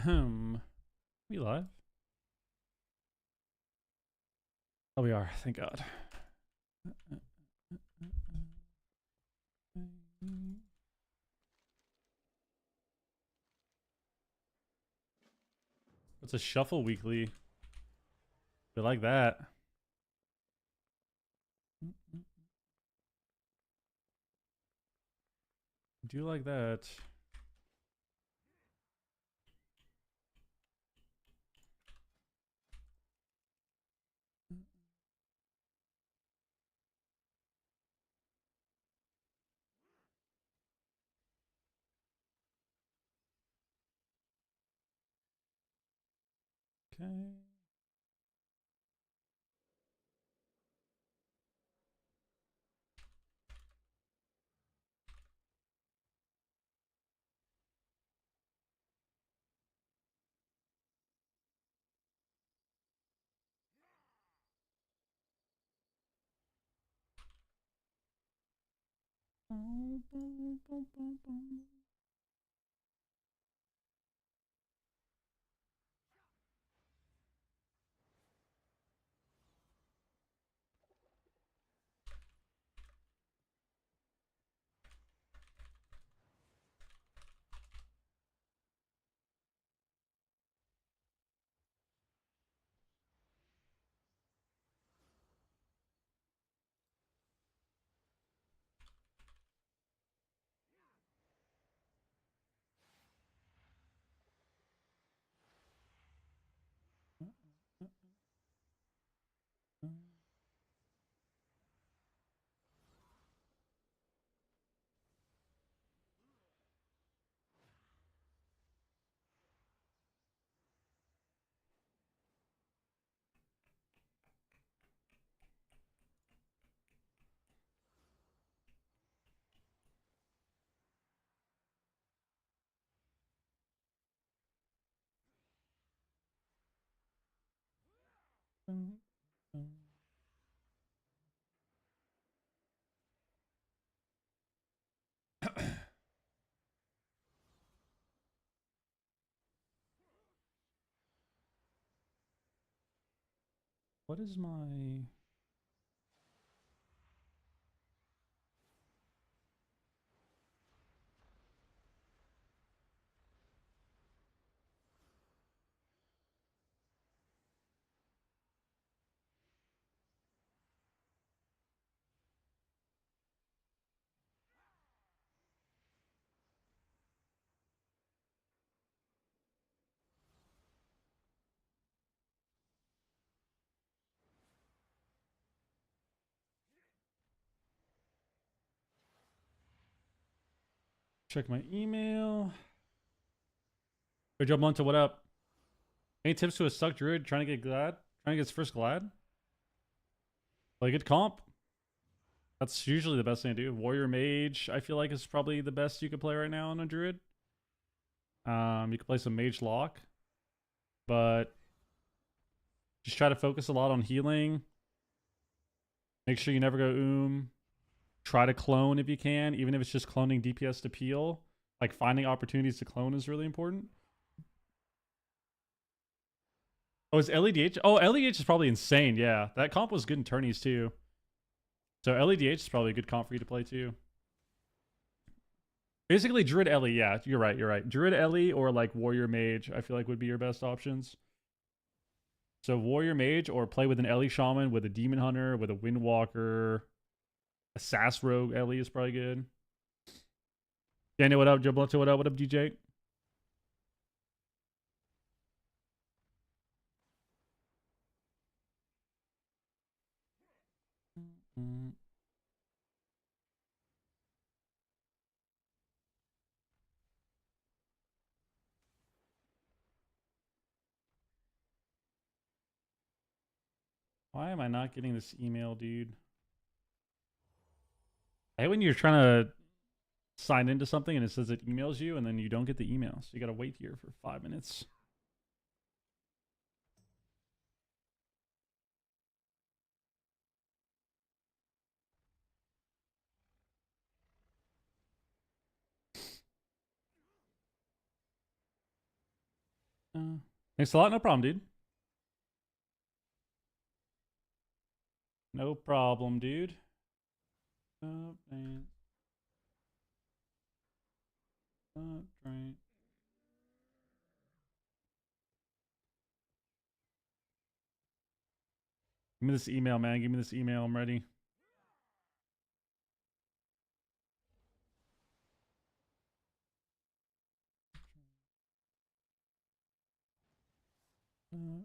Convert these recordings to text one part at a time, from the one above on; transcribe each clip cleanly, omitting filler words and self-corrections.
We live? Oh, we are. Thank God. It's a shuffle weekly. We like that. Do like that. Okay. What is my... Check my email. Good job, Monta. What up? Any tips to a stuck druid trying to get glad? Trying to get his first glad? Play good comp. That's usually the best thing to do. Warrior Mage, I feel like, is probably the best you could play right now on a druid. You can play some Mage Lock, but just try to focus a lot on healing. Make sure you never go. Try to clone if you can, even if it's just cloning DPS to peel. Like, finding opportunities to clone is really important. Oh, is LEDH? Oh, LEDH is probably insane. Yeah, that comp was good in tourneys too. So LEDH is probably a good comp for you to play too. Basically, Druid Ellie. Yeah, you're right. You're right. Druid Ellie or like Warrior Mage, I feel like would be your best options. So Warrior Mage or play with an Ellie Shaman, with a Demon Hunter, with a Windwalker. A Sass Rogue Ellie is probably good. Daniel, what up? Joe Blunto, what up? What up, DJ? Why am I not getting this email, dude? I hate when you're trying to sign into something and it says it emails you and then you don't get the email. So you got to wait here for 5 minutes. Thanks a lot. No problem, dude. No problem, dude. Oh, man. Oh, right. Give me this email, man. Give me this email. I'm ready. Right.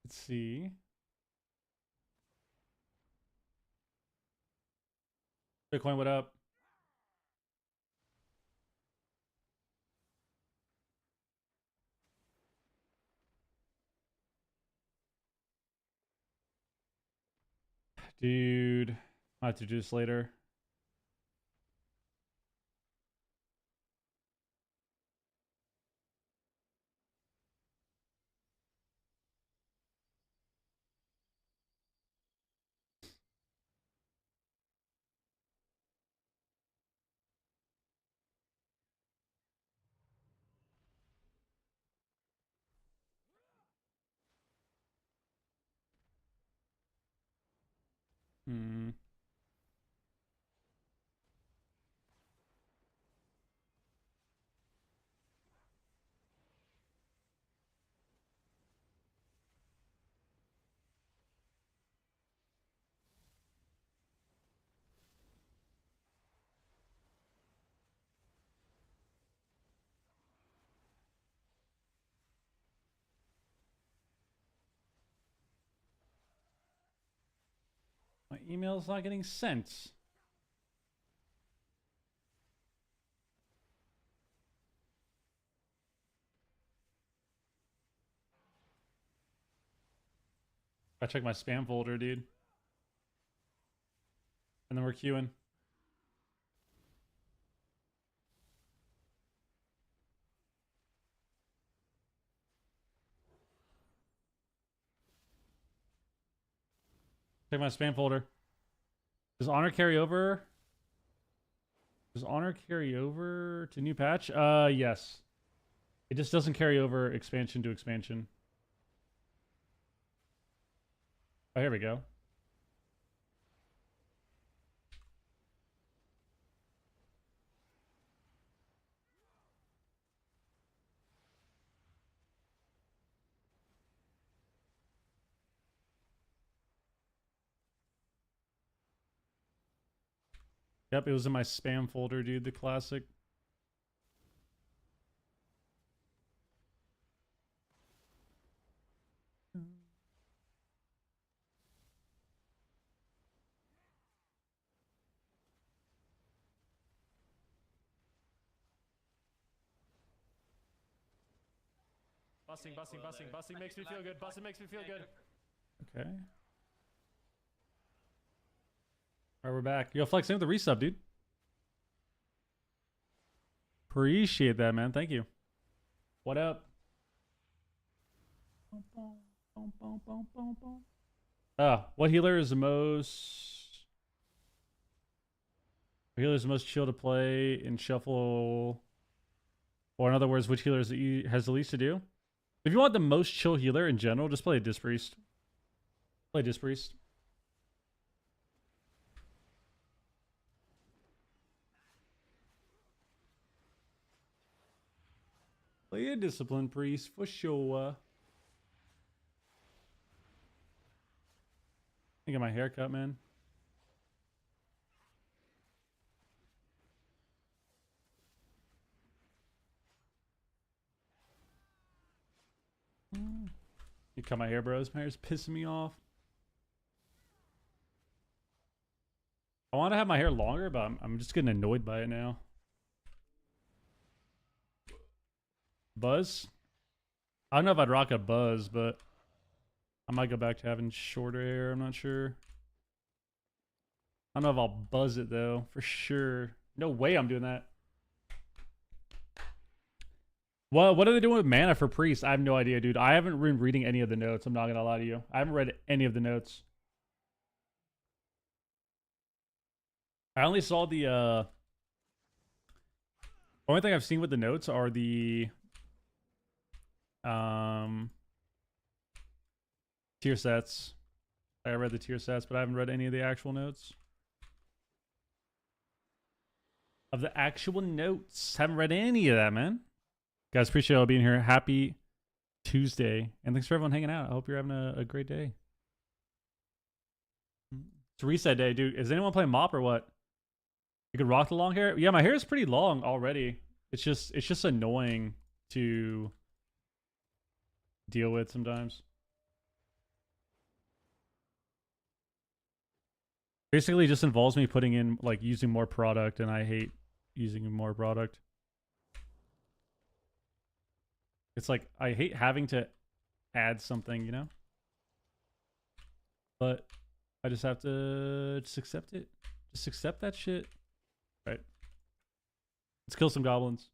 Let's see. Bitcoin, what up? Dude, I'll have to do this later. Hmm. My email's not getting sent. I check my spam folder, dude. And then we're queuing. Check my spam folder. Does honor carry over? Does honor carry over to new patch? Yes. It just doesn't carry over expansion to expansion. Oh, here we go. Yep, it was in my spam folder, dude. The classic. Busting makes me feel good. Busting makes me feel good. Okay. All right, we're back. Yo, Flex, in with the resub, dude. Appreciate that, man. Thank you. What up? What healer is the most? What healer is the most chill to play in shuffle? Or in other words, which healer has the least to do? If you want the most chill healer in general, just play a Disc Priest. Play Disc Priest. Play a Discipline Priest for sure. I get my haircut, man. You cut my hair, bros. My hair's pissing me off. I want to have my hair longer, but I'm just getting annoyed by it now. Buzz? I don't know if I'd rock a buzz, but I might go back to having shorter hair. I'm not sure. I don't know if I'll buzz it, though, for sure. No way I'm doing that. What are they doing with mana for priest? I have no idea, dude. I haven't been reading any of the notes. I'm not gonna lie to you. I haven't read any of the notes. I only saw the only thing I've seen with the notes are the tier sets. I read the tier sets, but I haven't read any of the actual notes. Of the actual notes. Haven't read any of that, man. Guys, appreciate y'all being here. Happy Tuesday. And thanks for everyone hanging out. I hope you're having a great day. It's reset day, dude. Is anyone playing mop or what? You could rock the long hair? Yeah, my hair is pretty long already. It's just annoying to deal with sometimes. Basically, it just involves me putting in, like, using more product, and I hate using more product. It's like, I hate having to add something, you know? But I just have to just accept it. Just accept that shit. Right. Let's kill some goblins.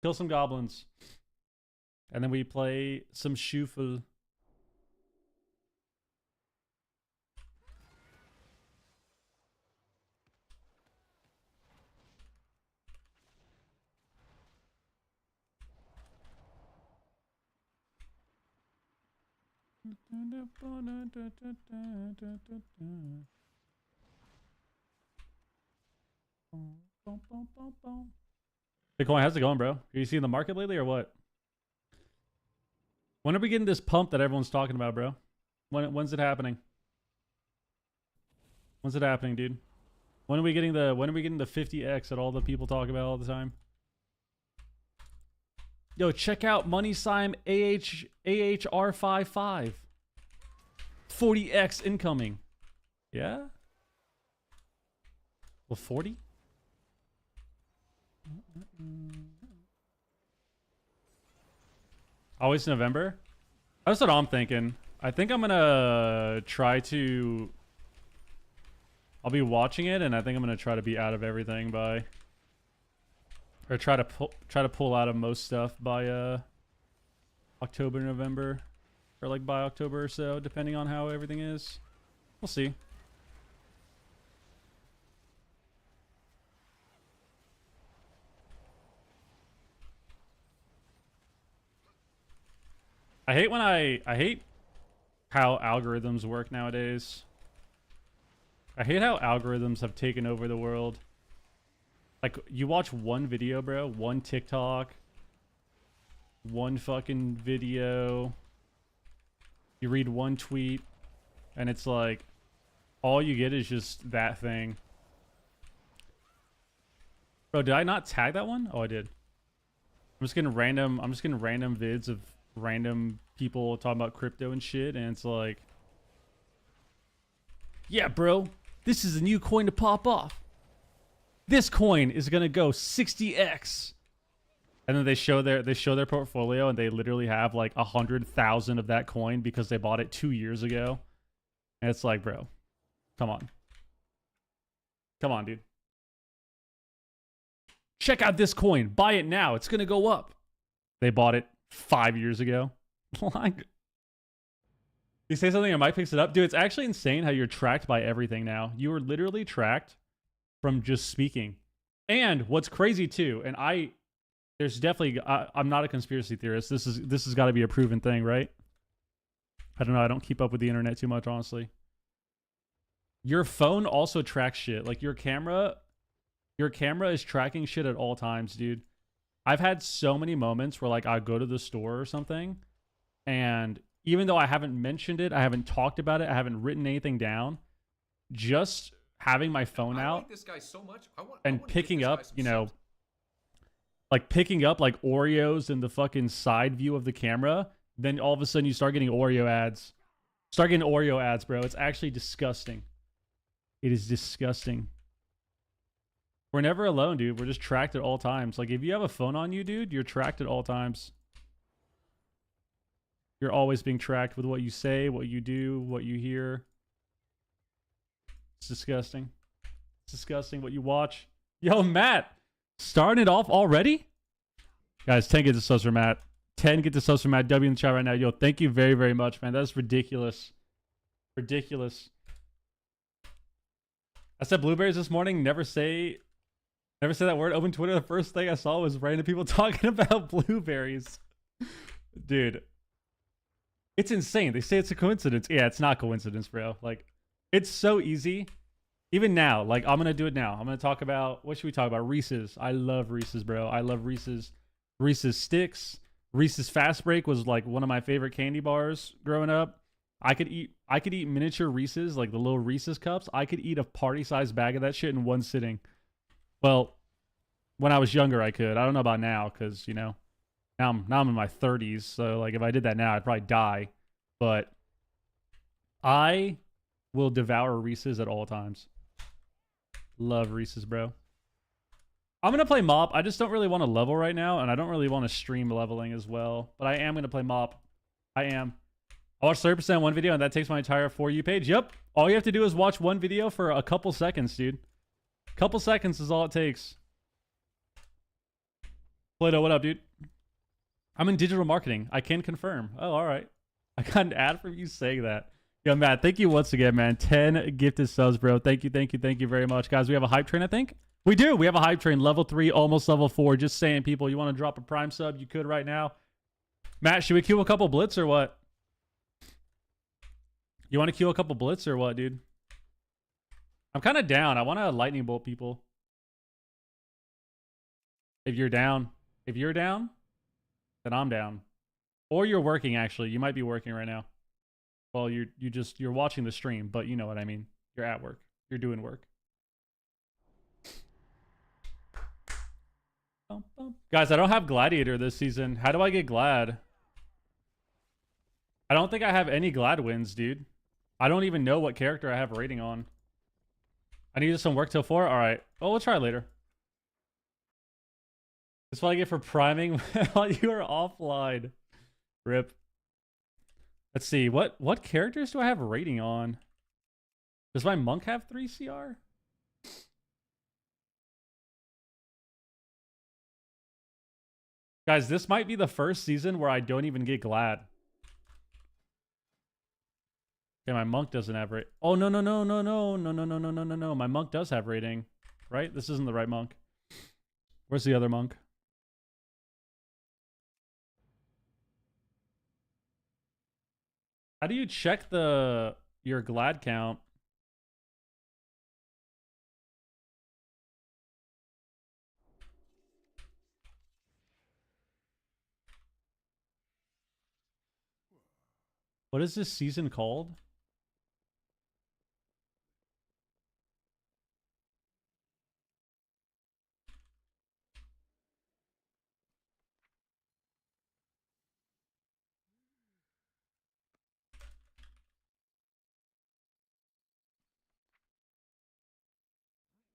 Kill some goblins. And then we play some Shuffle. Bitcoin, how's it going, bro? Are you seeing the market lately or what? When are we getting this pump that everyone's talking about, bro? When's it happening? When's it happening, dude? When are we getting the 50x that all the people talk about all the time? Yo, check out Money Sign AHR55. 40x incoming. Yeah? Well, 40? Always November? That's what I'm thinking. I think I'm gonna try to... I'll be watching it, and I think I'm gonna try to be out of everything by... Or try to pull out of most stuff by October, November. Or like by October or so, depending on how everything is. We'll see. I hate how algorithms work nowadays. I hate how algorithms have taken over the world. Like, you watch one video, bro, one TikTok, one fucking video, you read one tweet, and it's like, all you get is just that thing. Bro, did I not tag that one? Oh, I did. I'm just getting random vids of random people talking about crypto and shit, and it's like, yeah, bro, this is a new coin to pop off. This coin is gonna go 60x, and then they show their portfolio, and they literally have like 100,000 of that coin because they bought it 2 years ago, and it's like, bro, come on, dude, check out this coin, buy it now, it's gonna go up. They bought it 5 years ago. Like, you say something and Mike picks it up, dude. It's actually insane how you're tracked by everything now. You are literally tracked from just speaking. And what's crazy too, and there's definitely, I'm not a conspiracy theorist. This has got to be a proven thing, right? I don't know. I don't keep up with the internet too much, honestly. Your phone also tracks shit. Like, your camera is tracking shit at all times, dude. I've had so many moments where, like, I go to the store or something, and even though I haven't mentioned it, I haven't talked about it, I haven't written anything down, just having my phone out, like, this guy so much. And picking up, you know, like picking up like Oreos in the fucking side view of the camera, then all of a sudden you start getting Oreo ads. Start getting Oreo ads, bro. It's actually disgusting. It is disgusting. We're never alone, dude. We're just tracked at all times. Like, if you have a phone on you, dude, you're tracked at all times. You're always being tracked with what you say, what you do, what you hear. It's disgusting. It's disgusting what you watch. Yo, Matt, starting it off already? Guys, 10 get to subs for Matt. 10 get to subs for Matt. W in the chat right now. Yo, thank you very, very much, man. That's ridiculous. Ridiculous. I said blueberries this morning. Never say that word. Open Twitter. The first thing I saw was random people talking about blueberries. Dude. It's insane. They say it's a coincidence. Yeah, it's not coincidence, bro. Like, it's so easy. Even now, like, I'm going to do it now. I'm going to talk about, what should we talk about? Reese's. I love Reese's, bro. I love Reese's. Reese's Sticks. Reese's Fast Break was, like, one of my favorite candy bars growing up. I could eat miniature Reese's, like the little Reese's cups. I could eat a party-sized bag of that shit in one sitting. Well, when I was younger, I could. I don't know about now, because, you know, now I'm in my 30s. So, like, if I did that now, I'd probably die. But I will devour Reese's at all times. Love Reese's, bro. I'm going to play Mop. I just don't really want to level right now, and I don't really want to stream leveling as well. But I am going to play Mop. I am. I watched 30% on one video, and that takes my entire For You page. Yep. All you have to do is watch one video for a couple seconds, dude. Couple seconds is all it takes. Plato, what up, dude? I'm in digital marketing. I can confirm. Oh, all right. I got an ad from you saying that. Yo, Matt, thank you once again, man. 10 gifted subs, bro. Thank you very much. Guys, we have a hype train, I think. We do. We have a hype train. Level 3, almost level 4. Just saying, people, you want to drop a prime sub? You could right now. Matt, should we queue a couple blitz or what? You want to queue a couple blitz or what, dude? I'm kind of down. I want to lightning bolt people. If you're down. If you're down, then I'm down. Or you're working, actually. You might be working right now. Well, you're watching the stream, but you know what I mean. You're at work. You're doing work. Guys, I don't have Gladiator this season. How do I get Glad? I don't think I have any Glad wins, dude. I don't even know what character I have a rating on. I need some work till 4? Alright. Well, we'll try later. That's what I get for priming while you are offline. RIP. Let's see. What characters do I have a rating on? Does my monk have 3 CR? Guys, this might be the first season where I don't even get Glad. Okay, my monk doesn't have rating. Oh, no. My monk does have rating. Right? This isn't the right monk. Where's the other monk? How do you check your Glad count? What is this season called?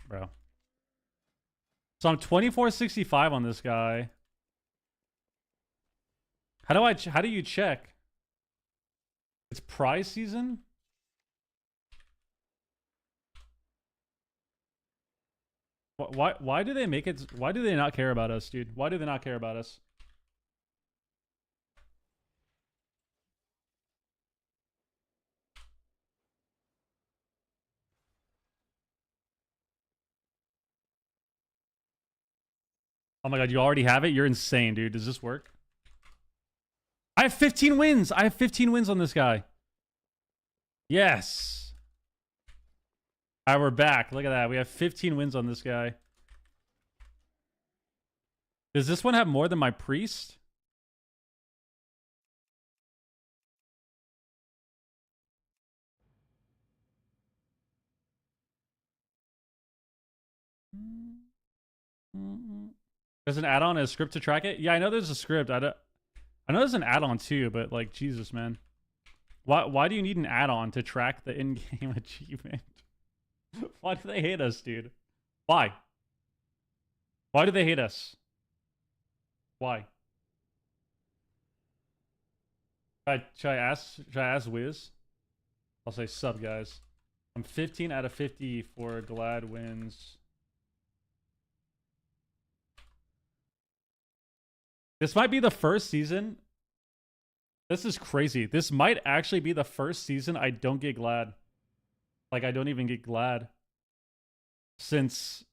Bro. So I'm 2465 on this guy. How do you check? It's prize season? Why do they make it? Why do they not care about us, dude? Why do they not care about us? Oh my god, you already have it? You're insane, dude. Does this work? I have 15 wins. I have 15 wins on this guy. Yes. All right, we're back. Look at that. We have 15 wins on this guy. Does this one have more than my priest? There's an add-on and a script to track it? Yeah, I know there's a script. I know there's an add-on too, but like, Jesus, man. Why do you need an add-on to track the in-game achievement? Why do they hate us, dude? Why? Why do they hate us? Why? Should I ask Wiz? I'll say sub, guys. I'm 15 out of 50 for Glad wins. This might be the first season. This is crazy. This might actually be the first season I don't get Glad. Like, I don't even get Glad. Since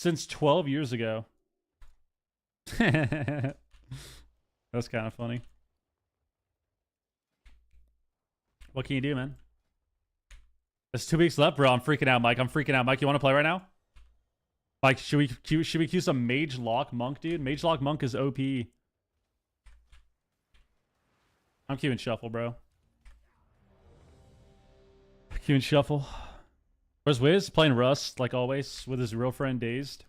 12 years ago. That's kind of funny. What can you do, man? There's 2 weeks left, bro. I'm freaking out, Mike. I'm freaking out. Mike, you want to play right now? Mike, should we queue some Mage Lock Monk, dude? Mage Lock Monk is OP. I'm queuing Shuffle, bro. Queuing Shuffle. Where's Wiz? Playing Rust, like always, with his real friend Dazed.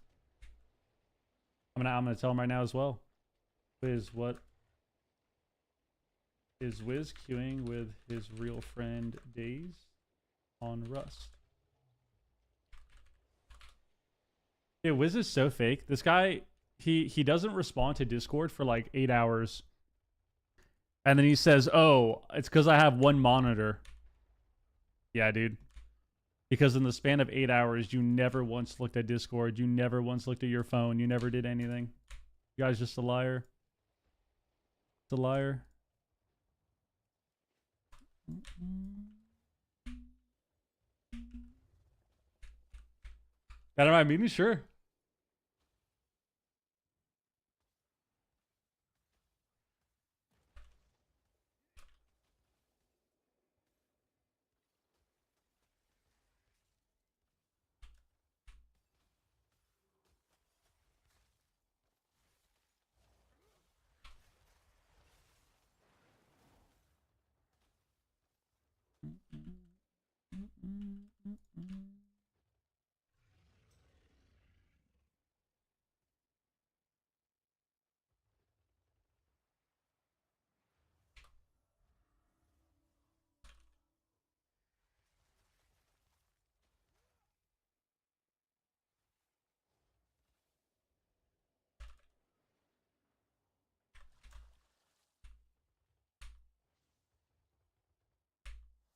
I'm gonna tell him right now as well. Wiz, what is Wiz queuing with his real friend Dazed on Rust? Dude, Wiz is so fake. This guy, he doesn't respond to Discord for like 8 hours. And then he says, oh, it's because I have 1 monitor. Yeah, dude. Because in the span of 8 hours, you never once looked at Discord. You never once looked at your phone. You never did anything. You guy's just a liar. It's a liar. Got it right, meeting? Sure.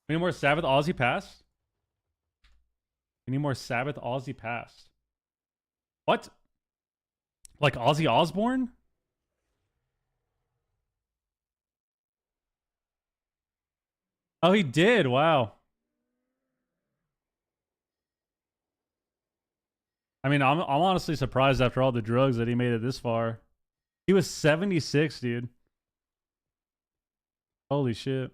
Any more Sabbath Aussie Pass? Any more Sabbath Aussie Pass? What? Like Ozzy Osbourne? Oh, he did. Wow. I mean, I'm honestly surprised after all the drugs that he made it this far. He was 76, dude. Holy shit.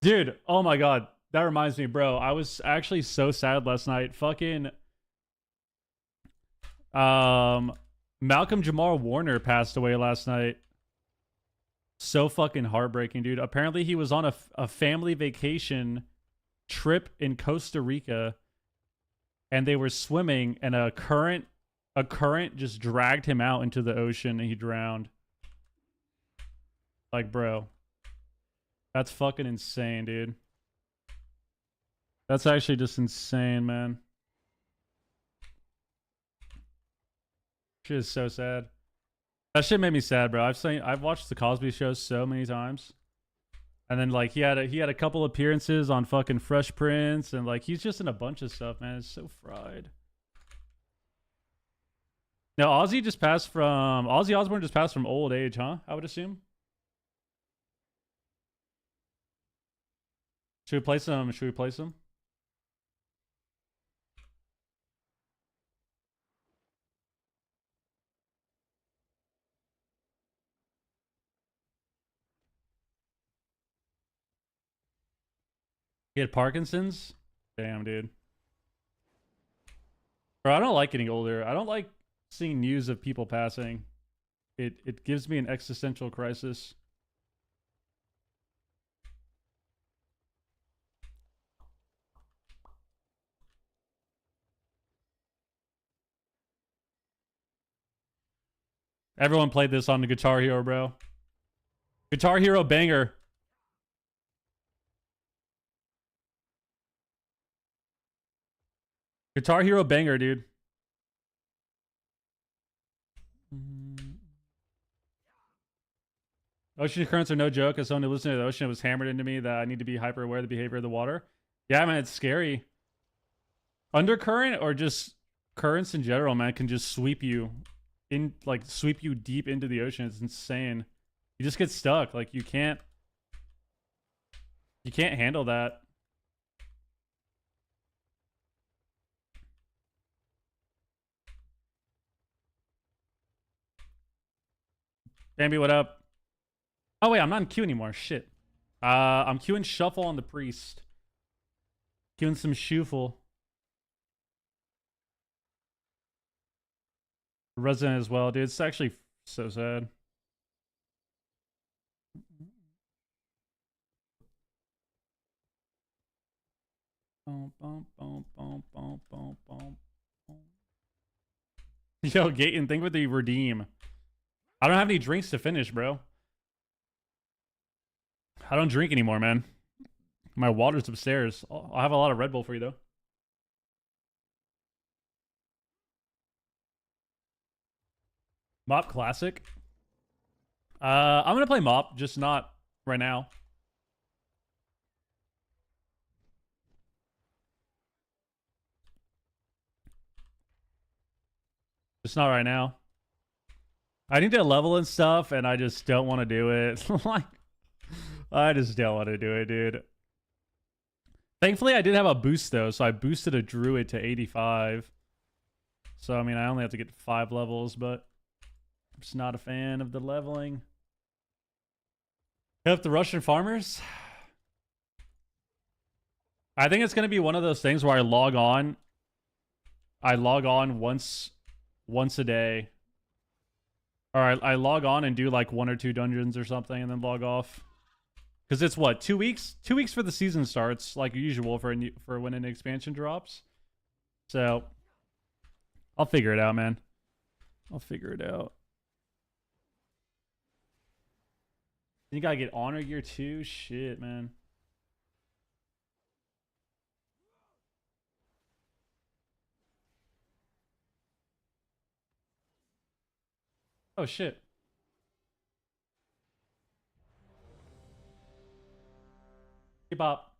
Dude, oh my god. That reminds me, bro. I was actually so sad last night. Fucking Malcolm Jamal Warner passed away last night. So fucking heartbreaking, dude. Apparently he was on a family vacation trip in Costa Rica and they were swimming and a current just dragged him out into the ocean and he drowned. Like, bro. That's fucking insane, dude. That's actually just insane, man. Shit is so sad. That shit made me sad, bro. I've watched the Cosby Show so many times. And then like he had a couple appearances on fucking Fresh Prince and like he's just in a bunch of stuff, man. It's so fried. Now Ozzy Osbourne just passed from old age, huh? I would assume. Should we play some? Should we play some? He had Parkinson's? Damn, dude. Bro, I don't like getting older. I don't like seeing news of people passing. It gives me an existential crisis. Everyone played this on the Guitar Hero, bro. Guitar Hero banger. Guitar Hero banger, dude. Ocean currents are no joke. As someone who listened to the ocean, it was hammered into me that I need to be hyper aware of the behavior of the water. Yeah, man, it's scary. Undercurrent or just currents in general, man, can just sweep you sweep you deep into the ocean. It's insane. You just get stuck. Like you can't handle that. Bambi, what up? Oh wait, I'm not in queue anymore. Shit. I'm queuing Shuffle on the Priest. Queuing some Shuffle. Resident as well, dude. It's actually so sad. Yo, Gaten, think with the redeem. I don't have any drinks to finish, bro. I don't drink anymore, man. My water's upstairs. I'll have a lot of Red Bull for you, though. Mop Classic. I'm gonna play Mop, just not right now. Just not right now. I need to level and stuff, and I just don't want to do it. Like, I just don't want to do it, dude. Thankfully, I did have a boost, though, so I boosted a Druid to 85. So, I mean, I only have to get 5 levels, but I'm just not a fan of the leveling. Help the Russian farmers? I think it's going to be one of those things where I log on. I log on once a day. Or I log on and do like 1 or 2 dungeons or something and then log off. Because it's what, 2 weeks? 2 weeks for the season starts, like usual for when an expansion drops. So I'll figure it out, man. I'll figure it out. You gotta get honor gear too? Shit, man. Oh shit. Keep up.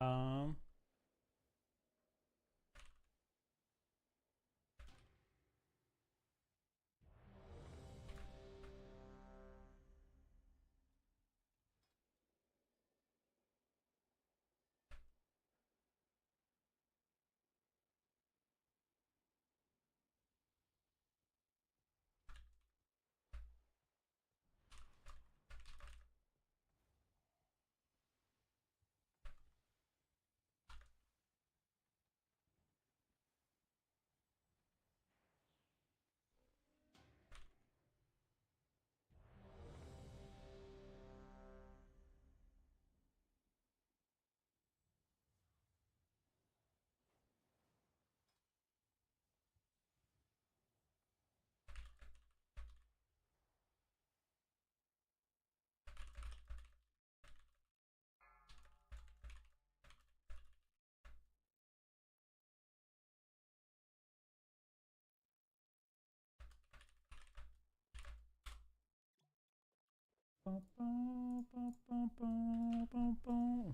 Um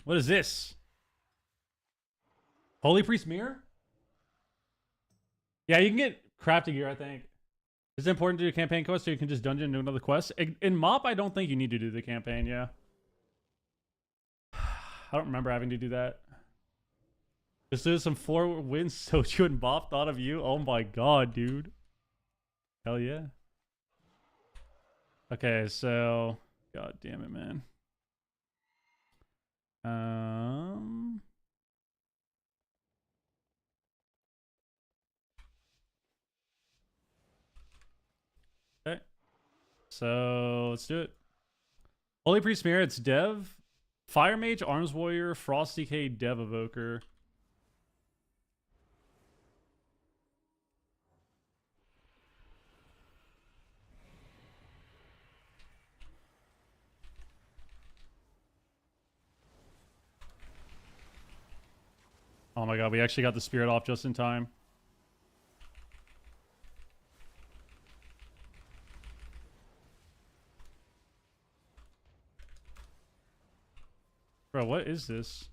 What is this? Holy Priest Mirror? Yeah, you can get crafting gear, I think. Is it important to do a campaign quest so you can just dungeon and do another quest? In MoP, I don't think you need to do the campaign, yeah. I don't remember having to do that. Just do some 4 wins, Soju and Bop thought of you. Oh my god, dude. Hell yeah. Okay, so... God damn it, man. Okay. So, let's do it. Holy Priest Mirror, it's Dev. Fire Mage, Arms Warrior, Frost Decay, Dev Evoker. Oh my god, we actually got the spirit off just in time. Bro, what is this?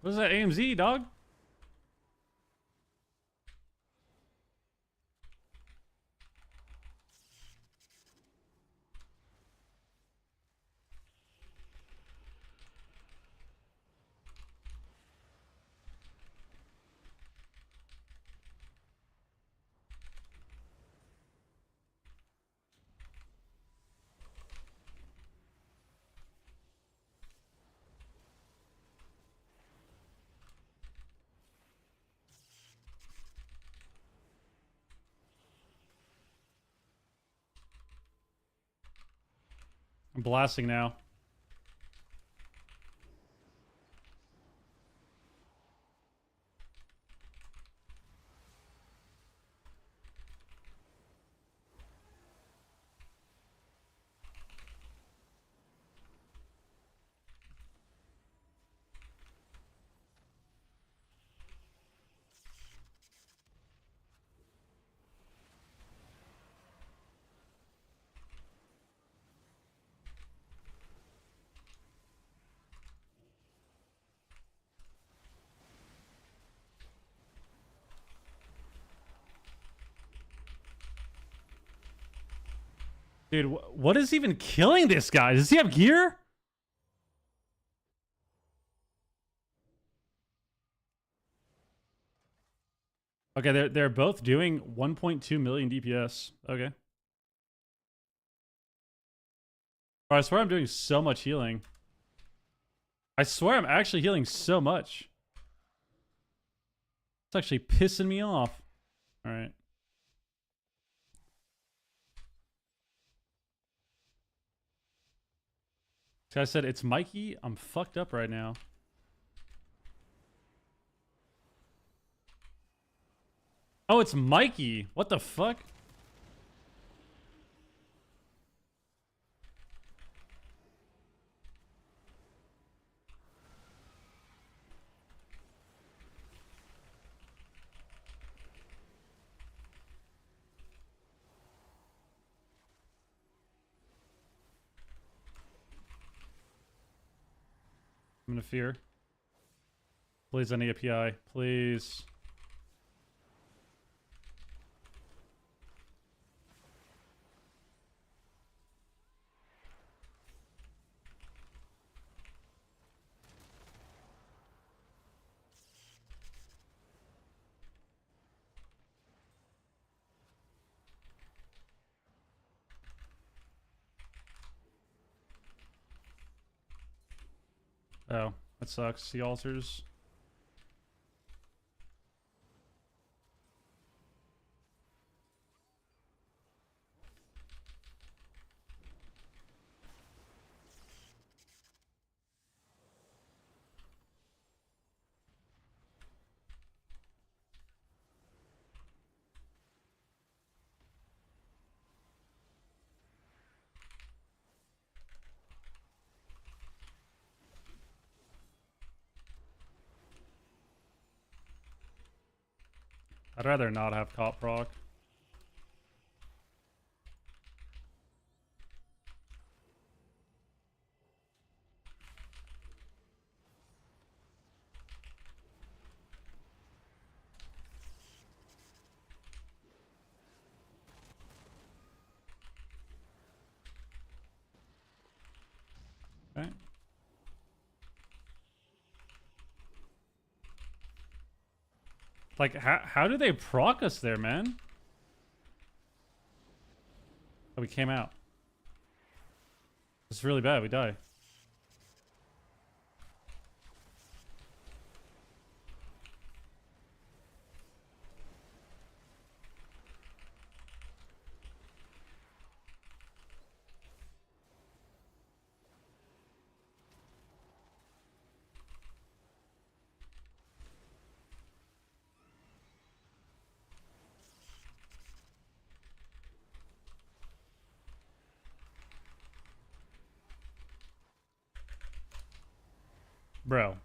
What is that AMZ, dog? I'm blasting now. Dude, what is even killing this guy? Does he have gear? Okay, they're both doing 1.2 million DPS. Okay. Bro, I swear I'm doing so much healing. I swear I'm actually healing so much. It's actually pissing me off. All right. This guy said, it's Mikey. I'm fucked up right now. Oh, it's Mikey. What the fuck? I'm gonna fear. Please, I need a PI. Please. Oh, that sucks. The altars. I'd rather not have cop proc. Okay. Like, how do they proc us there, man? Oh, we came out. It's really bad. We die. Bro.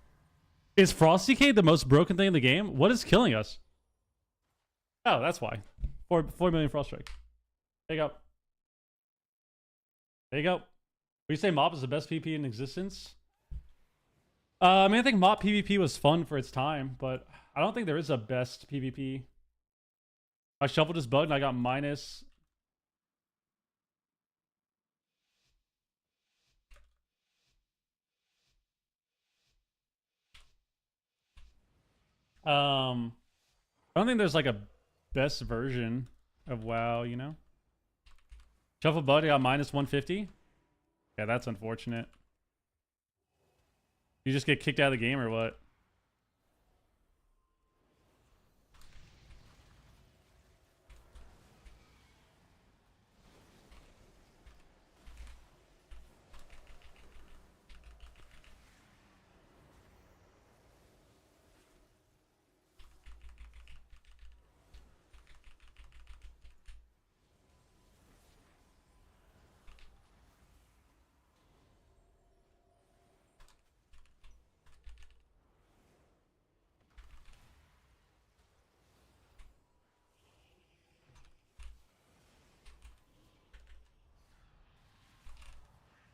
Is Frosty Cade the most broken thing in the game? What is killing us? Oh, that's why. 4 million Frost Strike. There you go. There you go. Would you say MOP is the best PvP in existence? I mean, I think MOP PvP was fun for its time, but I don't think there is a best PvP. I shuffled this bug and I got minus. I don't think there's like a best version of WoW, you know? Shuffle bug, I got minus 150. Yeah, that's unfortunate. You just get kicked out of the game or what?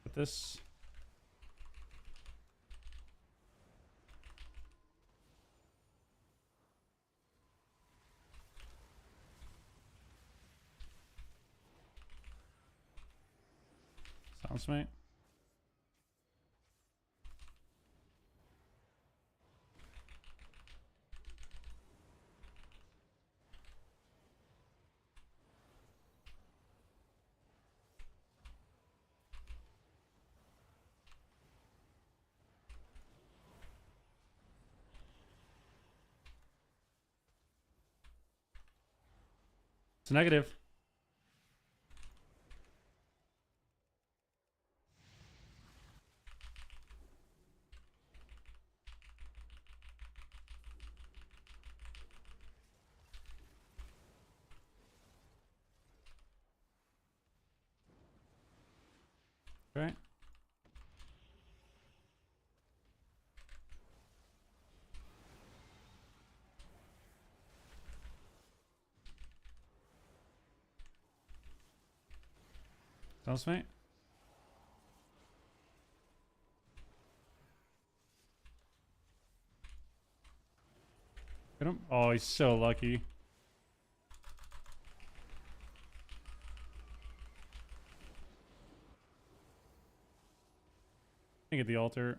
With this. Sounds mate. It's negative. Right? Sounds mate. Get him. Oh, he's so lucky. I get the altar.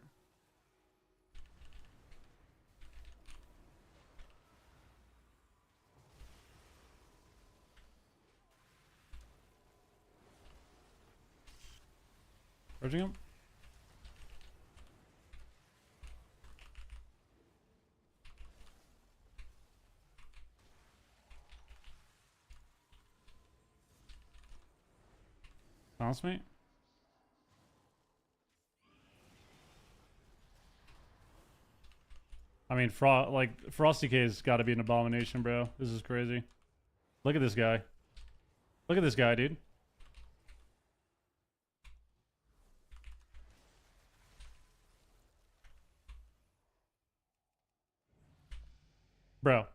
Urging him. Sounds mate. I mean, Frosty K's got to be an abomination, bro. This is crazy. Look at this guy. Look at this guy, dude. Bro.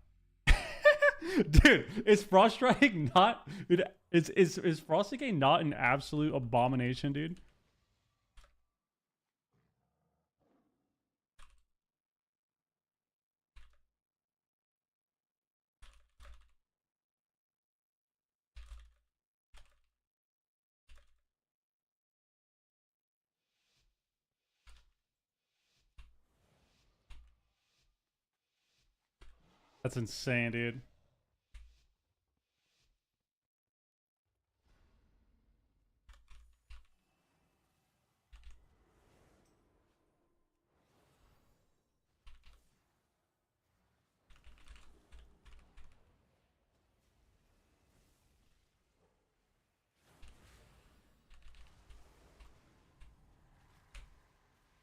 Dude, is Frost Strike not... Is Frosty K not an absolute abomination, dude? That's insane, dude.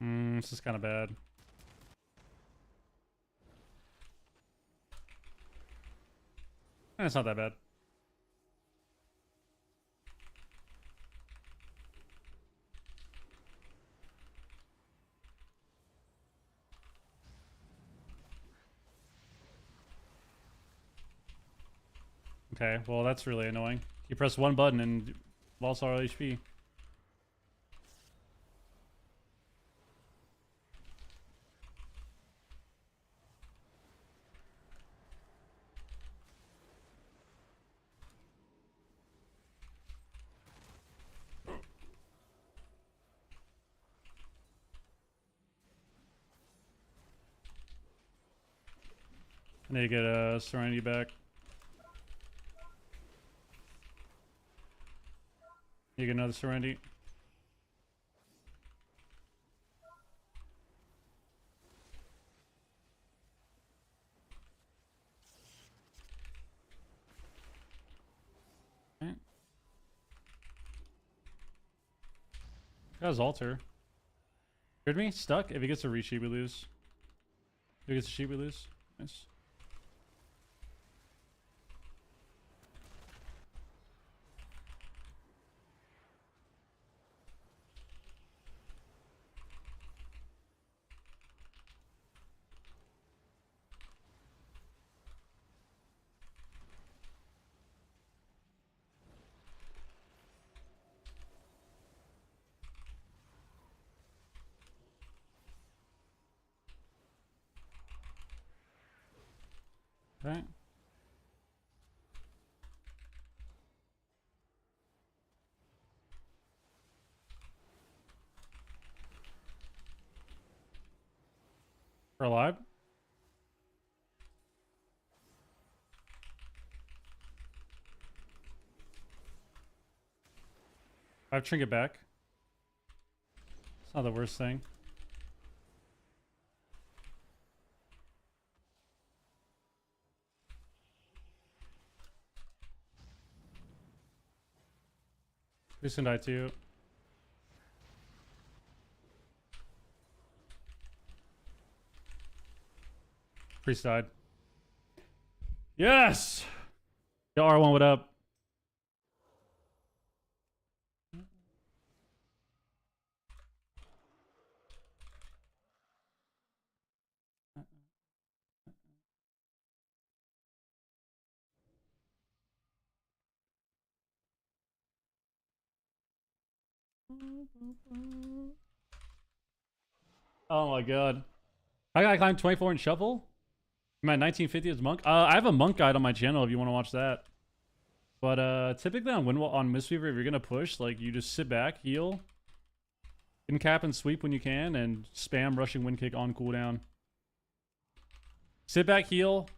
This is kind of bad. It's not that bad. Okay, well that's really annoying. You press one button and lost all HP. I need to get a Serenity back. You get another Serenity. Right. Got his altar. Heard me? Stuck? If he gets a resheet, we lose. If he gets a sheet, we lose. Nice. Okay. We're alive. I have Trinket back. It's not the worst thing. Who's gonna die too? Priest died. Yes! Yo, R1, what up? Oh my god. I gotta climb 24 and shuffle? I'm at 1950 as monk. I have a monk guide on my channel if you want to watch that. But typically on Mistweaver, if you're gonna push, like you just sit back, heal, cap and sweep when you can, and spam rushing wind kick on cooldown. Sit back, heal,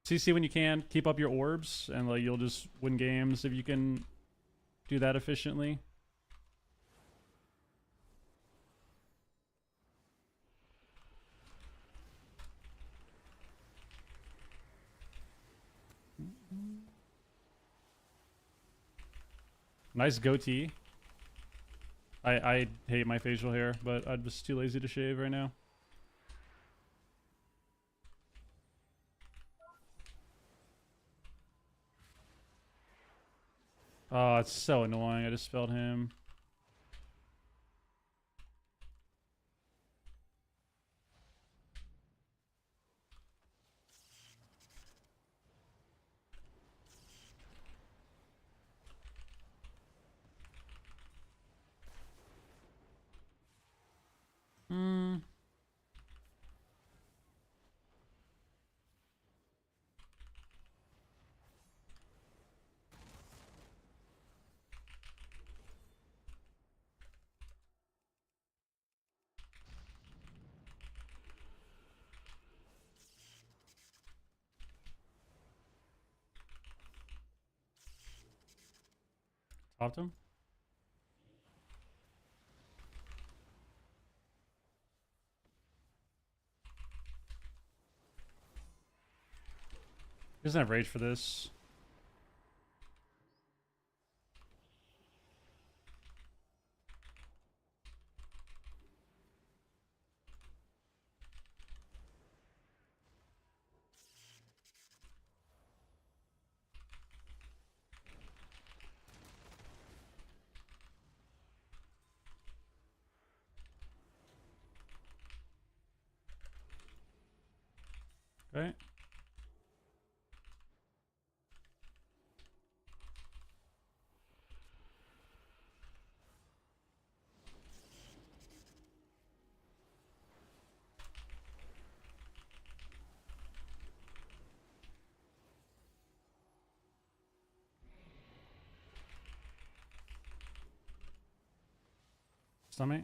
CC when you can, keep up your orbs, and like you'll just win games if you can do that efficiently. Nice goatee. I hate my facial hair, but I'm just too lazy to shave right now. Oh, it's so annoying. I just spelled him. Hmm. Topped him. He doesn't have rage for this. Okay. Stomach.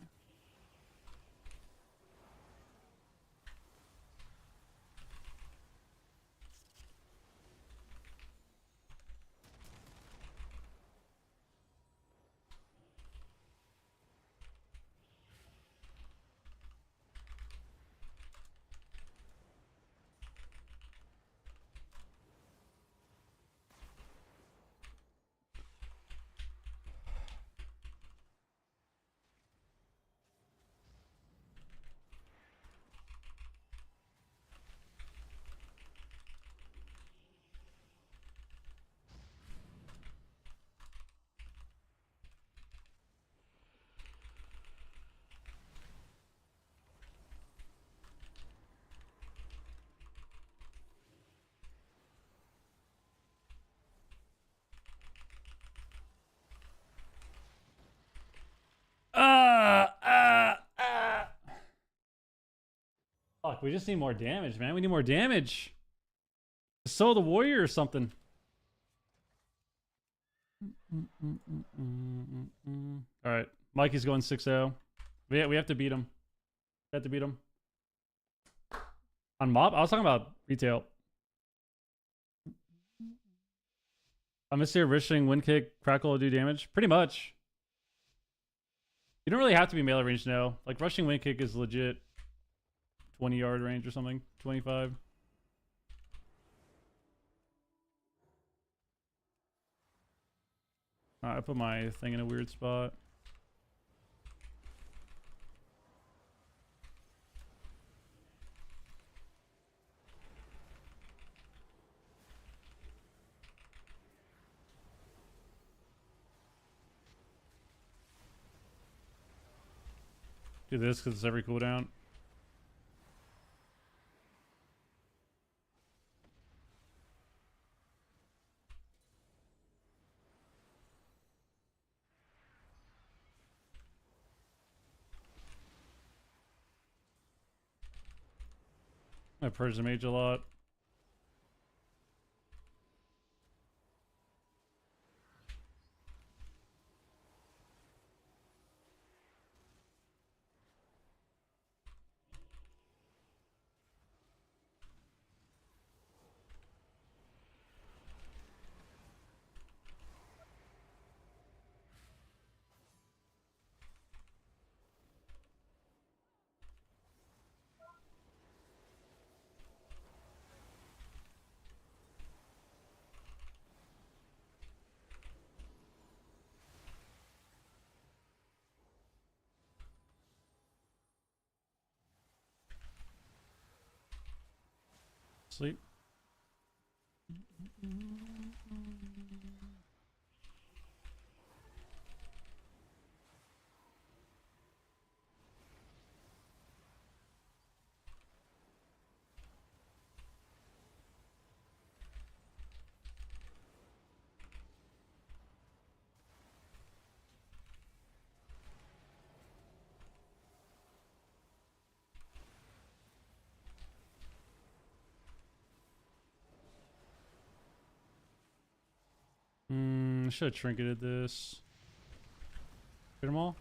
Fuck, we just need more damage, man. We need more damage. Soul the warrior or something. All right, Mikey's going 6-0. We have to beat him. We have to beat him. On mob? I was talking about retail. I'm Mr. Rishing, wind kick, crackle do damage. Pretty much. You don't really have to be melee range now. Like rushing wind kick is legit 20-yard range or something. 25. I put my thing in a weird spot. Do this because it's every cooldown. I purge the mage a lot. Sleep. I should have trinketed this. Hit them all.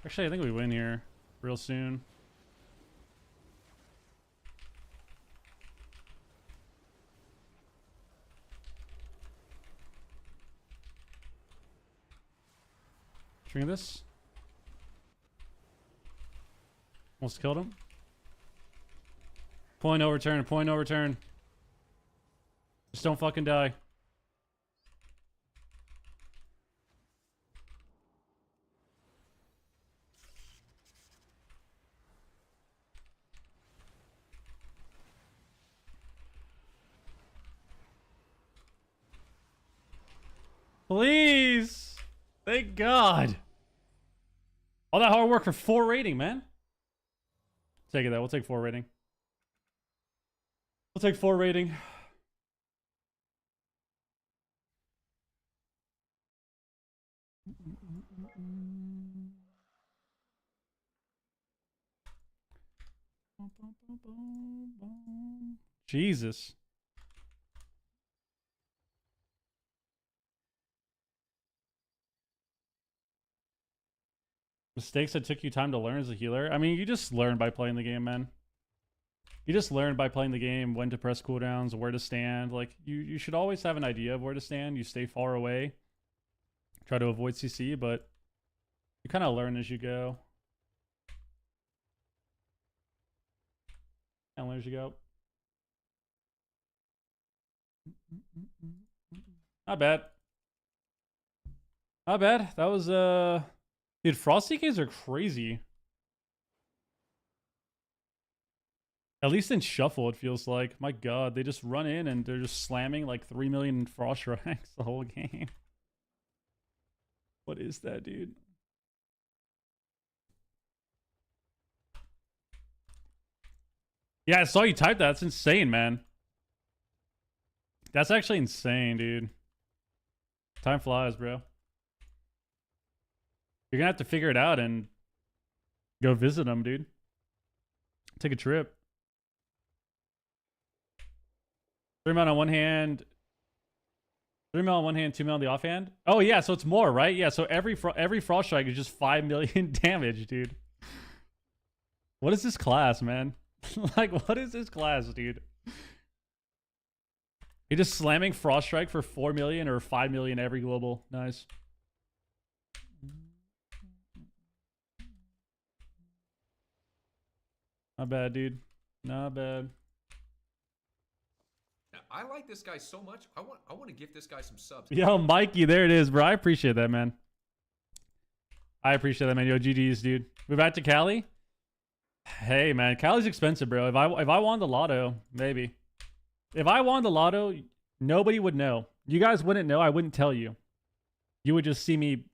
Actually, I think we win here real soon. Trinket this. Almost killed him. Point no return, point no return. Just don't fucking die. Please. Thank God. All that hard work for 4 rating, man. Take it though. We'll take 4 rating. We'll take 4 rating. Jesus. Mistakes that took you time to learn as a healer. I mean, you just learn by playing the game, man. You just learn by playing the game when to press cooldowns, where to stand. Like, you should always have an idea of where to stand. You stay far away. Try to avoid CC, but you kind of learn as you go. And learn as you go. Not bad. Not bad. That was, dude, Frosty K's are crazy. At least in Shuffle, it feels like. My god, they just run in and they're just slamming like 3 million Frost ranks the whole game. What is that, dude? Yeah, I saw you type that. That's insane, man. That's actually insane, dude. Time flies, bro. You're gonna have to figure it out and go visit them, dude. Take a trip. 3 mil on one hand. 3 mil on one hand, 2 mil on the offhand. Oh yeah, so it's more, right? Yeah, so every frost strike is just 5 million damage, dude. What is this class, man? Like, what is this class, dude? You're just slamming frost strike for 4 million or 5 million every global. Nice. Not bad, dude. Not bad. I like this guy so much. I want to give this guy some subs. Yo, Mikey, there it is, bro. I appreciate that, man. I appreciate that, man. Yo, GG's, dude. Move back to Cali. Hey, man, Cali's expensive, bro. If I won the lotto, maybe. If I won the lotto, nobody would know. You guys wouldn't know. I wouldn't tell you. You would just see me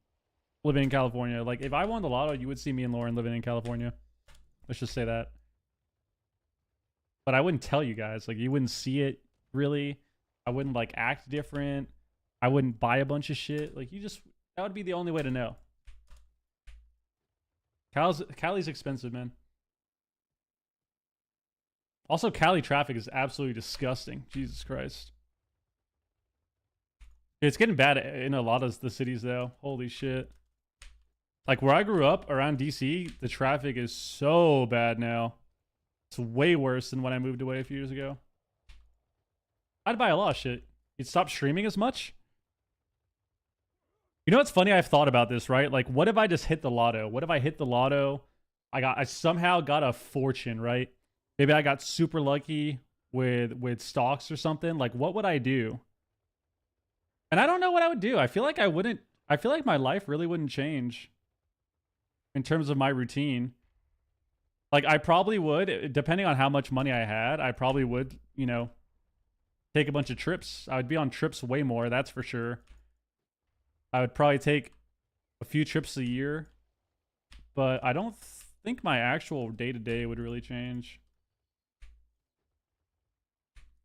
living in California. Like, if I won the lotto, you would see me and Lauren living in California. Let's just say that. But I wouldn't tell you guys. Like, you wouldn't see it. Really, I wouldn't like act different. I wouldn't buy a bunch of shit. Like, you just, that would be the only way to know. Cali's expensive, man. Also, Cali traffic is absolutely disgusting. Jesus Christ. It's getting bad in a lot of the cities though. Holy shit. Like where I grew up around DC, the traffic is so bad now. It's way worse than when I moved away a few years ago. I'd buy a lot of shit. You'd stop streaming as much? You know what's funny? I've thought about this, right? Like, what if I just hit the lotto? What if I hit the lotto? I somehow got a fortune, right? Maybe I got super lucky with stocks or something. Like, what would I do? And I don't know what I would do. I feel like I wouldn't. I feel like my life really wouldn't change in terms of my routine. Like, I probably would, depending on how much money I had, I probably would, you know, take a bunch of trips. I would be on trips way more, that's for sure. I would probably take a few trips a year, but I don't think my actual day-to-day would really change,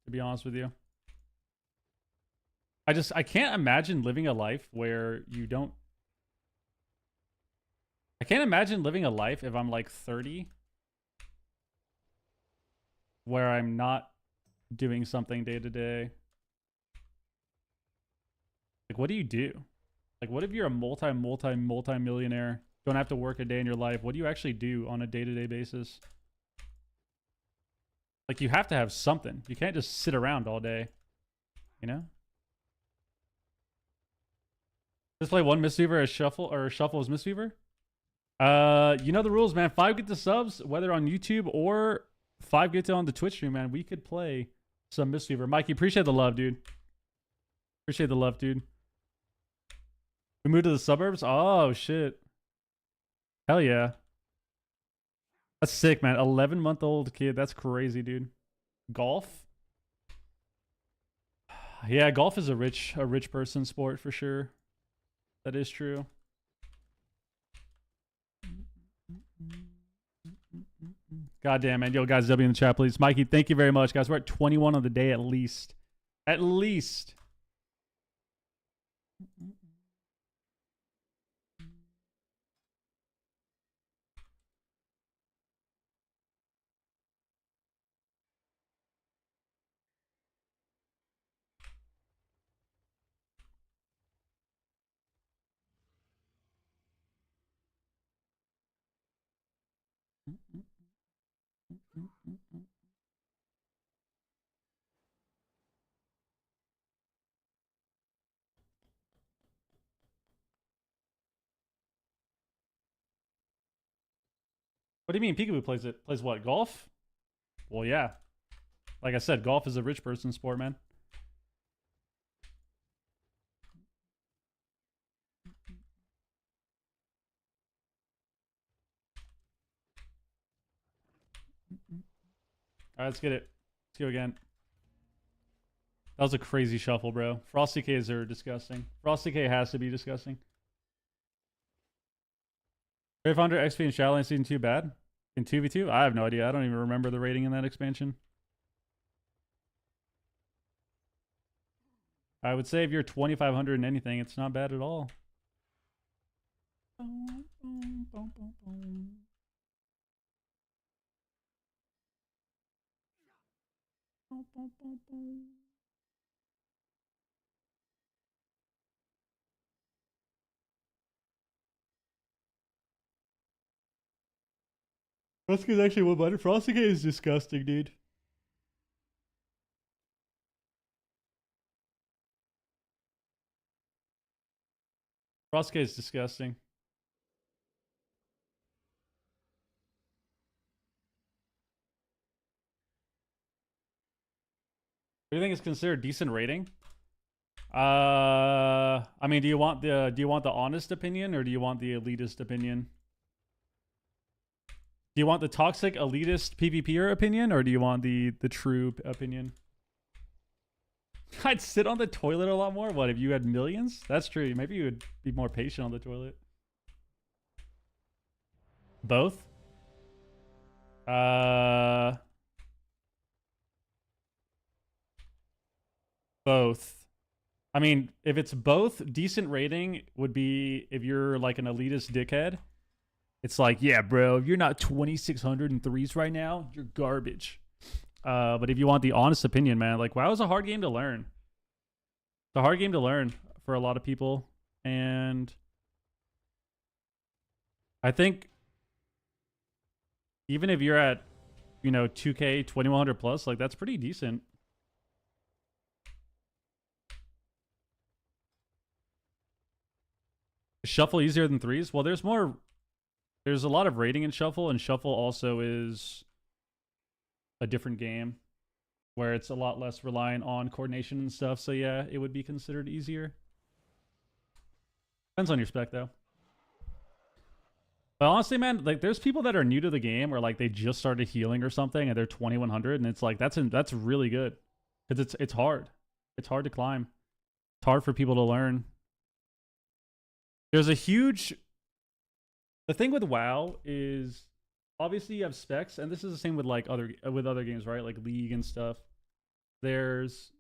to be honest with you. I can't imagine living a life where you don't... I can't imagine living a life if I'm like 30 where I'm not doing something day to day. Like, what do you do? Like, what if you're a multi-millionaire, don't have to work a day in your life? What do you actually do on a day-to-day basis? Like, you have to have something. You can't just sit around all day, you know? Just play one Mistweaver as Shuffle, or Shuffle as Mistweaver? You know the rules, man. 5 get the subs, whether on YouTube or 5 get to on the Twitch stream, man. We could play some Mistweaver. Mikey, appreciate the love, dude. Appreciate the love, dude. We moved to the suburbs? Oh, shit. Hell yeah. That's sick, man. 11-month-old kid. That's crazy, dude. Golf? Yeah, golf is a rich person sport for sure. That is true. God damn, man. Yo, guys, W in the chat, please. Mikey, thank you very much, guys. We're at 21 on the day at least. At least. What do you mean Peekaboo plays it? Plays what? Golf? Well, yeah. Like I said, golf is a rich person sport, man. All right, let's get it. Let's go again. That was a crazy shuffle, bro. Frosty Ks are disgusting. Frosty K has to be disgusting. Grave Hunter, XP, and Shadowlands Season 2 bad? In 2v2? I have no idea. I don't even remember the rating in that expansion. I would say if you're 2,500 in anything, it's not bad at all. Frosty is actually one better. Frosty is disgusting, dude. Frosty is disgusting. What do you think is considered decent rating? I mean, do you want the honest opinion or do you want the elitist opinion? Do you want the toxic elitist PvPer opinion or do you want the true opinion? I'd sit on the toilet a lot more. What, if you had millions? That's true. Maybe you would be more patient on the toilet. Both? Both. I mean, if it's both, decent rating would be if you're like an elitist dickhead. It's like, yeah, bro, if you're not 2,600 in threes right now, you're garbage. But if you want the honest opinion, man, like WoW is a hard game to learn. It's a hard game to learn for a lot of people. And I think even if you're at, 2K, 2,100 plus, like that's pretty decent. Shuffle easier than threes? Well, there's a lot of rating in Shuffle, and Shuffle also is a different game where it's a lot less reliant on coordination and stuff. So yeah, it would be considered easier. Depends on your spec though. But honestly, man, like there's people that are new to the game or like they just started healing or something and they're 2,100 and it's like that's really good. Because it's hard. It's hard to climb. It's hard for people to learn. There's a huge... The thing with WoW is obviously you have specs, and this is the same with like other games, right? Like League and stuff. There's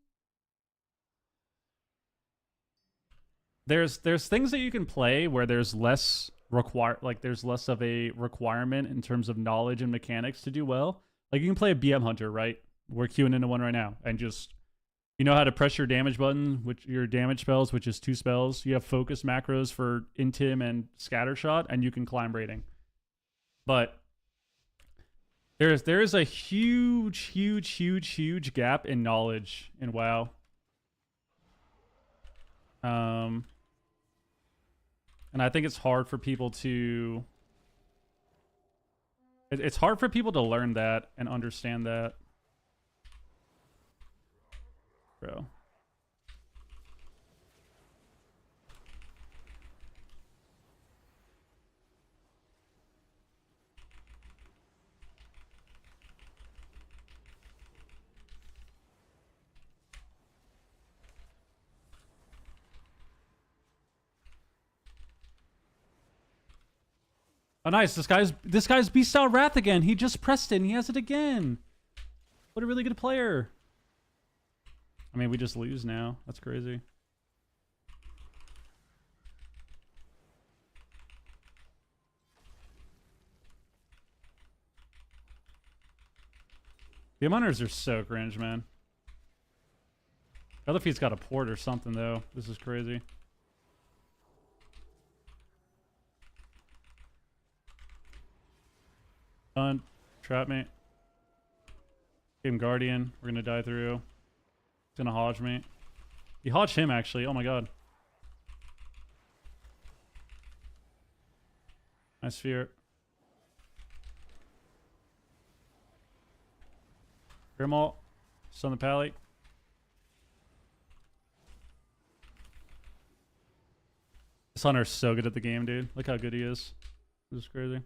things that you can play where there's less there's less of a requirement in terms of knowledge and mechanics to do well. Like you can play a BM Hunter, right? We're queuing into one right now, and just you know how to press your damage button, which your damage spells, which is 2 spells. You have focus macros for Intim and Scattershot, and you can climb rating. But there is a huge gap in knowledge in WoW. And I think it's hard for people to... It's hard for people to learn that and understand that. Bro. Oh, nice. This guy's Beast Style Wrath again. He just pressed it and he has it again. What a really good player. I mean, we just lose now. That's crazy. The Hunters are so cringe, man. Other feet's got a port or something, though. This is crazy. Done. Trap me. Game Guardian. We're gonna die through. He's gonna hodge me. He hodged him, actually. Oh my god. Nice sphere. Grimalt. Just on the pally. This hunter's so good at the game, dude. Look how good he is. This is crazy.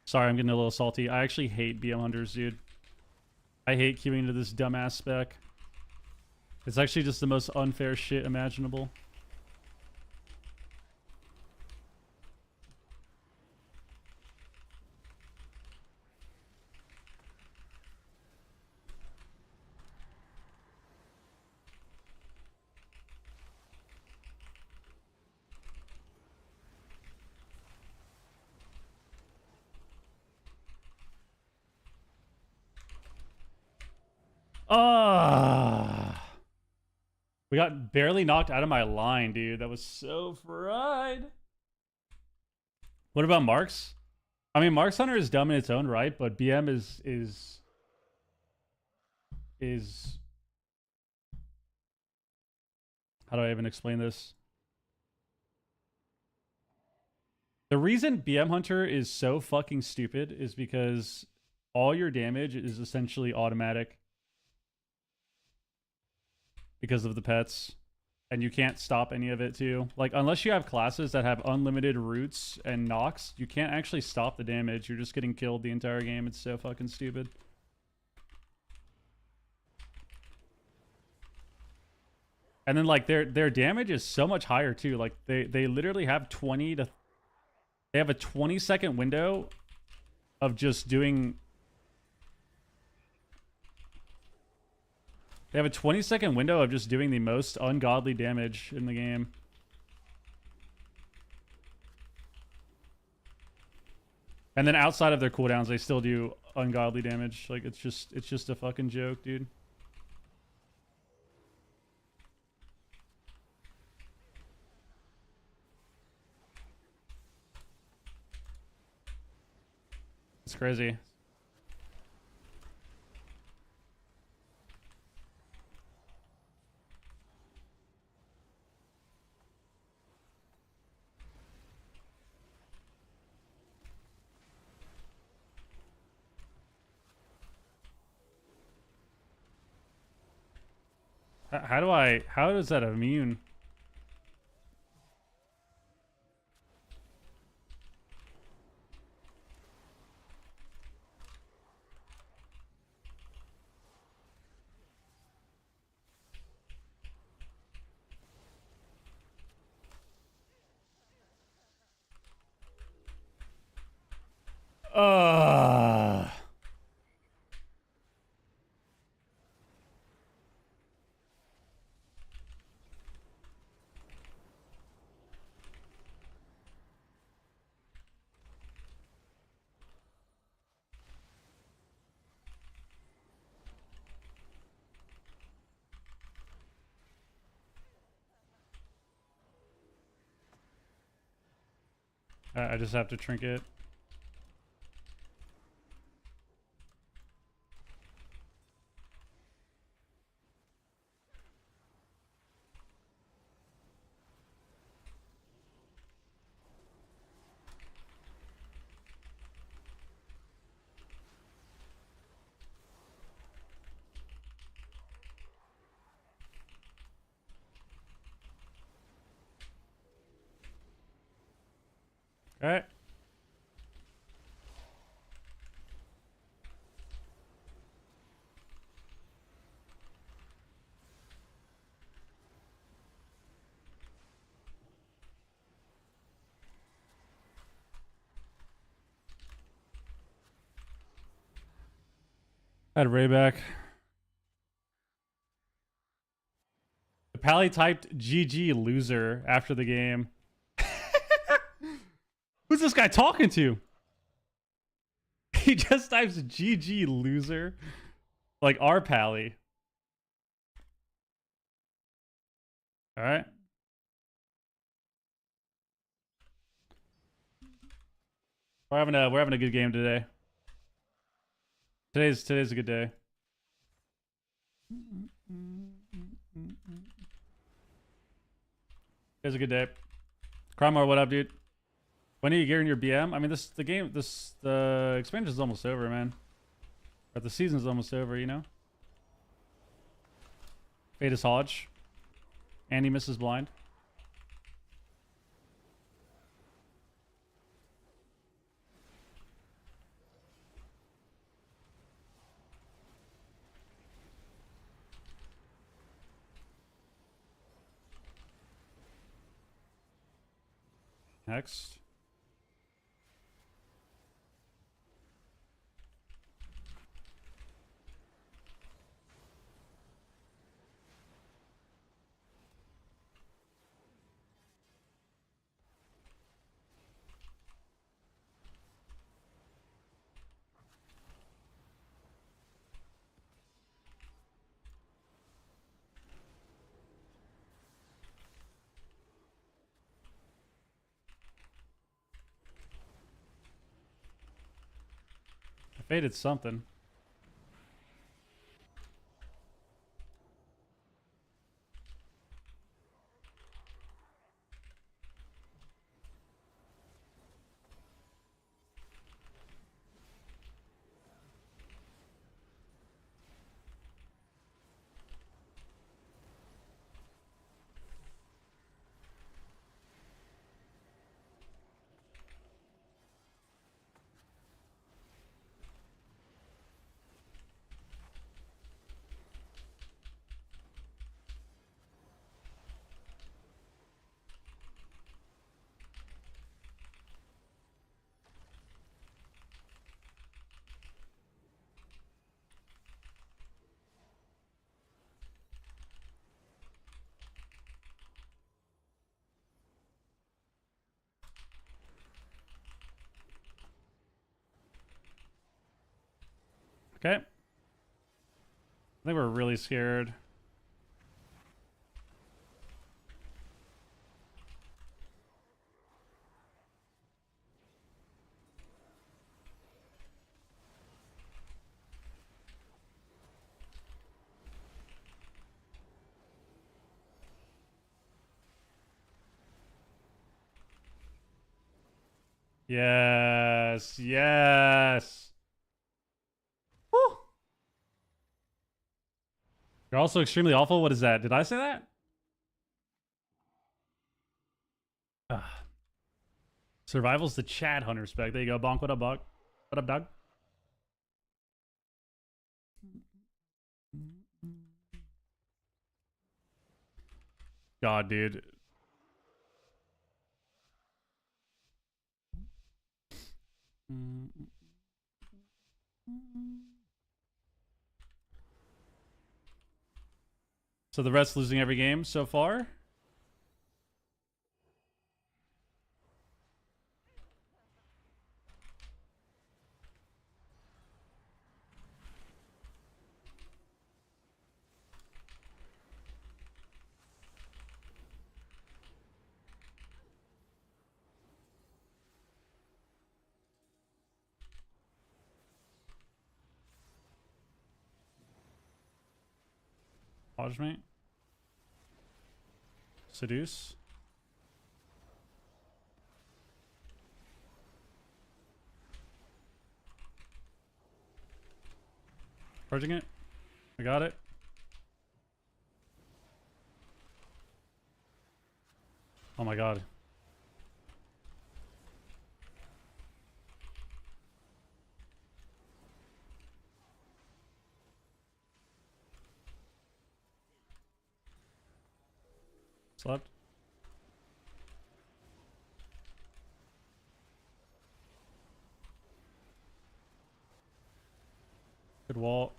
Sorry, I'm getting a little salty. I actually hate BM hunters, dude. I hate queuing into this dumbass spec. It's actually just the most unfair shit imaginable. We got barely knocked out of my line, dude. That was so fried. What about Marks? I mean, Marks Hunter is dumb in its own right, but BM is how do I even explain this? The reason BM Hunter is so fucking stupid is because all your damage is essentially automatic. Because of the pets, and you can't stop any of it too. Like, unless you have classes that have unlimited roots and knocks, you can't actually stop the damage. You're just getting killed the entire game. It's so fucking stupid. And then like their damage is so much higher too. Like they literally have they have a 20-second window of just doing. They have a 20-second window of just doing the most ungodly damage in the game. And then outside of their cooldowns, they still do ungodly damage. Like, it's just a fucking joke, dude. It's crazy. How is that immune? Uh I just have to trinket. All right. I had Ray back. The Pally typed GG loser after the game. Who's this guy talking to? He just types GG loser. Like our Pally. All right. We're having a good game today. Today's a good day. Today's a good day. Cromar, what up, dude? When are you gearing your BM? I mean, the expansion is almost over, man. But the season's almost over, you know? Fate is Hodge. Andy misses blind. Next. I faded something. Okay. I think we're really scared. Yes. Yes. Woo. You're also extremely awful. What is that? Did I say that? Ah. Survival's the Chad Hunter spec. There you go. Bonk. What up, Bonk? What up, dog? God, dude. So the rest losing every game so far? Hodge me. Seduce. Charging it. I got it. Oh my god. Slept. Good wall.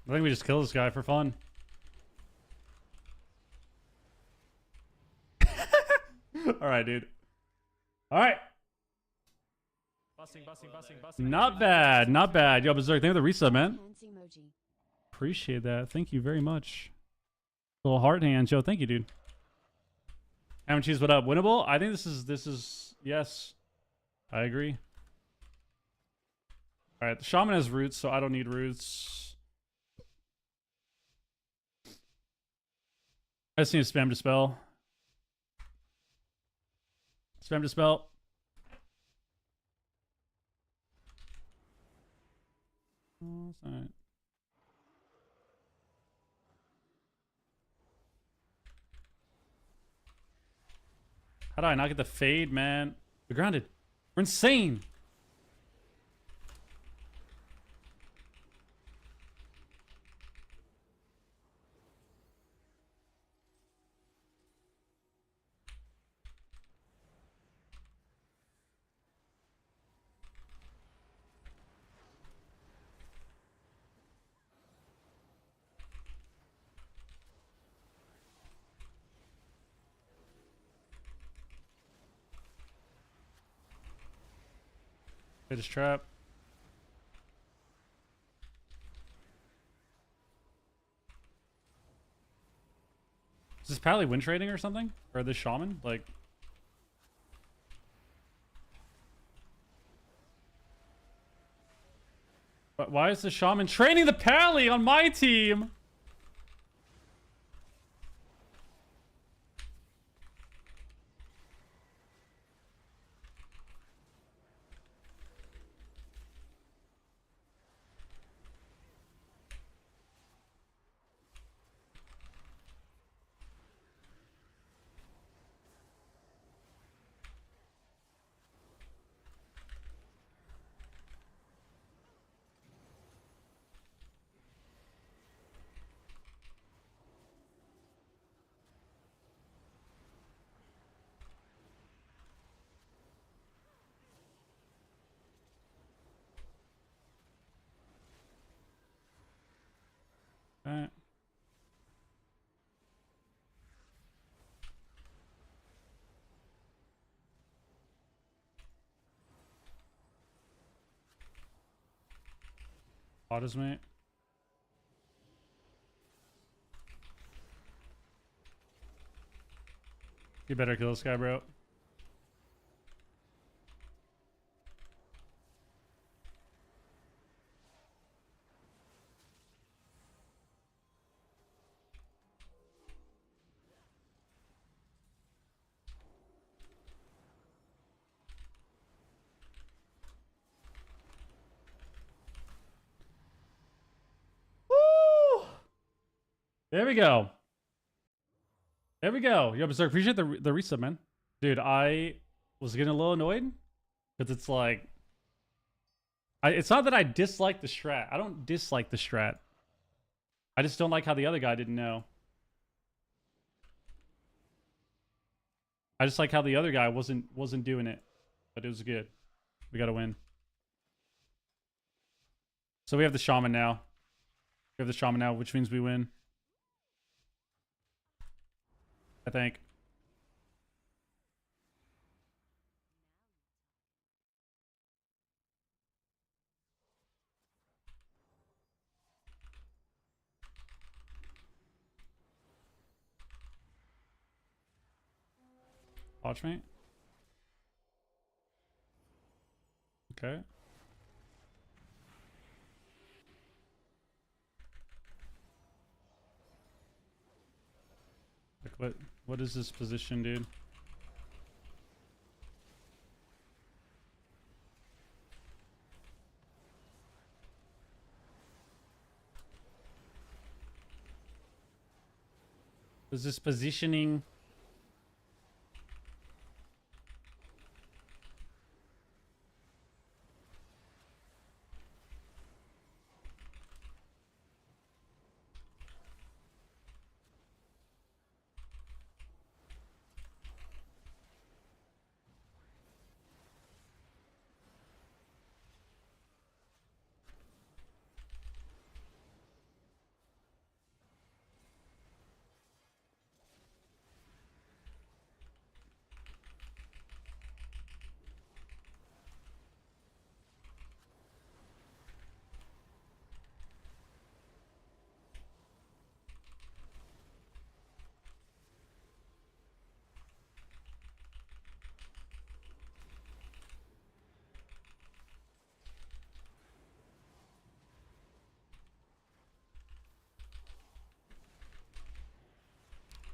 I think we just kill this guy for fun. Alright, dude. Alright. Not bad. Not bad. Yo, Berserk, thank you for the resub, man. appreciate that. Thank you very much. Little heart hand, Joe. Thank you, dude. Ham and cheese, what up? Winnable? I think this is yes. I agree. All right, the shaman has roots, so I don't need roots. I just need to spam dispel. Spam dispel. Oh, that's all right. How did I not get the fade, man? We're grounded. We're insane. Hit his trap. Is this Pally win trading or something? Or this shaman? Like, why is the shaman training the Pally on my team? Alright. Autos, mate. You better kill this guy, bro. Woo! There we go. There we go. Yo, Berserk, appreciate the resub, man. Dude, I was getting a little annoyed because it's like, it's not that I dislike the strat. I don't dislike the strat. I just don't like how the other guy didn't know. I just like how the other guy wasn't doing it, but it was good. We gotta win. So we have the shaman now. We have the shaman now, which means we win. I think. Watch me. Okay. Like what is this position, dude? Is this positioning?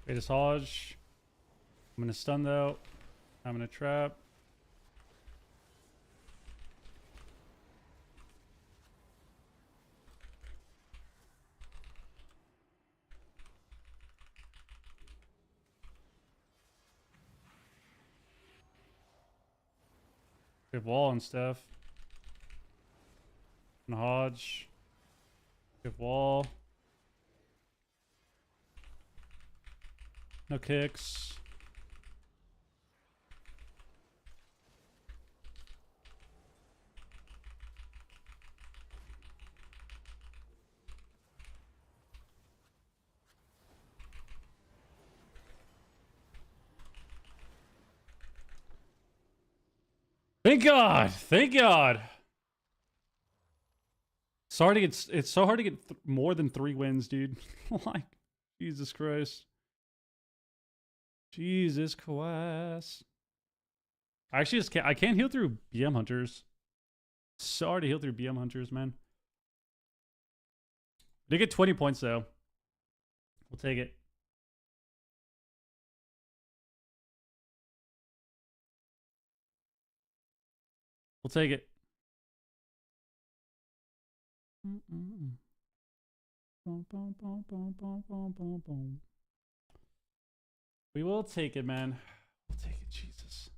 Greatest Hodge. I'm gonna stun though. I'm gonna trap. We have wall and stuff. And Hodge. We have wall. No kicks. Thank God. Thank God. Sorry to get. It's so hard to get more than 3 wins, dude. Like, Jesus Christ. Jesus Christ. I actually just can't. I can't heal through BM hunters. So hard to heal through BM hunters, man. They get 20 points though. We'll take it. We'll take it. We will take it, man. We'll take it, Jesus.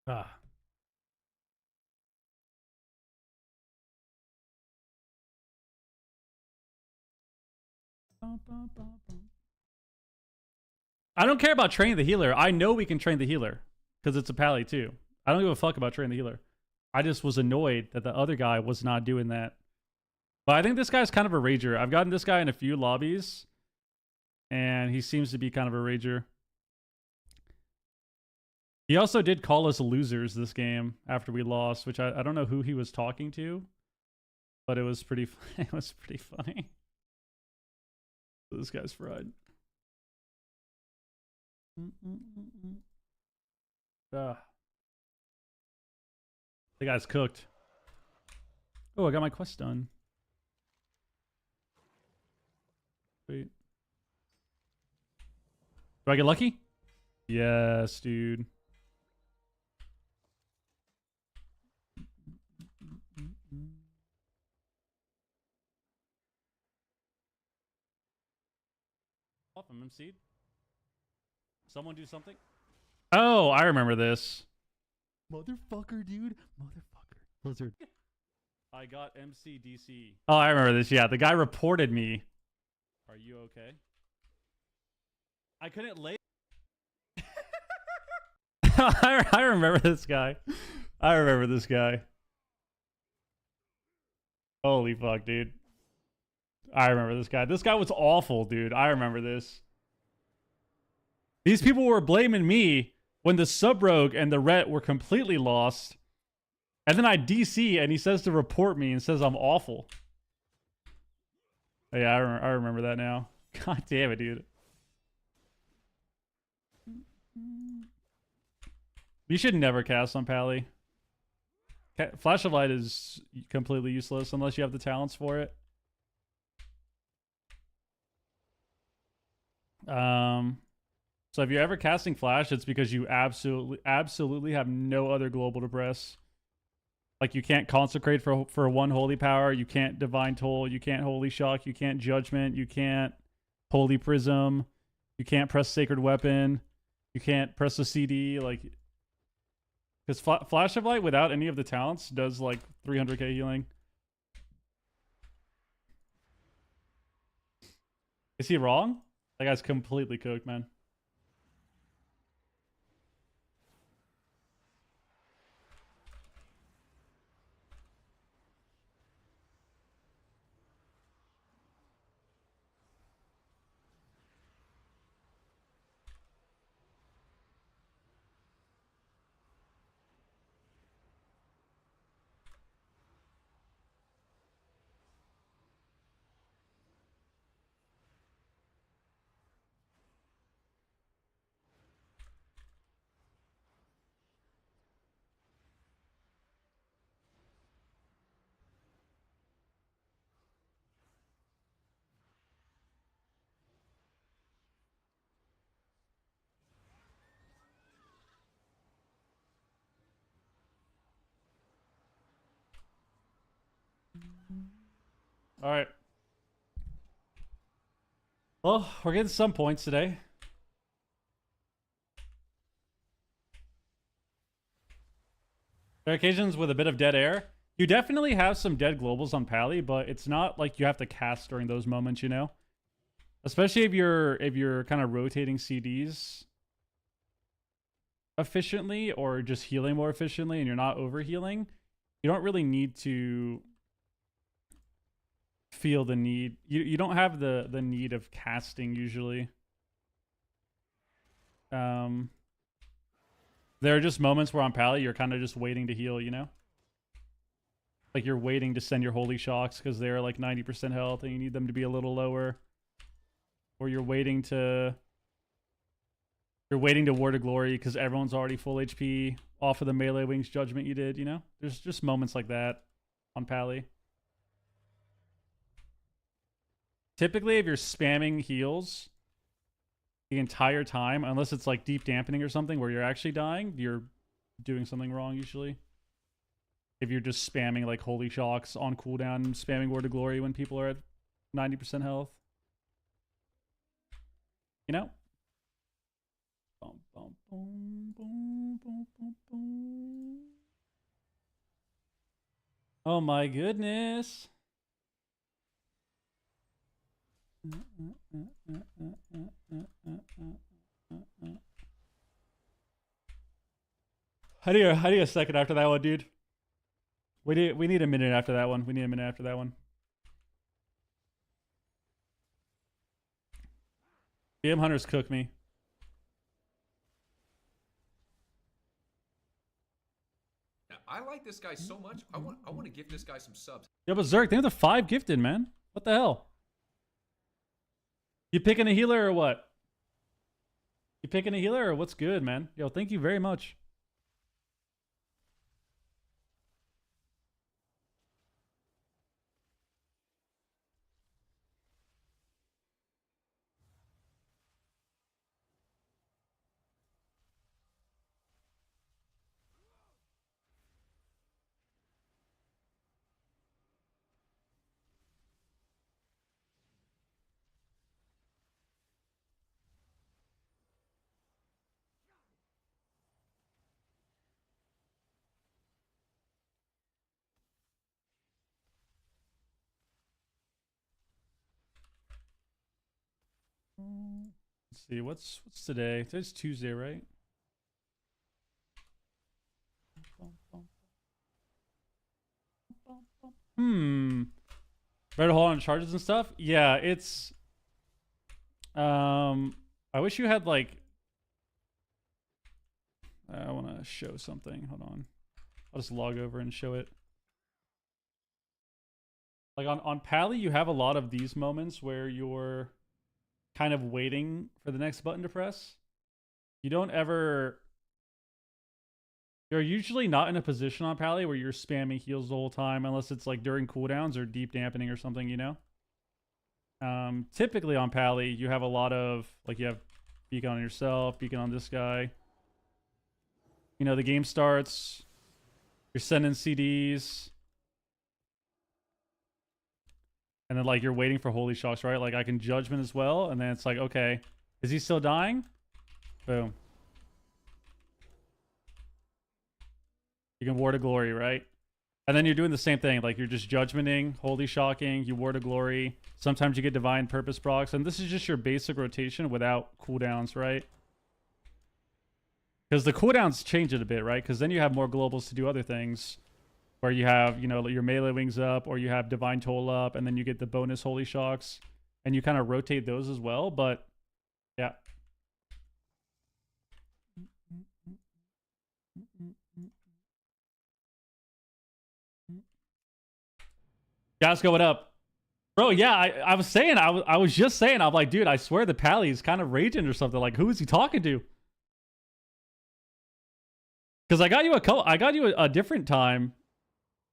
Ah. I don't care about training the healer. I know we can train the healer because it's a pally too. I don't give a fuck about training the healer. I just was annoyed that the other guy was not doing that. But I think this guy's kind of a rager. I've gotten this guy in a few lobbies, and he seems to be kind of a rager. He also did call us losers this game after we lost, which I don't know who he was talking to, but it was pretty it was pretty funny. This guy's fried. The guy's cooked. Oh, I got my quest done. Wait. Do I get lucky? Yes, dude. Off him, MC'd. Someone do something. Oh, I remember this. Motherfucker, dude. Motherfucker. Lizard. I got MCDC. Oh, I remember this. Yeah, the guy reported me. Are you okay? I couldn't lay. I remember this guy. I remember this guy. Holy fuck, dude. I remember this guy. This guy was awful, dude. I remember this. These people were blaming me when the sub-rogue and the ret were completely lost. And then I DC and he says to report me and says I'm awful. Oh, yeah, I remember that now. God damn it, dude. You should never cast on Pally. Flash of Light is completely useless unless you have the talents for it. So if you're ever casting Flash, it's because you absolutely have no other global to press. Like, you can't consecrate for one holy power, you can't divine toll, you can't holy shock, you can't judgment, you can't holy prism, you can't press sacred weapon, you can't press a CD. Like, because Flash of Light without any of the talents does like 300k healing. Is he wrong? That guy's completely cooked, man. All right. Well, we're getting some points today. There are occasions with a bit of dead air. You definitely have some dead globals on Pally, but it's not like you have to cast during those moments, you know? Especially if you're kind of rotating CDs efficiently or just healing more efficiently and you're not overhealing, you don't really need to feel the need. You don't have the need of casting usually. There are just moments where on Pally you're kind of just waiting to heal, you know? Like you're waiting to send your holy shocks because they're like 90% health and you need them to be a little lower. Or you're waiting to Ward of Glory because everyone's already full HP off of the melee wings judgment you did, you know? There's just moments like that on Pally. Typically, if you're spamming heals the entire time, unless it's like deep dampening or something where you're actually dying, you're doing something wrong usually. If you're just spamming like holy shocks on cooldown, spamming Word of Glory when people are at 90% health. You know? Bum, bum, bum, bum, bum, bum, bum. Oh my goodness. How do you a second after that one, dude? We need a minute after that one. We need a minute after that one. BM Hunters cook me. Now, I like this guy so much. I want to give this guy some subs. Yo, but Zerk, they have the 5 gifted, man. What the hell? You picking a healer or what? You picking a healer or what's good, man? Yo, thank you very much. Let's see, what's today? Today's Tuesday, right? Better hold on charges and stuff? Yeah, it's I wish you had like I want to show something. Hold on. I'll just log over and show it. Like on Pally, you have a lot of these moments where you're kind of waiting for the next button to press. You don't ever... You're usually not in a position on Pally where you're spamming heals the whole time unless it's like during cooldowns or deep dampening or something, you know? Typically on Pally, you have a lot of... Like you have beacon on yourself, beacon on this guy. You know, the game starts. You're sending CDs. And then, like, you're waiting for holy shocks, right? Like, I can judgment as well. And then it's like, okay, is he still dying? Boom. You can Ward of Glory, right? And then you're doing the same thing. Like, you're just judgmenting, holy shocking, you Ward of Glory. Sometimes you get divine purpose procs. And this is just your basic rotation without cooldowns, right? Because the cooldowns change it a bit, right? Because then you have more globals to do other things. Where you have, you know, your melee wings up, or you have divine toll up, and then you get the bonus holy shocks, and you kind of rotate those as well. But yeah, guys, what up, bro? Yeah, I was saying, I was just saying, I'm like, dude, I swear the Pally is kind of raging or something. Like, who is he talking to? Because I got you a different time.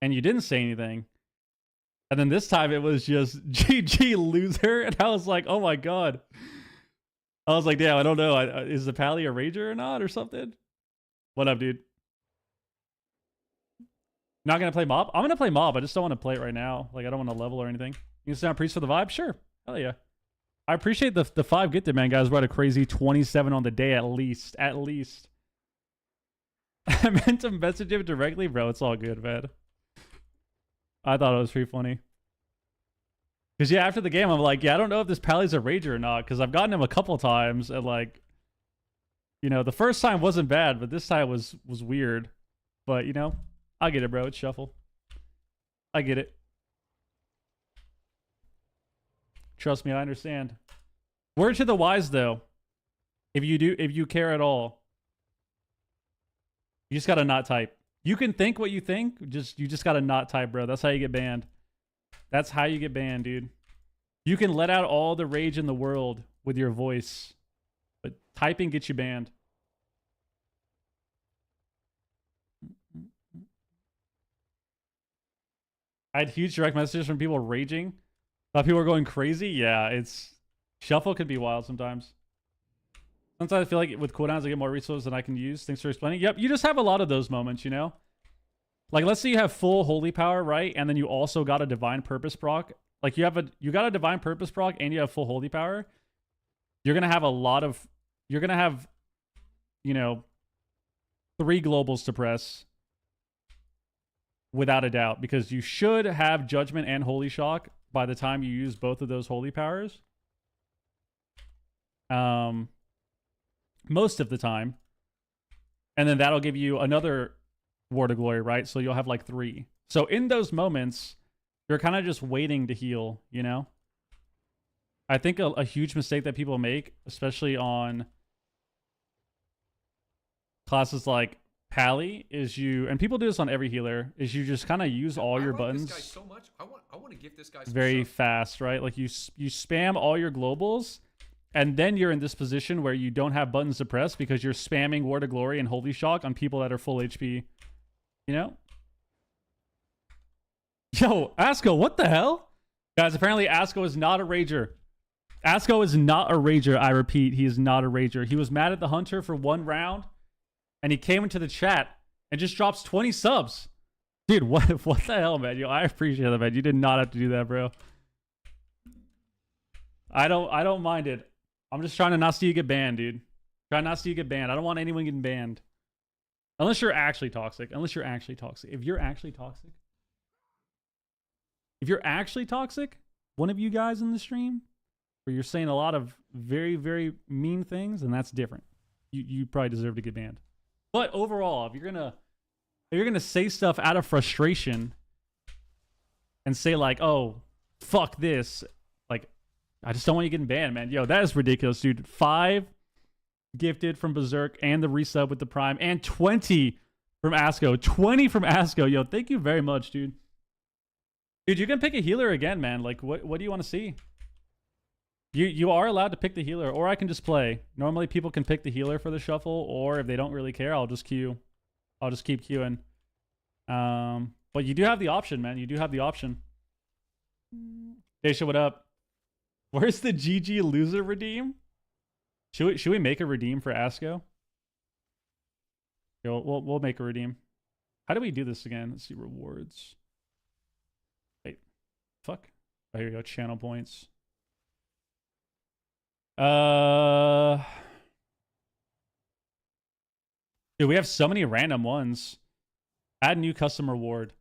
And you didn't say anything. And then this time it was just GG loser. And I was like, oh my God. I was like, damn, I don't know. Is the Pally a rager or not or something? What up, dude? Not gonna play mob? I'm gonna play mob. I just don't want to play it right now. Like, I don't want to level or anything. You can stand priest for the vibe? Sure. Hell yeah. I appreciate the 5 get there, man. Guys, we're at a crazy 27 on the day at least. At least. I meant to message him directly, bro. It's all good, man. I thought it was pretty funny. Because, yeah, after the game, I'm like, yeah, I don't know if this Pally's a rager or not. Because I've gotten him a couple times. And, like, you know, the first time wasn't bad. But this time was weird. But, you know, I get it, bro. It's shuffle. I get it. Trust me, I understand. Word to the wise, though. If you care at all, you just gotta not type. You can think what you think. You just gotta not type, bro. That's how you get banned. That's how you get banned, dude. You can let out all the rage in the world with your voice, but typing gets you banned. I had huge direct messages from people raging. Thought people were going crazy. Yeah, it's shuffle can be wild sometimes. Sometimes I feel like with cooldowns I get more resources than I can use. Thanks for explaining. Yep, you just have a lot of those moments, you know? Like, let's say you have full holy power, right? And then you also got a divine purpose proc. Like, you got a divine purpose proc and you have full holy power. You're gonna have you know, 3 globals to press. Without a doubt, because you should have judgment and holy shock by the time you use both of those holy powers. Most of the time. And then that'll give you another Word of Glory, right? So you'll have like 3. So in those moments, you're kind of just waiting to heal, you know? I think a huge mistake that people make, especially on classes like Pally, is and people do this on every healer, is you just kind of use all your buttons. This guy so much. I want to give this guy some very stuff. fast, right? Like you spam all your globals, and then you're in this position where you don't have buttons to press because you're spamming Word of Glory and Holy Shock on people that are full HP. You know? Yo, Asko, what the hell? Guys, apparently Asko is not a rager. Asko is not a rager, I repeat. He is not a rager. He was mad at the Hunter for 1 round, and he came into the chat and just drops 20 subs. Dude, what the hell, man? Yo, I appreciate that, man. You did not have to do that, bro. I don't mind it. I'm just trying to not see you get banned, dude. Try not to see you get banned. I don't want anyone getting banned. Unless you're actually toxic. If you're actually toxic, one of you guys in the stream, where you're saying a lot of very, very mean things, and that's different. You probably deserve to get banned. But overall, if you're gonna say stuff out of frustration and say like, "Oh, fuck this," like, I just don't want you getting banned, man. Yo, that is ridiculous, dude. 5 gifted from Berserk and the resub with the Prime, and 20 from Asko. 20 from Asko. Yo, thank you very much, dude. Dude, you can pick a healer again, man. Like, what do you want to see? You are allowed to pick the healer, or I can just play. Normally, people can pick the healer for the shuffle, or if they don't really care, I'll just queue. I'll just keep queuing. But you do have the option, man. You do have the option. Daisha, what up? Where's the GG loser redeem? Should we make a redeem for Asko? Yeah, we'll make a redeem. How do we do this again? Let's see, rewards. Wait, fuck. Oh, here we go. Channel points. Dude, we have so many random ones. Add new custom reward.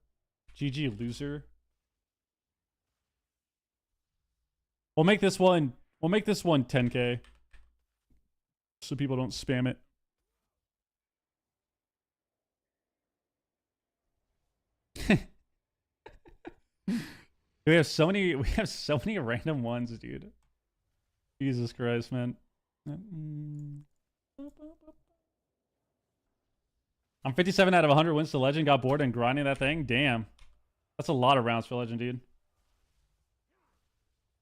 GG loser. We'll make this one 10K. So people don't spam it. we have so many random ones, dude. Jesus Christ, man. I'm 57 out of 100 wins to Legend. Got bored and grinding that thing. Damn. That's a lot of rounds for Legend, dude.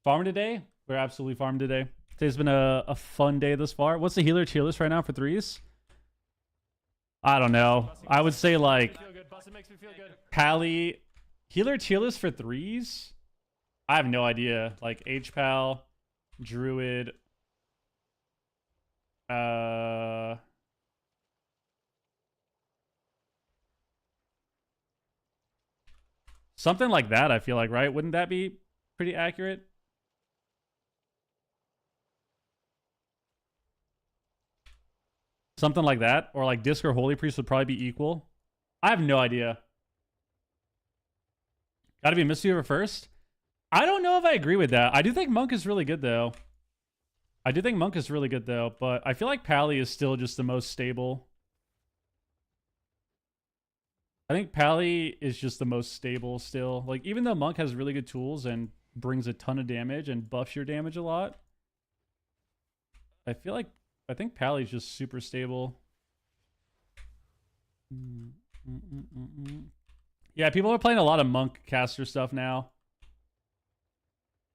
Farming today? We're absolutely farming today. Today's been a fun day thus far. What's the healer tier list right now for 3s? I don't know. I would say like Pally. Healer tier list for 3s? I have no idea. Like HPAL, Druid, Something like that, I feel like, right? Wouldn't that be pretty accurate? Something like that. Or like Disc or Holy Priest would probably be equal. I have no idea. Gotta be Mistweaver first? I don't know if I agree with that. I do think Monk is really good, though. But I feel like Pally is still just the most stable. I think Pally is just the most stable still. Like, even though Monk has really good tools and brings a ton of damage and buffs your damage a lot, I think Pally's just super stable. Yeah, people are playing a lot of Monk caster stuff now.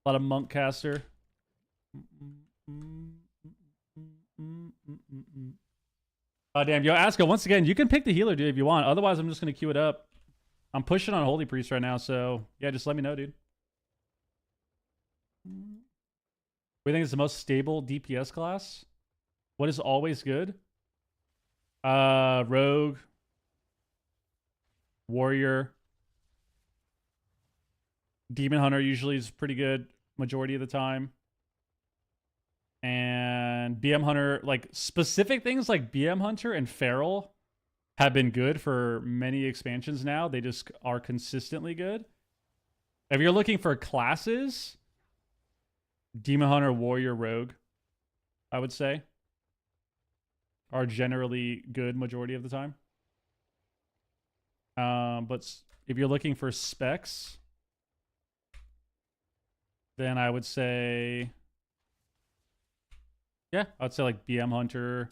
A lot of Monk caster. Oh, damn. Yo, Aska, once again, you can pick the healer, dude, if you want. Otherwise, I'm just going to queue it up. I'm pushing on Holy Priest right now, so yeah, just let me know, dude. We think it's the most stable DPS class. What is always good? Rogue. Warrior. Demon Hunter usually is pretty good majority of the time. And BM Hunter, like specific things like BM Hunter and Feral have been good for many expansions now. They just are consistently good. If you're looking for classes, Demon Hunter, Warrior, Rogue, I would say, are generally good majority of the time. But if you're looking for specs, then I would say, yeah, I would say like BM Hunter.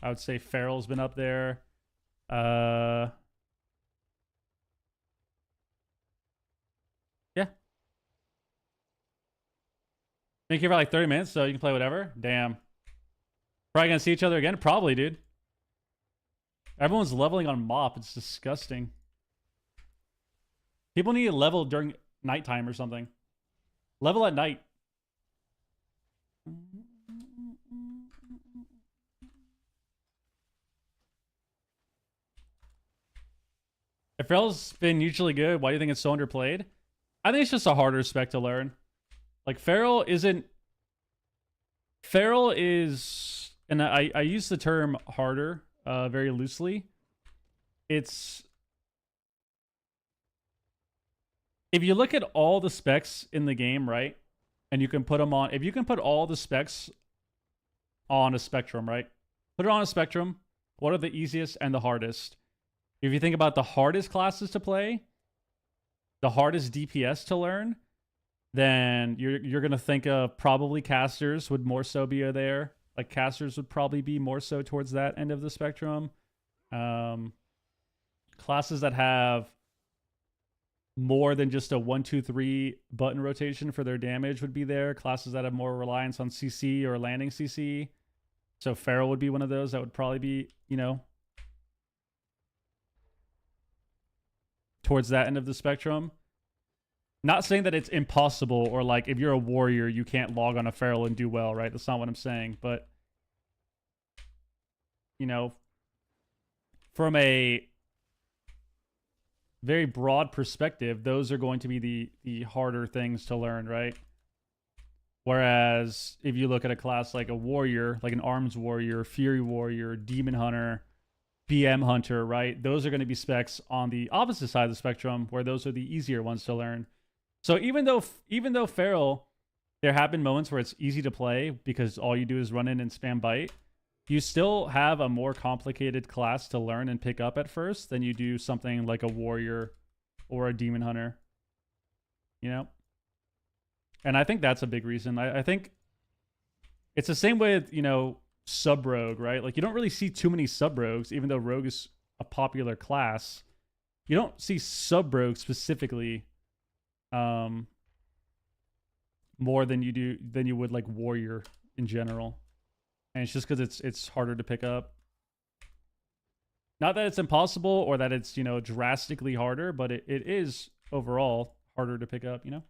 I would say Feral's been up there. Yeah. Thank you for like 30 minutes, so you can play whatever. Damn. Probably gonna see each other again? Probably, dude. Everyone's leveling on Mop. It's disgusting. People need to level during nighttime or something. Level at night. If Feral's been usually good, why do you think it's so underplayed? I think it's just a harder spec to learn. Like, Feral isn't... Feral is... And I use the term harder very loosely. It's... If you look at all the specs in the game, right? And you can put them on... If you can put all the specs on a spectrum, right? Put it on a spectrum. What are the easiest and the hardest? If you think about the hardest classes to play, the hardest DPS to learn, then you're going to think of probably casters would more so be there. Like, casters would probably be more so towards that end of the spectrum. Classes that have more than just a 1-2-3 button rotation for their damage would be there. Classes that have more reliance on CC or landing CC. So Feral would be one of those that would probably be, you know, towards that end of the spectrum. Not saying that it's impossible or like if you're a warrior, you can't log on a Feral and do well, right? That's not what I'm saying. But, you know, from a very broad perspective, those are going to be the harder things to learn, right? Whereas if you look at a class like a warrior, like an arms warrior, fury warrior, demon hunter, BM hunter, right? Those are going to be specs on the opposite side of the spectrum, where those are the easier ones to learn. So even though Feral, there have been moments where it's easy to play because all you do is run in and spam bite, you still have a more complicated class to learn and pick up at first than you do something like a warrior or a demon hunter, you know? And I think that's a big reason. I think it's the same with, you know, sub-rogue, right? Like, you don't really see too many sub-rogues, even though rogue is a popular class. You don't see sub-rogue specifically more than you would like warrior in general. And it's just because it's harder to pick up. Not that it's impossible or that it's, you know, drastically harder, but it is overall harder to pick up, you know?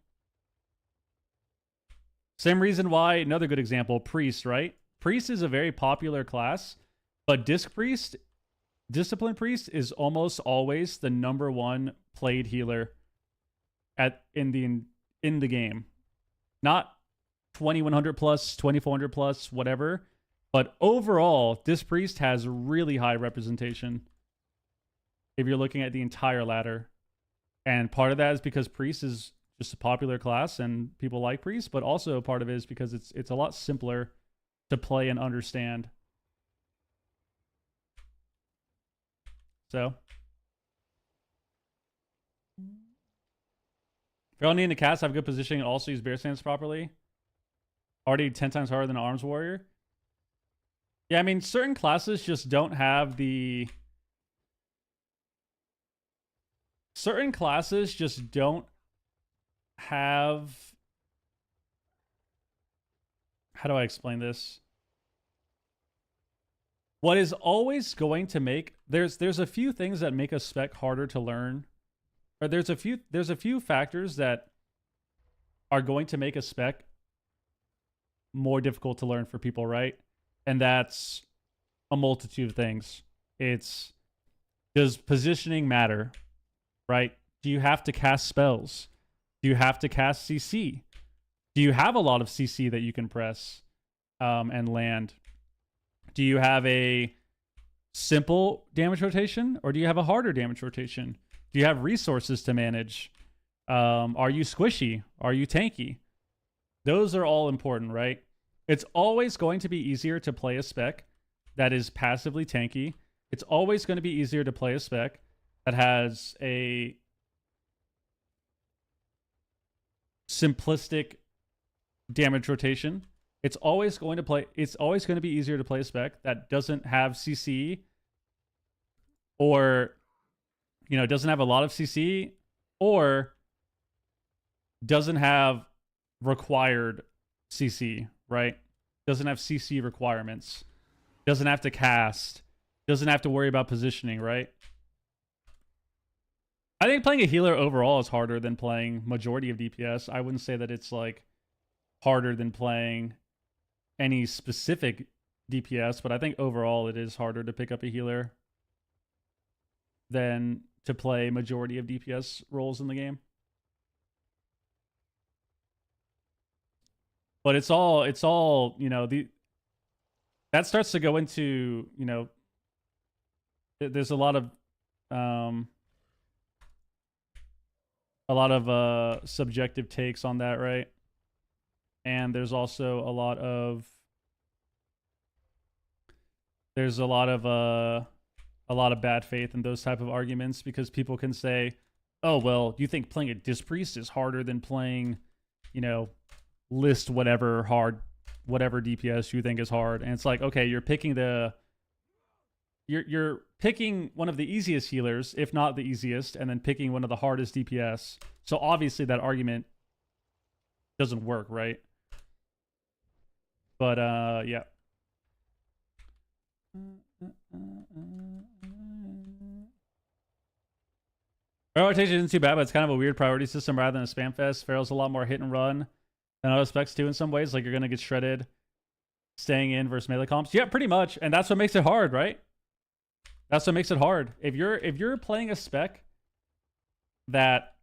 Same reason why, another good example, Priest, right? Priest is a very popular class, but Discipline Priest is almost always the #1 played healer in the game. Not 2100 plus, 2400 plus, whatever. But overall, this priest has really high representation if you're looking at the entire ladder. And part of that is because priest is just a popular class and people like priest, but also part of it is because it's a lot simpler to play and understand. So Feral need to cast, have good positioning, and also use bear stance properly. Already 10 times harder than an arms warrior. Yeah, I mean, certain classes just don't have the... Certain classes just don't have... How do I explain this? What is always going to make... There's a few things that make a spec harder to learn. Or there's a few factors that are going to make a spec more difficult to learn for people, right? And that's a multitude of things. It's, does positioning matter, right? Do you have to cast spells? Do you have to cast CC? Do you have a lot of CC that you can press and land? Do you have a simple damage rotation or do you have a harder damage rotation? Do you have resources to manage? Are you squishy? Are you tanky? Those are all important, right? It's always going to be easier to play a spec that is passively tanky. It's always going to be easier to play a spec that has a simplistic damage rotation. It's always going to be easier to play a spec that doesn't have CC or, you know, doesn't have a lot of CC or doesn't have required CC, right? Doesn't have CC requirements. Doesn't have to cast. Doesn't have to worry about positioning, right? I think playing a healer overall is harder than playing majority of DPS. I wouldn't say that it's like harder than playing any specific DPS, but I think overall it is harder to pick up a healer than to play majority of DPS roles in the game. But it's all, you know, that starts to go into, you know, there's a lot of subjective takes on that, right? And there's also a lot of bad faith in those type of arguments because people can say, oh, well, you think playing a Disc Priest is harder than playing, you know, list whatever DPS you think is hard. And it's like, okay, you're picking you're picking one of the easiest healers, if not the easiest, and then picking one of the hardest DPS. So obviously that argument doesn't work, right? But yeah. Feral rotation isn't too bad, but it's kind of a weird priority system rather than a spam fest. Feral's a lot more hit and run than other specs too in some ways. Like you're gonna get shredded staying in versus melee comps. Yeah, pretty much. And that's what makes it hard, right? That's what makes it hard. If you're playing a spec that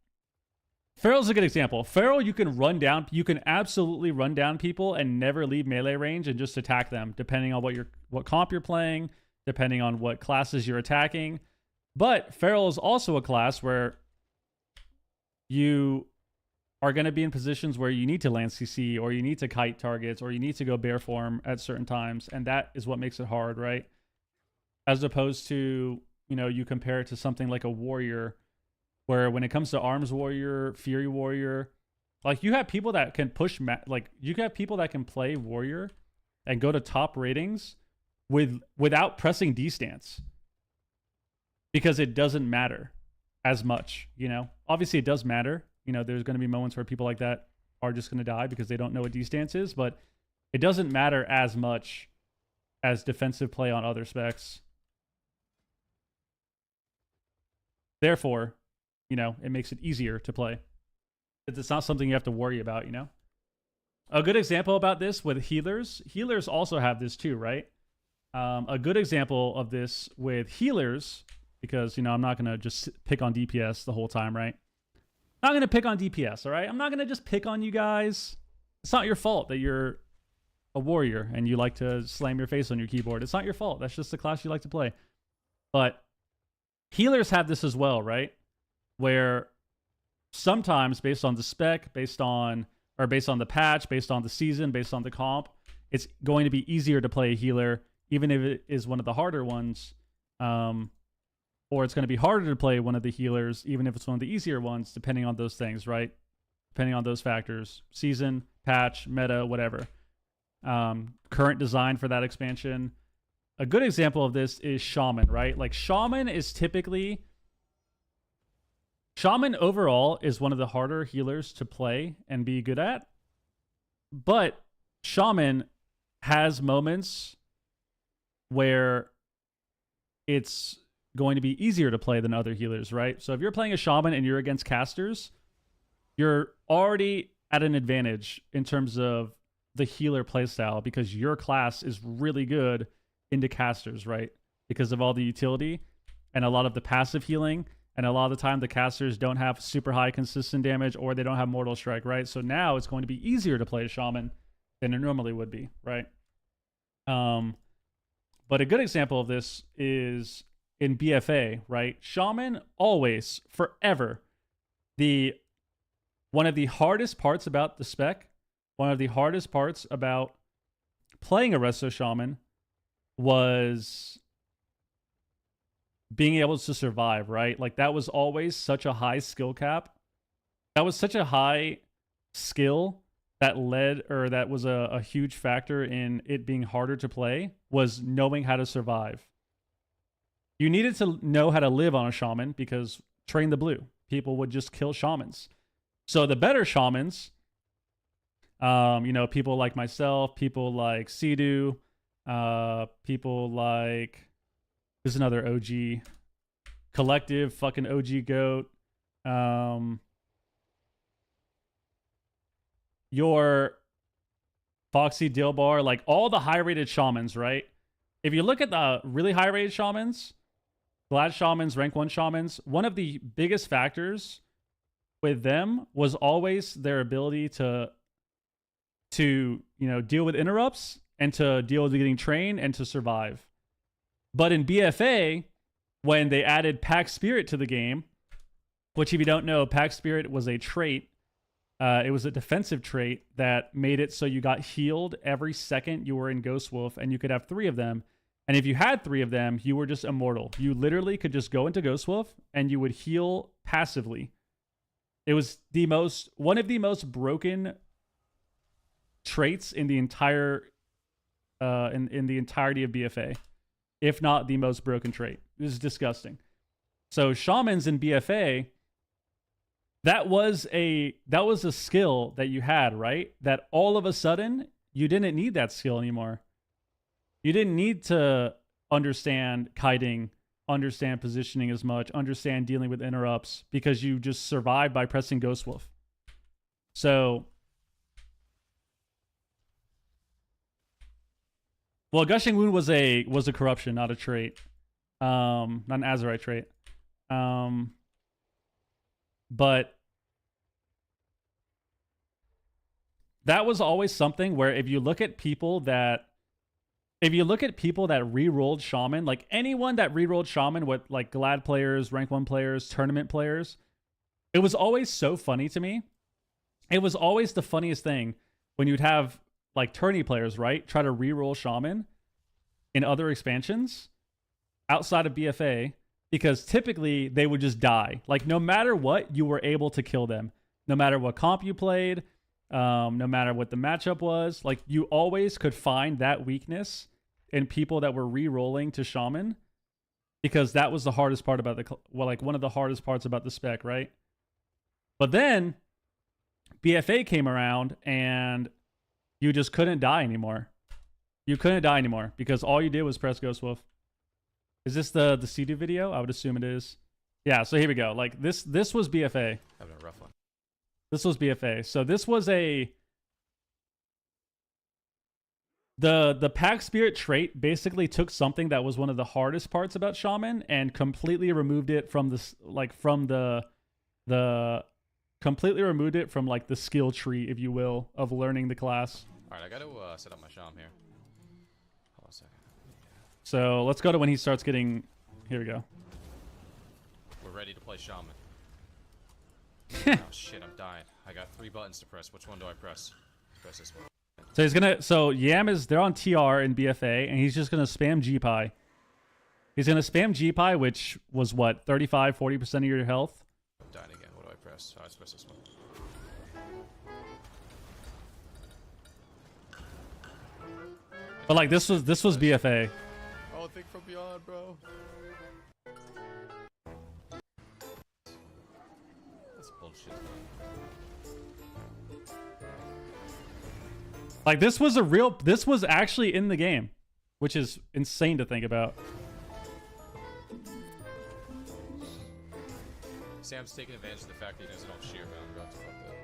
Feral's a good example. Feral, you can absolutely run down people and never leave melee range and just attack them, depending on what comp you're playing, depending on what classes you're attacking. But Feral is also a class where you are going to be in positions where you need to land CC or you need to kite targets or you need to go bear form at certain times. And that is what makes it hard, right? As opposed to, you know, you compare it to something like a warrior where when it comes to arms warrior, fury warrior, like you have people that can push, like you have people that can play warrior and go to top ratings without pressing D stance because it doesn't matter as much, you know? Obviously it does matter. You know, there's going to be moments where people like that are just going to die because they don't know what D stance is, but it doesn't matter as much as defensive play on other specs. Therefore, you know, it makes it easier to play. It's not something you have to worry about, you know? A good example about this with healers also have this too, right? A good example of this with healers, because, you know, I'm not going to just pick on DPS the whole time, right? not going to pick on DPS, all right? I'm not going to just pick on you guys. It's not your fault that you're a warrior and you like to slam your face on your keyboard. It's not your fault. That's just the class you like to play. But healers have this as well, right? Where sometimes based on the spec, based on the patch, based on the season, based on the comp, it's going to be easier to play a healer, even if it is one of the harder ones. Or it's going to be harder to play one of the healers, even if it's one of the easier ones, depending on those things, right? Depending on those factors. Season, patch, meta, whatever. Current design for that expansion. A good example of this is Shaman, right? Like Shaman overall is one of the harder healers to play and be good at. But Shaman has moments where it's going to be easier to play than other healers, right? So if you're playing a Shaman and you're against casters, you're already at an advantage in terms of the healer playstyle because your class is really good into casters, right? Because of all the utility and a lot of the passive healing, and a lot of the time the casters don't have super high consistent damage or they don't have Mortal Strike, right? So now it's going to be easier to play a Shaman than it normally would be, right? But a good example of this is in BFA, right? Shaman always, forever, one of the hardest parts about the spec, one of the hardest parts about playing a Resto Shaman was being able to survive, right? Like that was always such a high skill cap. That was such a high skill that that was a huge factor in it being harder to play, was knowing how to survive. You needed to know how to live on a Shaman because Train the Blue, people would just kill Shamans. So the better Shamans, people like myself, people like Sidu, people like, there's another OG, Collective, fucking OG Goat, your Foxy Dilbar, like all the high-rated Shamans, right? If you look at the really high-rated Shamans, Glad Shamans, Rank 1 Shamans, one of the biggest factors with them was always their ability to deal with interrupts and to deal with getting trained and to survive. But in BFA, when they added Pack Spirit to the game, which if you don't know, Pack Spirit was a trait. It was a defensive trait that made it so you got healed every second you were in Ghost Wolf, and you could have 3 of them. And if you had 3 of them, you were just immortal. You literally could just go into Ghost Wolf and you would heal passively. It was one of the most broken traits in the entire in the entirety of BFA, if not the most broken trait. This is disgusting. So Shamans in BFA, that was a skill that you had, right? That all of a sudden you didn't need that skill anymore. You didn't need to understand kiting, understand positioning as much, understand dealing with interrupts, because you just survived by pressing Ghost Wolf. So, well, Gushing Wound was a corruption, not a trait, not an Azerite trait. But that was always something where if you look at people that re-rolled Shaman, like anyone that re-rolled Shaman with like Glad players, Rank 1 players, tournament players, it was always so funny to me. It was always the funniest thing when you'd have like tourney players, right, try to re-roll Shaman in other expansions outside of BFA, because typically they would just die. Like no matter what, you were able to kill them. No matter what comp you played, no matter what the matchup was, like you always could find that weakness in people that were re-rolling to Shaman, because that was the hardest part about one of the hardest parts about the spec, right? But then BFA came around and you just couldn't die anymore. You couldn't die anymore because all you did was press Ghost Wolf. Is this the Sidu video? I would assume it is. Yeah, so here we go. Like this was BFA. Having a rough one. This was BFA. So this was the Pack Spirit trait basically took something that was one of the hardest parts about Shaman and completely removed it from the completely removed it from like the skill tree, if you will, of learning the class. All right, I got to set up my Sham here. Hold on a second. So let's go to when he starts getting. Here we go. We're ready to play Shaman. Oh shit, I'm dying. I got 3 buttons to press. Which one do I press? Press this one. So he's gonna. So Yam is they're on TR in BFA, and he's just gonna spam GPI. He's gonna spam GPI, which was what 35-40% of your health. I'm dying again. What do I press? Oh, let's press this one. But like this was BFA. Oh, think from beyond, bro. That's bullshit. Like this was actually in the game, which is insane to think about. Sam's taking advantage of the fact that he doesn't have shear, but I'm about to fuck that.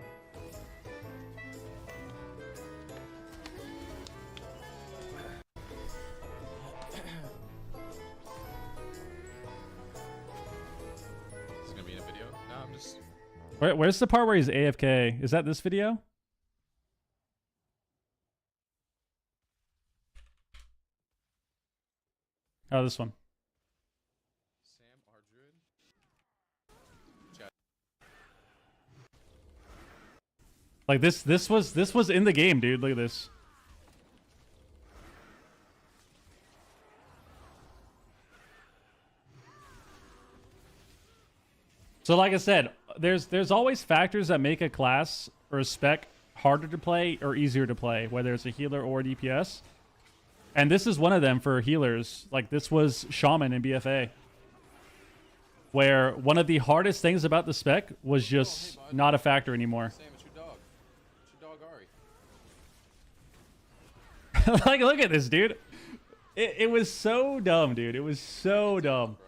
This is gonna be in a video? No, I'm just... Where's the part where he's AFK? Is that this video? Oh, this one. Sam, our druid? Chat. Like this was in the game, dude. Look at this. So like I said, there's always factors that make a class or a spec harder to play or easier to play, whether it's a healer or a DPS. And this is one of them for healers. Like this was Shaman in BFA, where one of the hardest things about the spec was just not a factor anymore. Sam, it's your dog. It's your dog, Ari. Like, look at this, dude. It was so dumb, dude. It was so dumb. Bro.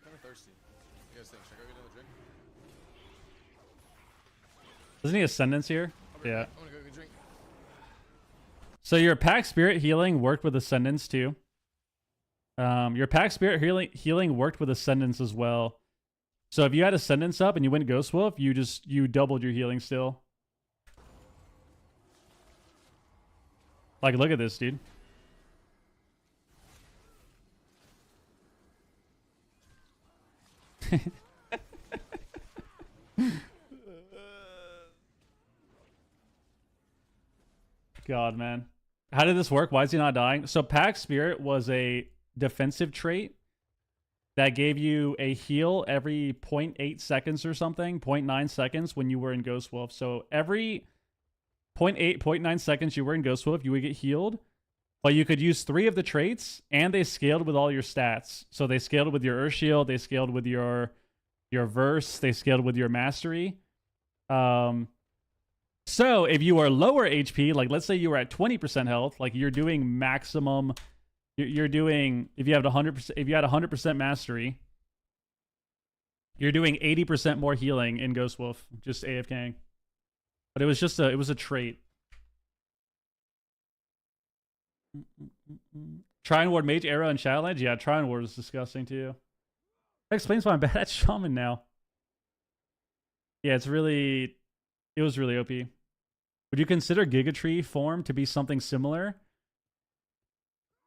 Kind of thirsty. You guys think? Should I go get another drink? Isn't he Ascendance here? Yeah. I'm gonna go get a drink. So your pack spirit healing worked with Ascendance too. Your pack spirit healing worked with Ascendance as well. So if you had Ascendance up and you went Ghost Wolf, you doubled your healing still. Like, look at this, dude. God, man. How did this work? Why is he not dying? So Pack Spirit was a defensive trait that gave you a heal every 0.8 seconds or something, 0.9 seconds when you were in Ghost Wolf. So every 0.8, 0.9 seconds you were in Ghost Wolf, you would get healed. But you could use 3 of the traits, and they scaled with all your stats. So they scaled with your Earth Shield, they scaled with your Verse, they scaled with your Mastery. So if you are lower HP, like let's say you were at 20% health, like you're doing maximum, you're doing, if you have 100%, if you had 100% mastery, you're doing 80% more healing in Ghost Wolf, just AFKing. But it was just it was a trait. Trine Ward Mage Arrow and Shadowlands? Yeah, Trine Ward is disgusting too. That explains why I'm bad at Shaman now. Yeah, it was really OP. Would you consider Gigatree form to be something similar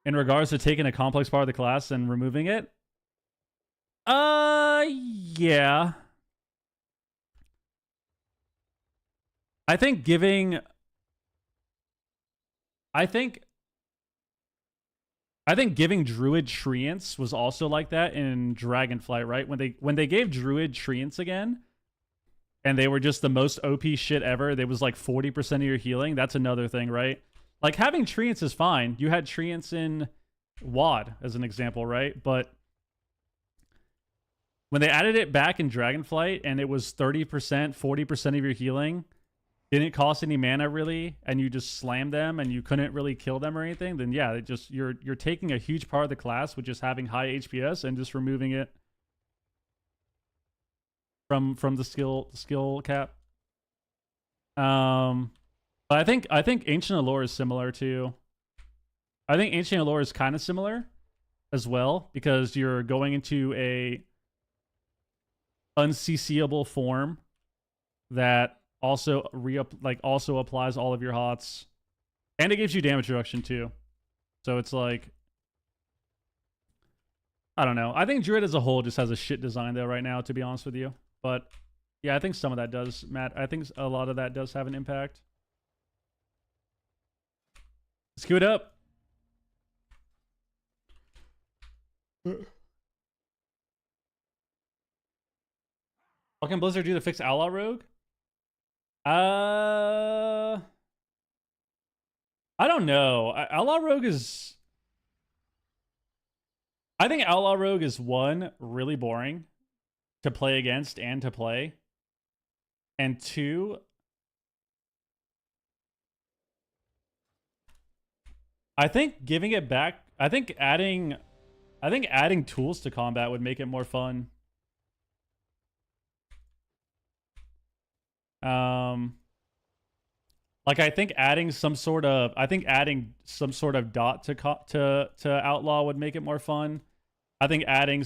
in regards to taking a complex part of the class and removing it? Yeah. I think giving Druid Treants was also like that in Dragonflight, right? When they gave Druid Treants again, and they were just the most OP shit ever, they was like 40% of your healing. That's another thing, right? Like having Treants is fine. You had Treants in WoD as an example, right? But when they added it back in Dragonflight and it was 30%, 40% of your healing, didn't cost any mana really, and you just slammed them and you couldn't really kill them or anything, then yeah, it just you're taking a huge part of the class, which is having high HPS, and just removing it from the skill cap. But I think Ancient Allure is similar too. I think Ancient Allure is kind of similar as well because you're going into a uncc'able form that also also applies all of your hots, and it gives you damage reduction too. So it's like, I don't know. I think Druid as a whole just has a shit design though right now, to be honest with you. But yeah, I think some of that does, Matt. I think a lot of that does have an impact. Let's queue it up. What can Blizzard do to fix Outlaw Rogue? I don't know. Outlaw Rogue is... I think Outlaw Rogue is, one, really boring to play against and to play. And two, I think giving it back... I think adding tools to combat would make it more fun. Like I think adding some sort of dot to Outlaw would make it more fun. I think adding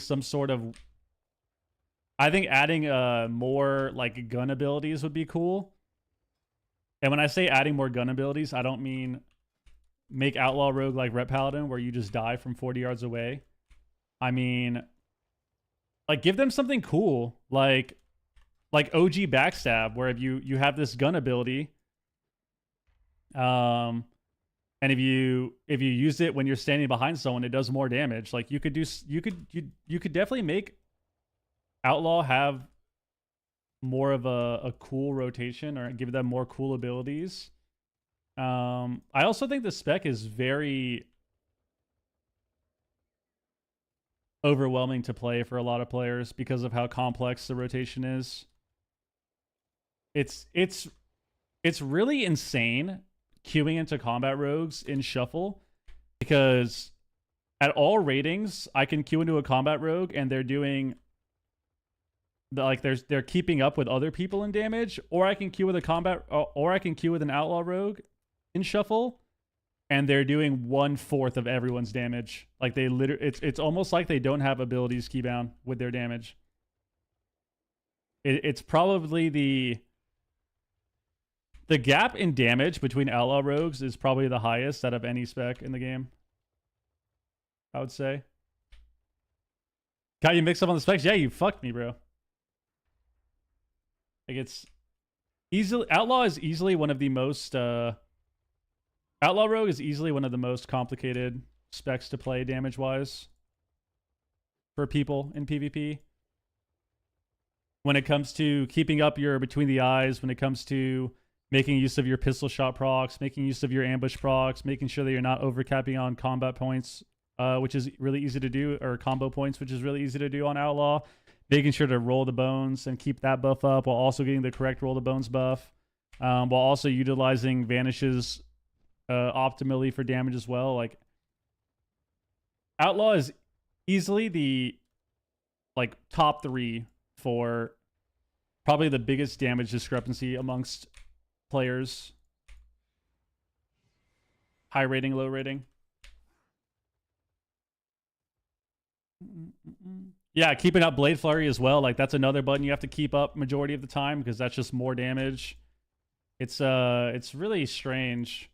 more like gun abilities would be cool. And when I say adding more gun abilities, I don't mean make Outlaw Rogue like Ret Paladin where you just die from 40 yards away. I mean, like give them something cool, like OG Backstab, where if you have this gun ability, and if you use it when you're standing behind someone, it does more damage. Like you could definitely make Outlaw have more of a cool rotation, or give them more cool abilities. I also think the spec is very overwhelming to play for a lot of players because of how complex the rotation is. It's really insane queuing into combat rogues in shuffle, because at all ratings I can queue into a combat rogue and they're doing they're keeping up with other people in damage, or I can queue with an outlaw rogue in shuffle and they're doing 1/4 of everyone's damage. Like they literally, it's almost like they don't have abilities keybound with their damage. It's probably the gap in damage between outlaw rogues is probably the highest out of any spec in the game, I would say. Got you mixed up on the specs? Yeah, you fucked me, bro. Like it's easily, outlaw is easily one of the most outlaw rogue is easily one of the most complicated specs to play damage wise for people in PvP. When it comes to keeping up your between the eyes, when it comes to making use of your pistol shot procs, making use of your ambush procs, making sure that you're not overcapping on combat points, which is really easy to do, or combo points, which is really easy to do on Outlaw. Making sure to roll the bones and keep that buff up while also getting the correct roll the bones buff, while also utilizing vanishes optimally for damage as well. Like Outlaw is easily the top 3 for probably the biggest damage discrepancy amongst players. High rating, low rating. Yeah, keeping up Blade Flurry as well. Like that's another button you have to keep up majority of the time because that's just more damage. It's really strange.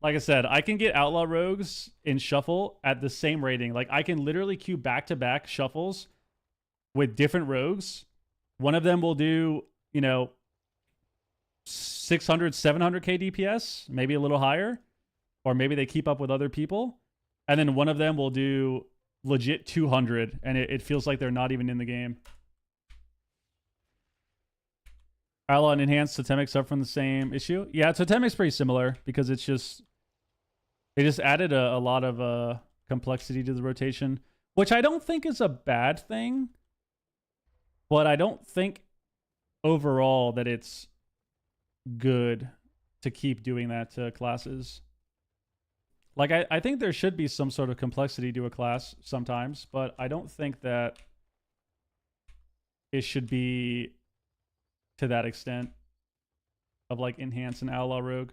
Like I said, I can get Outlaw Rogues in Shuffle at the same rating. Like I can literally queue back-to-back shuffles with different rogues. One of them will do, 600, 700k DPS, maybe a little higher, or maybe they keep up with other people. And then one of them will do legit 200, and it feels like they're not even in the game. Outlaw and Enhanced Totemics up from the same issue. Yeah, Totemic's pretty similar because it's just, they just added a lot of complexity to the rotation, which I don't think is a bad thing, but I don't think overall that it's good to keep doing that to classes. Like, I think there should be some sort of complexity to a class sometimes, but I don't think that it should be to that extent of like Enhance and Outlaw Rogue.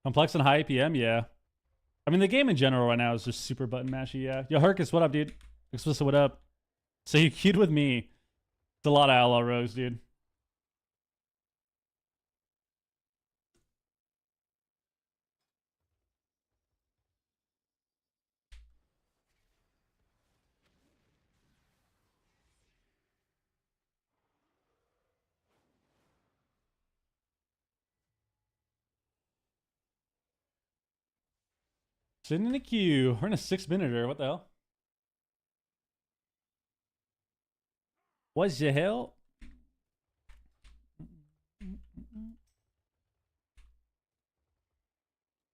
Complex and high APM, yeah. I mean, the game in general right now is just super button mashy, yeah. Yo, Hercus, what up, dude? Explicit, what up? So you queued with me. It's a lot of outlaw rogues, dude. Sitting in a queue. We're in a 6-minute. What the hell? What the hell?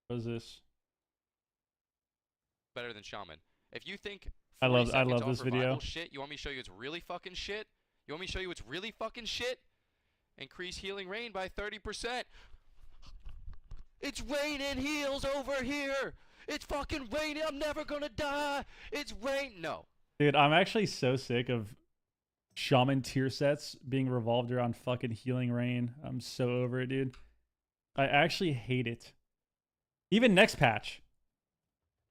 What is this? Better than Shaman. If you think I 40 love seconds this off video. revival shit, you want me to show you it's really fucking shit? You want me to show you it's really fucking shit? Increase healing rain by 30%. It's raining heals over here. It's fucking raining. I'm never gonna die. It's rain. No. Dude, I'm actually so sick of Shaman tier sets being revolved around fucking healing rain. I'm so over it, dude. I actually hate it. Even next patch.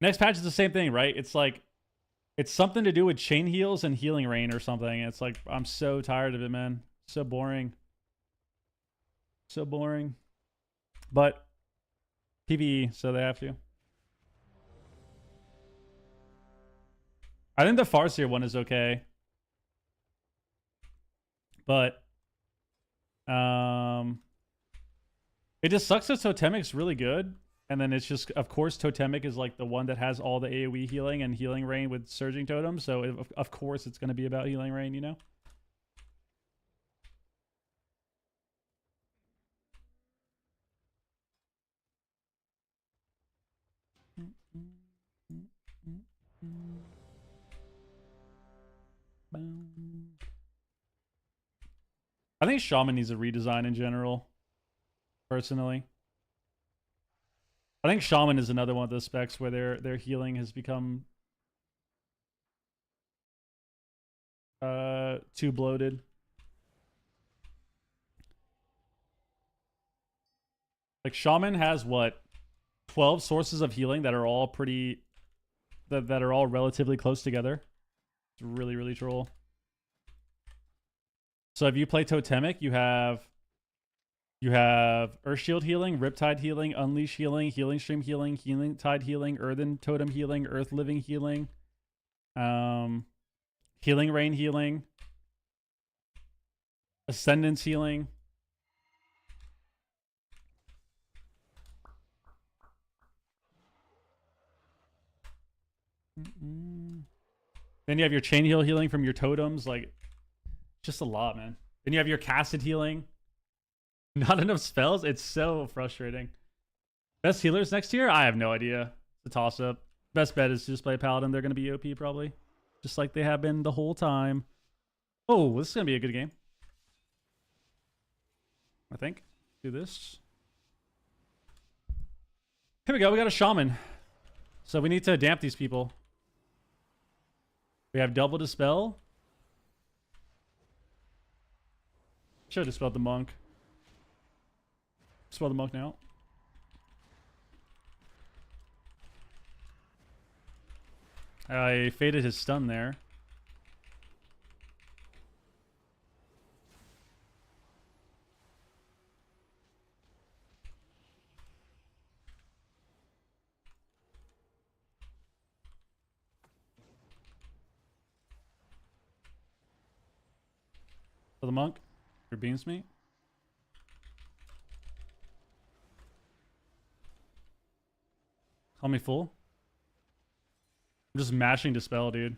Next patch is the same thing, right? It's like, it's something to do with chain heals and healing rain or something. It's like, I'm so tired of it, man. So boring. So boring. But PvE, so they have to. I think the Farseer one is okay. But it just sucks that Totemic's really good. And then it's just, of course, Totemic is like the one that has all the AoE healing and healing rain with Surging Totem. So, of course, it's going to be about healing rain, you know? I think Shaman needs a redesign in general, personally. I think Shaman is another one of those specs where their healing has become too bloated. Like Shaman has what, 12 sources of healing that are all pretty that are all relatively close together. It's really, really troll. So if you play Totemic, you have Earthshield healing, Riptide healing, Unleash healing, Healing Stream healing, Healing Tide healing, Earthen Totem healing, Earth Living healing, Healing Rain healing, Ascendance healing. Then you have your chain heal healing from your totems, like just a lot, man. Then you have your casted healing. Not enough spells. It's so frustrating. Best healers next year? I have no idea. It's a toss up. Best bet is to just play Paladin. They're going to be OP probably, just like they have been the whole time. Oh, this is going to be a good game, I think. Do this. Here we go. We got a Shaman. So we need to damp these people. We have double dispel. Should have dispelled the monk. Dispel the monk now. I faded his stun there. For the monk, your beams me. Call me full. I'm just mashing dispel, dude.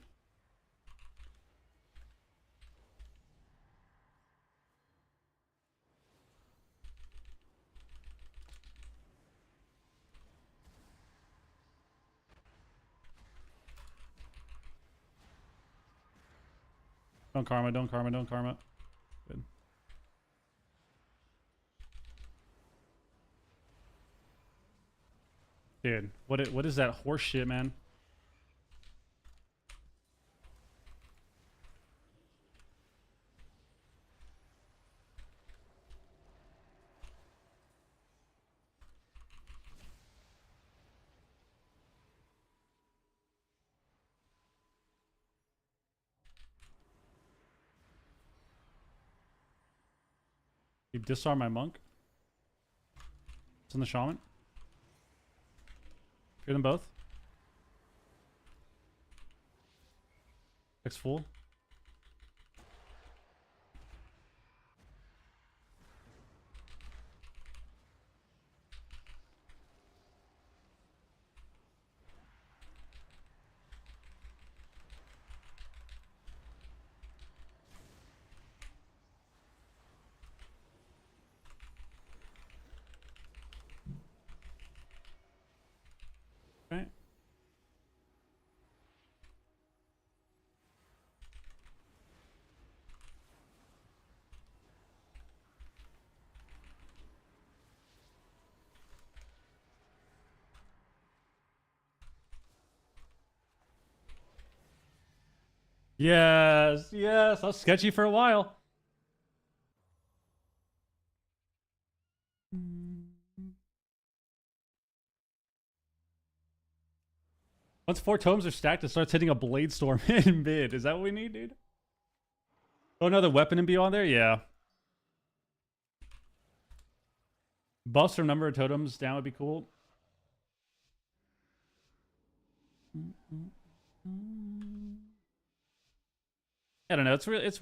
Don't karma, don't karma, don't karma. Good. Dude, what is that horse shit, man? You disarm my monk? It's in the shaman? Hear them both? X full. Okay. Yes, yes. I was sketchy for a while. Once 4 tomes are stacked, it starts hitting a blade storm in mid. Is that what we need, dude? Oh, another weapon and be on there? Yeah. Buffs or number of totems down would be cool. I don't know. It's weird. It's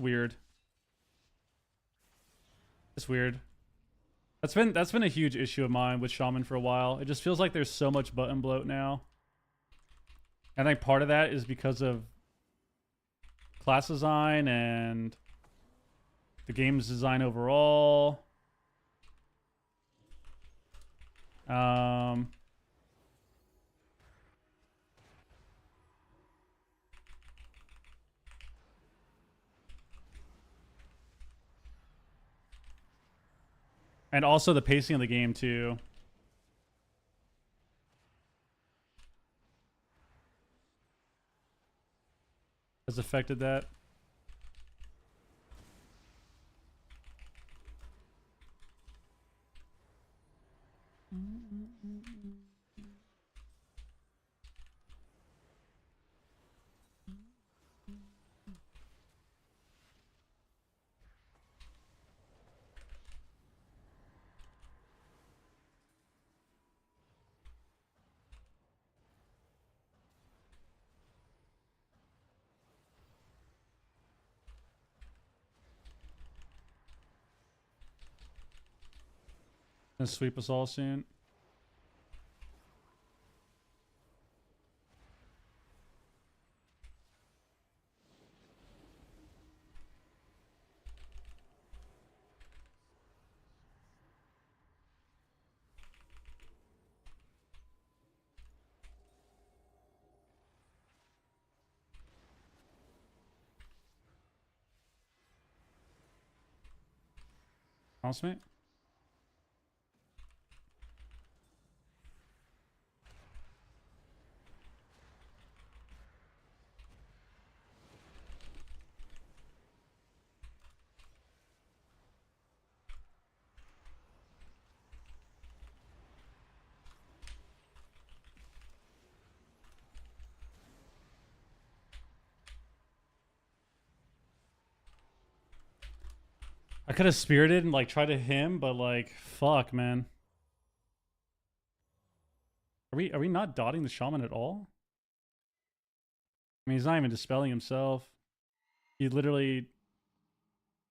weird. That's been a huge issue of mine with Shaman for a while. It just feels like there's so much button bloat now. I think part of that is because of class design and the game's design overall. And also the pacing of the game too. Has affected that. Gonna sweep us all soon. Housemate? I could have spirited and like tried to him, but like fuck, man. Are we not dotting the shaman at all? I mean, he's not even dispelling himself. He literally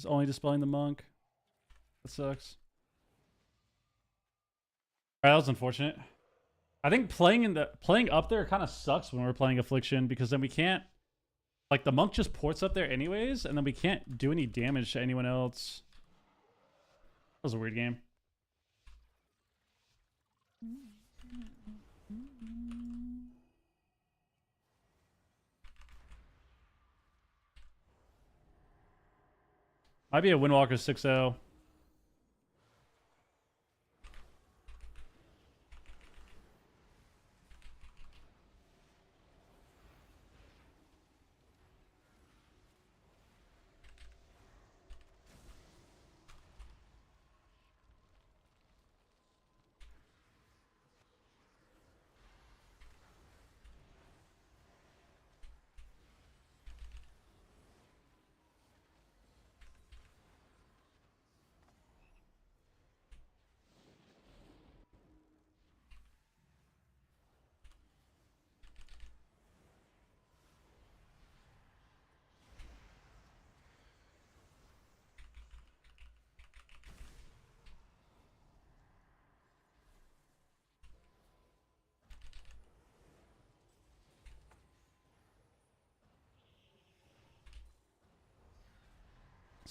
is only dispelling the monk. That sucks. Alright, that was unfortunate. I think playing up there kind of sucks when we're playing Affliction because then we can't, like, the monk just ports up there anyways, and then we can't do any damage to anyone else. That was a weird game. Might be a Windwalker 6-0.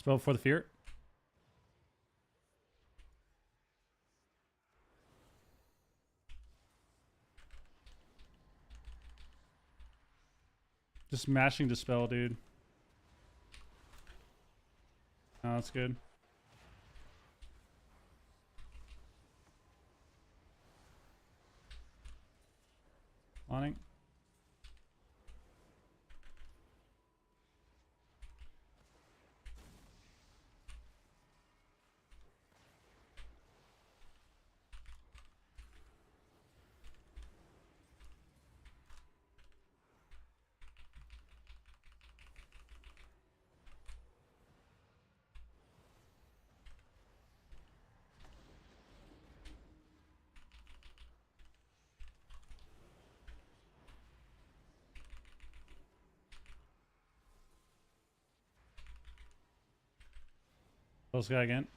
Spell before the fear. Just mashing dispel, dude. Oh, that's good. Awning. Close guy again.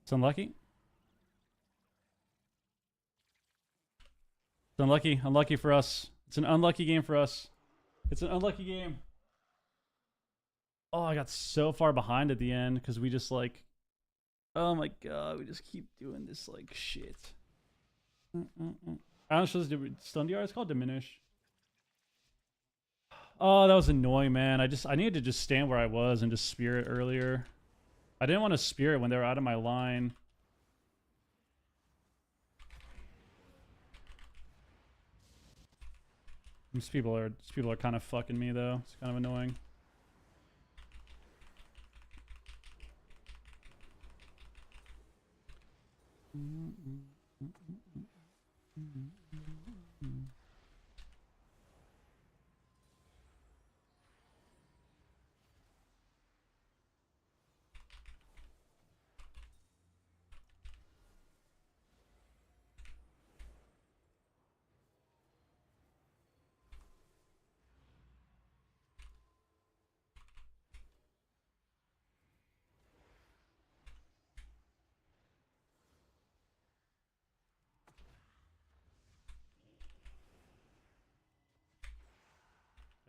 It's unlucky. It's unlucky. Unlucky for us. It's an unlucky game for us. It's an unlucky game. Oh, I got so far behind at the end because we just like... Oh my god, we just keep doing this like shit. I don't know if it's stun DR. It's called diminish. Oh, that was annoying, man. I needed to just stand where I was and just spear it earlier. I didn't want to spear it when they were out of my line. These people are kind of fucking me though. It's kind of annoying.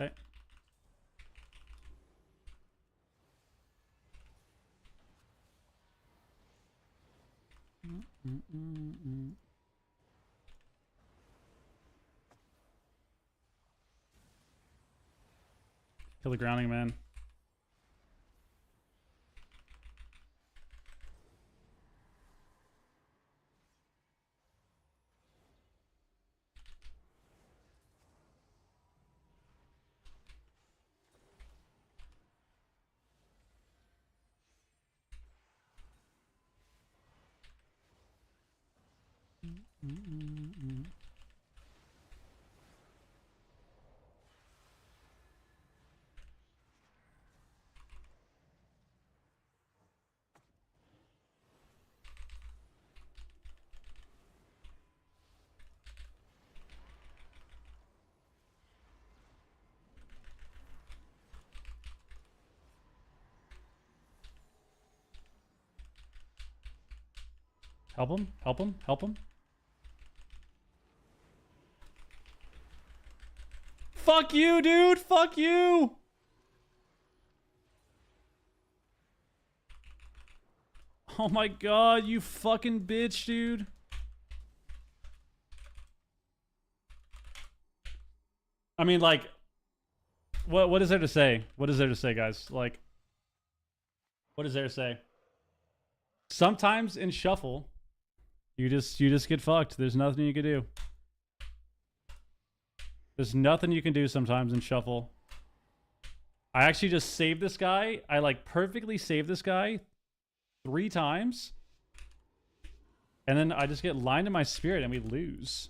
Okay. Kill the grounding man. Help him, help him, help him. Fuck you, dude! Fuck you! Oh my god, you fucking bitch, dude. I mean, like, what is there to say? What is there to say, guys? Like, what is there to say? Sometimes in shuffle, you just get fucked. There's nothing you can do. There's nothing you can do sometimes in shuffle. I actually just saved this guy. I like perfectly saved this guy 3 times. And then I just get lined in my spirit and we lose.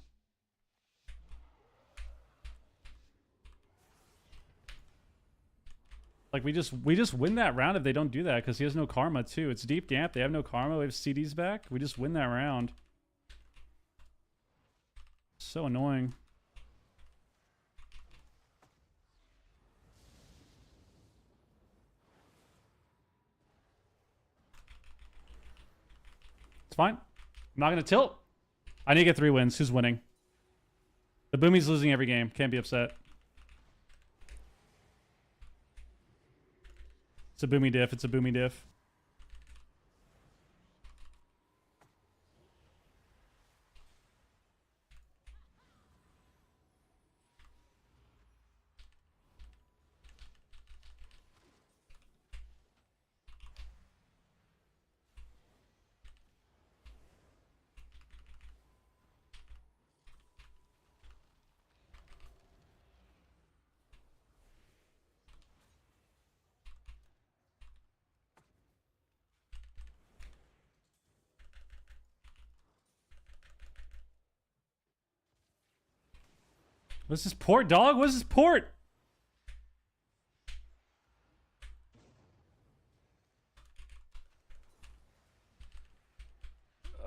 Like we just win that round if they don't do that because he has no karma too. It's deep damp. They have no karma. We have CDs back. We just win that round. So annoying. It's fine. I'm not gonna tilt. I need to get 3 wins. Who's winning? The Boomy's losing every game. Can't be upset. It's a Boomy diff. It's a Boomy diff. What's this port, dog? What's this port?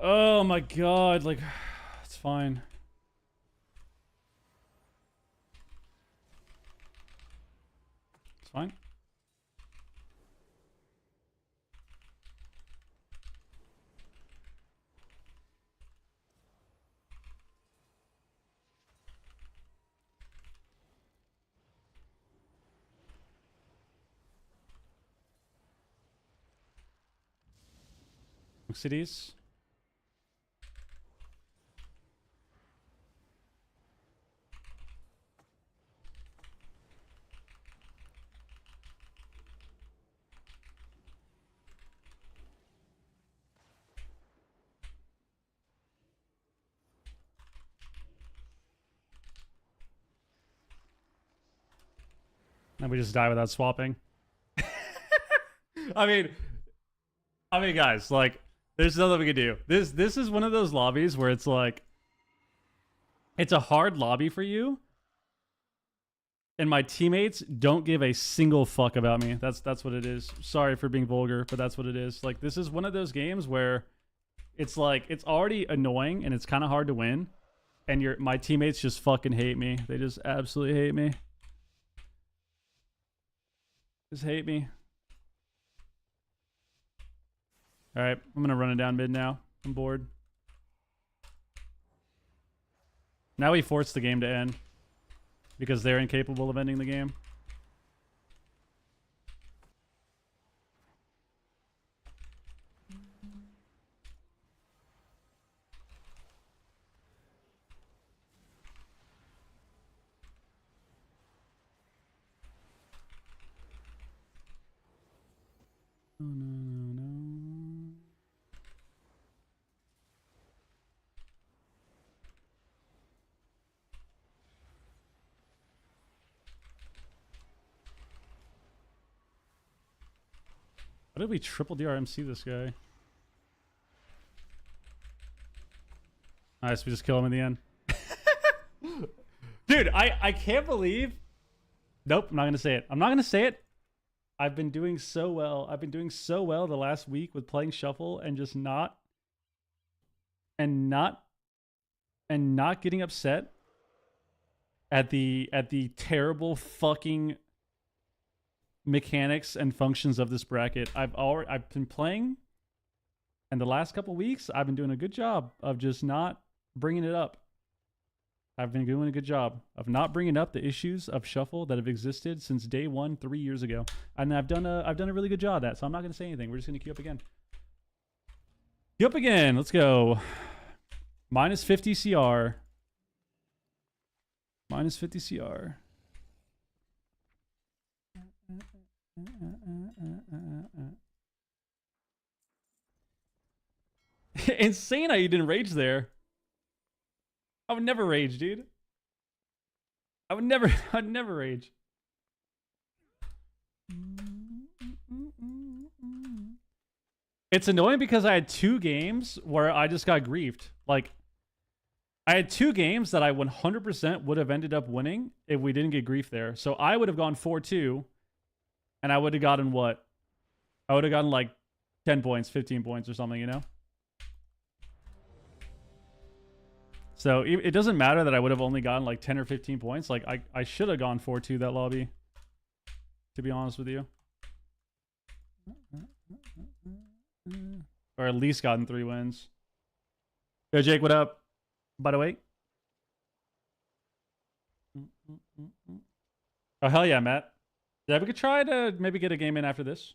Oh my god, like, it's fine. It's fine. Cities. And we just die without swapping. I mean, guys, like, there's nothing we can do. This is one of those lobbies where it's like, it's a hard lobby for you, and my teammates don't give a single fuck about me. That's what it is. Sorry for being vulgar, but that's what it is. Like, this is one of those games where it's like, it's already annoying and it's kind of hard to win, and my teammates just fucking hate me. They just absolutely hate me. Just hate me. All right, I'm going to run it down mid now. I'm bored. Now we force the game to end because they're incapable of ending the game. Oh, no. Why did we triple DRMC this guy? Nice, we just kill him in the end. Dude, I can't believe... Nope, I'm not going to say it. I'm not going to say it. I've been doing so well. I've been doing so well the last week with playing Shuffle and just not getting upset at the terrible fucking mechanics and functions of this bracket. I've been playing, and the last couple weeks I've been doing a good job of just not bringing it up. I've been doing a good job of not bringing up the issues of Shuffle that have existed since day one 3 years ago, and I've done a really good job of that. So I'm not going to say anything. We're just going to queue up again. Queue up again. Let's go. Minus 50 CR. Minus 50 CR. Insane how you didn't rage there. I would never rage, dude. I'd never rage. It's annoying because I had 2 games where I just got griefed. Like, I had 2 games that I 100% would have ended up winning if we didn't get grief there. So I would have gone 4-2. and I would have gotten what? I would have gotten like 10 points, 15 points or something, you know? So it doesn't matter that I would have only gotten like 10 or 15 points. Like I should have gone 4-2 that lobby, to be honest with you. Or at least gotten 3 wins. Yo, Jake, what up? By the way. Oh, hell yeah, Matt. Yeah, we could try to maybe get a game in after this.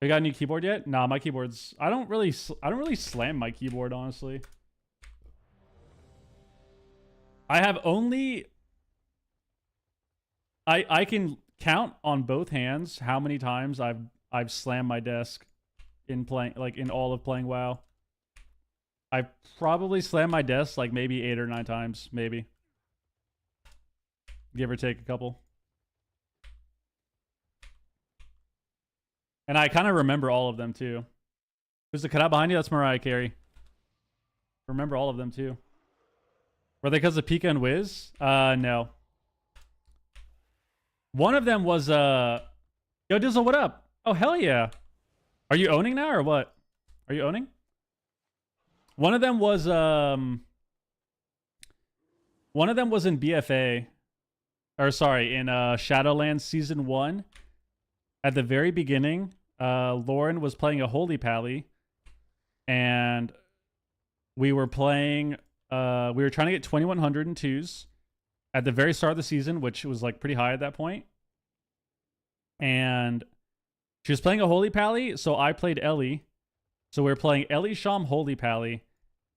You got a new keyboard yet? Nah, my keyboard's... I don't really slam my keyboard, honestly. I have only... I can count on both hands how many times I've slammed my desk in playing, like in all of playing WoW. I probably slammed my desk like maybe 8 or 9 times, maybe. Give or take a couple. And I kind of remember all of them too. Who's the cutout behind you? That's Mariah Carey. Remember all of them too. Were they because of Pika and Wiz? No. One of them was Yo Dizzle, what up? Oh hell yeah. Are you owning now or what? Are you owning? One of them was in BFA. Or sorry, in Shadowlands Season 1. At the very beginning, Lauren was playing a Holy Pally. And we were playing... we were trying to get 2100 in 2s at the very start of the season, which was like pretty high at that point. And she was playing a Holy Pally, so I played Ellie. So we were playing Ellie, Sham, Holy Pally.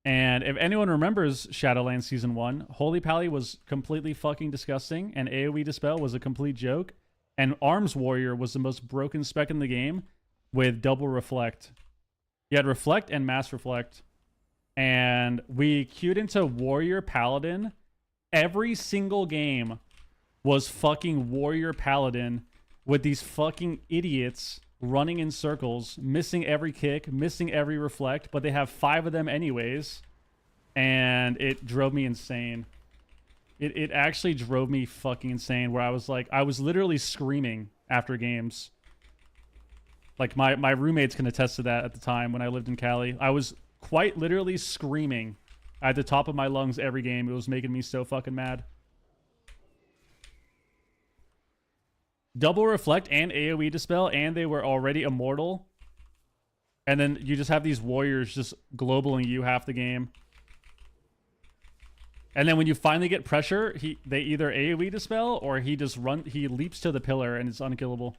And if anyone remembers Shadowlands Season 1, Holy Pally was completely fucking disgusting, and AoE Dispel was a complete joke. And Arms Warrior was the most broken spec in the game with double Reflect. You had Reflect and Mass Reflect. And we queued into Warrior Paladin. Every single game was fucking Warrior Paladin with these fucking idiots running in circles, missing every kick, missing every reflect, but they have 5 of them anyways. And it drove me insane. It actually drove me fucking insane, where I was like, I was literally screaming after games. Like my roommates can attest to that at the time when I lived in Cali. I was quite literally screaming at the top of my lungs every game. It was making me so fucking mad. Double Reflect and AoE Dispel, and they were already immortal. And then you just have these warriors just globaling you half the game. And then when you finally get pressure, they either AoE Dispel or he leaps to the pillar and it's unkillable.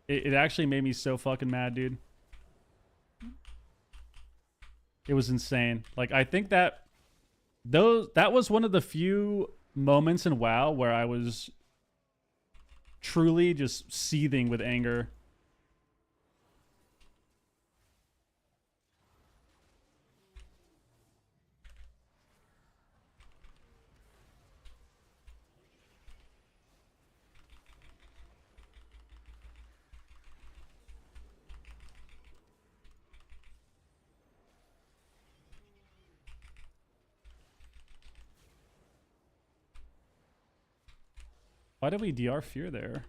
It actually made me so fucking mad, dude. It was insane. Like, I think that was one of the few moments in WoW where I was truly just seething with anger. Why did we DR Fear there?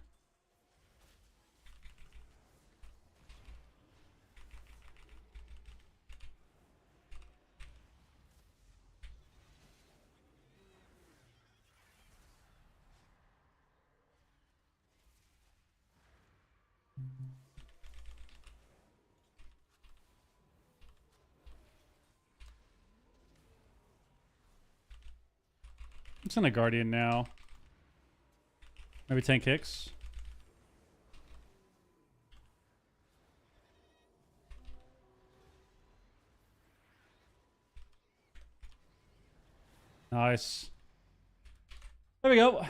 I'm sending a Guardian now. Maybe 10 kicks. Nice. There we go.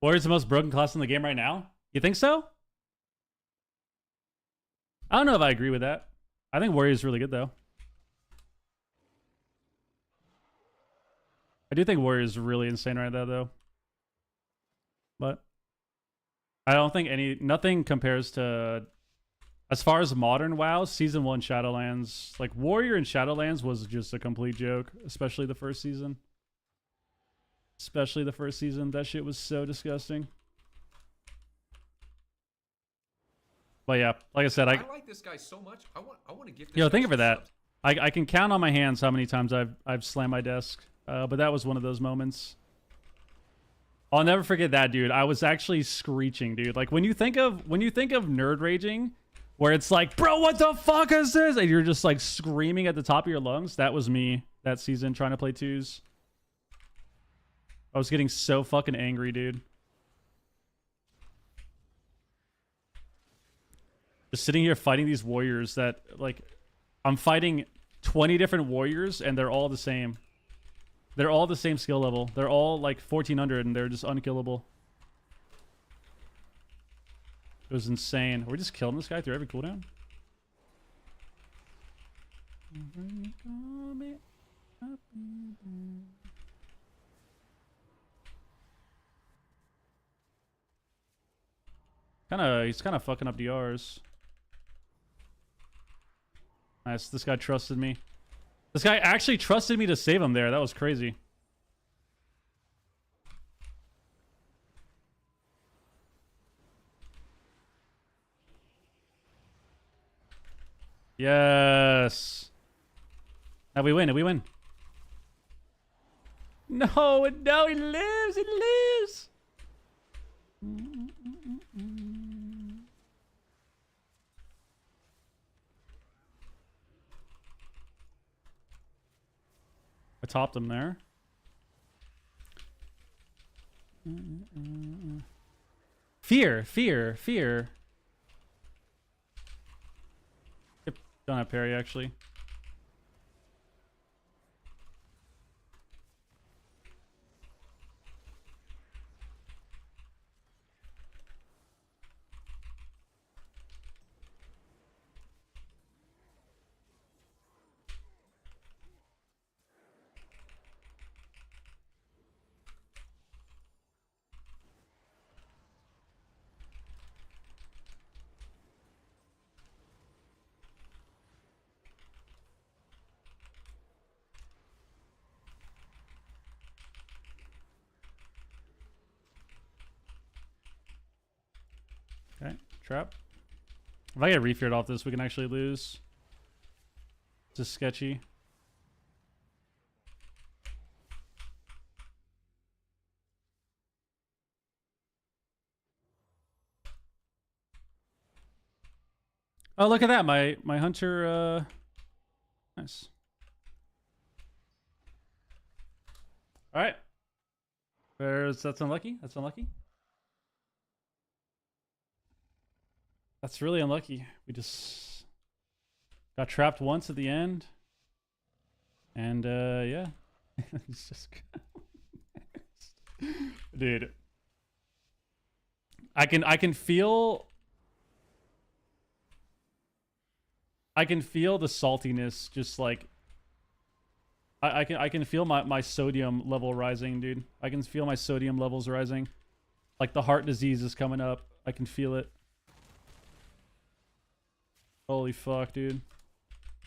Warrior's the most broken class in the game right now? You think so? I don't know if I agree with that. I think Warrior's really good, though. I do think Warrior's really insane right now, though. But I don't think nothing compares to, as far as modern WoW, Season 1 Shadowlands. Like, Warrior in Shadowlands was just a complete joke, especially the first season. Especially the first season. That shit was so disgusting. But yeah, like I said, I like this guy so much. I want to give this yo, guy thank you some for that. subs. I can count on my hands how many times I've slammed my desk. But that was one of those moments. I'll never forget that, dude. I was actually screeching, dude. Like when you think of nerd raging, where it's like, bro, what the fuck is this? And you're just like screaming at the top of your lungs. That was me that season trying to play twos. I was getting so fucking angry, dude. Just sitting here fighting these warriors that, like, I'm fighting 20 different warriors and they're all the same. They're all the same skill level. They're all like 1400 and they're just unkillable. It was insane. We're just killing this guy through every cooldown. He's kind of fucking up DRs. Nice. This guy trusted me. This guy actually trusted me to save him there. That was crazy. Yes. Now we win. We win. No, no, he lives. He lives. I topped him there. Fear, fear, fear. Yep, don't have parry actually. Okay, trap. If I get refeared off this, we can actually lose. It's just sketchy. Oh, look at that. My hunter, nice. All right. That's unlucky. That's unlucky. That's really unlucky. We just got trapped once at the end. And yeah. It's just dude. I can feel the saltiness just like I can feel my sodium level rising, dude. I can feel my sodium levels rising. Like the heart disease is coming up. I can feel it. Holy fuck, dude.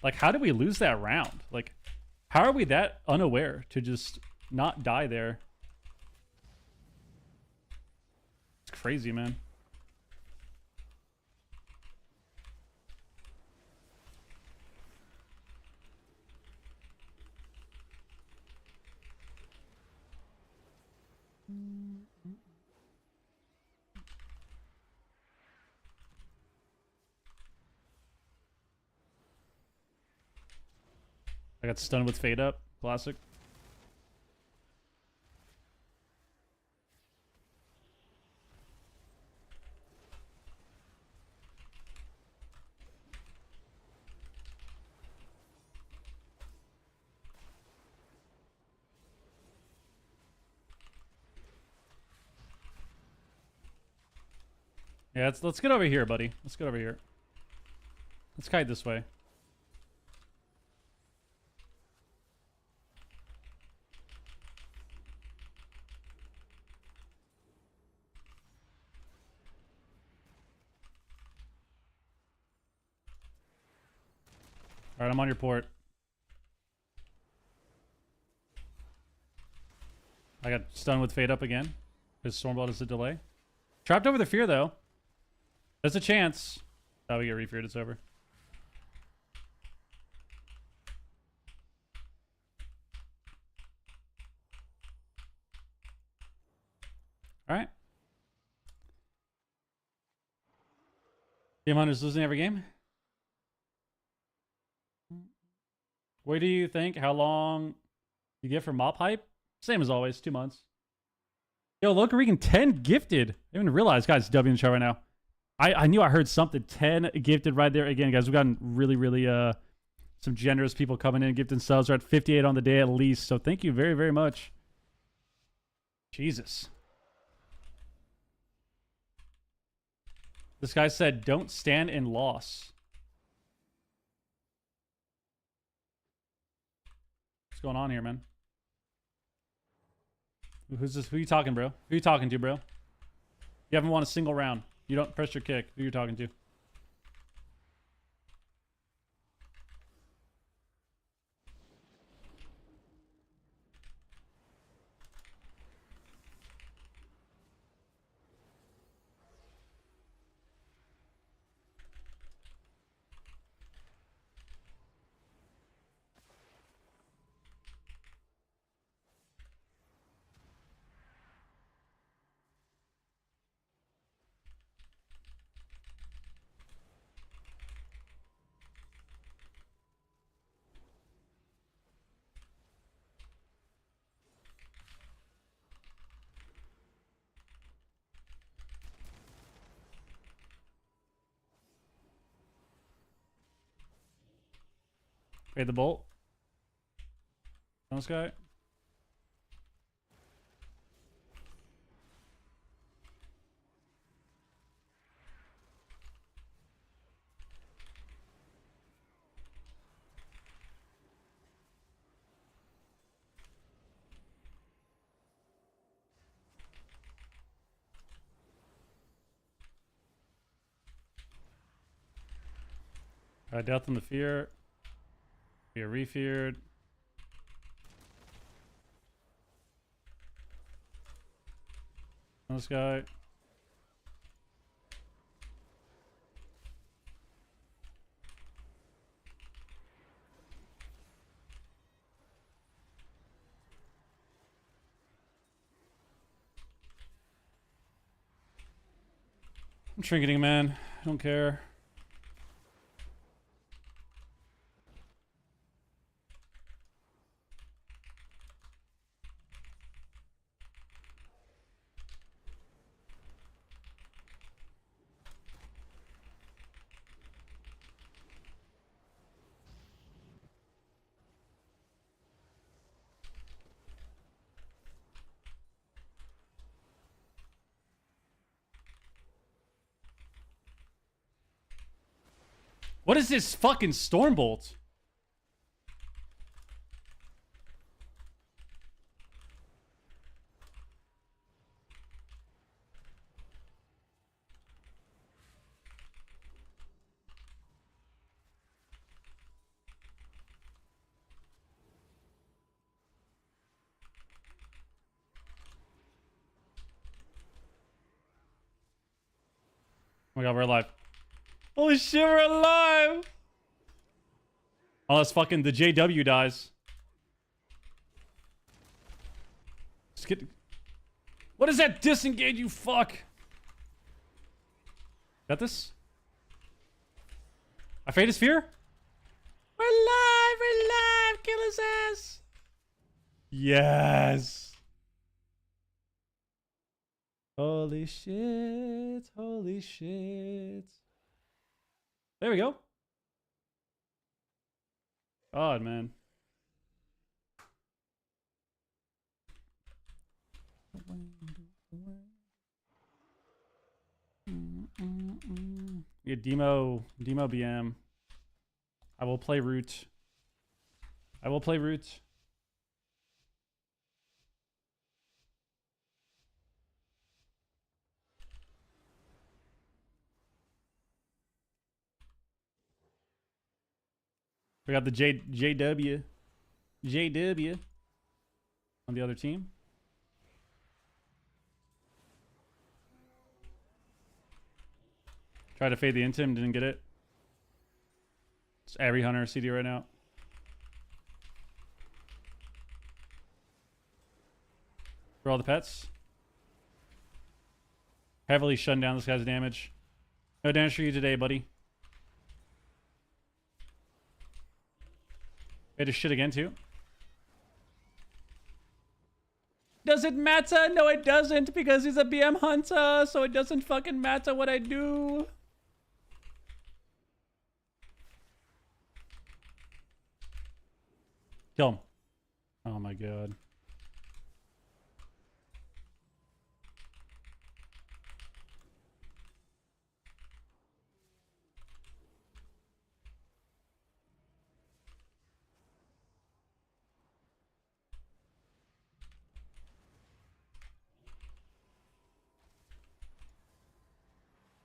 Like, how did we lose that round? Like, how are we that unaware to just not die there? It's crazy, man. I got stunned with fade up. Classic. Yeah, let's get over here, buddy. Let's get over here. Let's kite this way. All right, I'm on your port. I got stunned with Fade Up again. His Stormbolt is a delay. Trapped over the Fear, though. There's a chance. Oh, we get refeared. It's over. All right. Team Hunter's losing every game. What do you think? How long you get for mop hype? Same as always, 2 months. Yo, look, Regan, 10 gifted. I didn't even realize, guys, W in the chat right now. I knew I heard something. 10 gifted right there. Again, guys, we've gotten really, some generous people coming in, gifting subs. We're at 58 on the day at least. So thank you very, very much. Jesus. This guy said, don't stand in loss. What's going on here, man? Who's this? Who you talking, bro? Who you talking to, bro? You haven't won a single round. You don't press your kick. Who you talking to? Okay, the bolt. This guy. Death in the Fear. We are refeared. This guy. I'm trinketing, man. I don't care. What is this fucking Stormbolt? Oh my god, we're alive. Holy shit, we're alive! Unless fucking the JW dies. Just get... What is that disengage, you fuck? Got this? I fade his fear? We're alive, kill his ass! Yes! Holy shit, holy shit. There we go. God, man. Yeah, Demo BM. I will play root. I will play root. We got the JW on the other team. Tried to fade the intim, didn't get it. It's every hunter CD right now. For all the pets. Heavily shutting down this guy's damage. No damage for you today, buddy. Hit his shit again, too. Does it matter? No, it doesn't, because he's a BM hunter, so it doesn't fucking matter what I do. Kill him. Oh my god.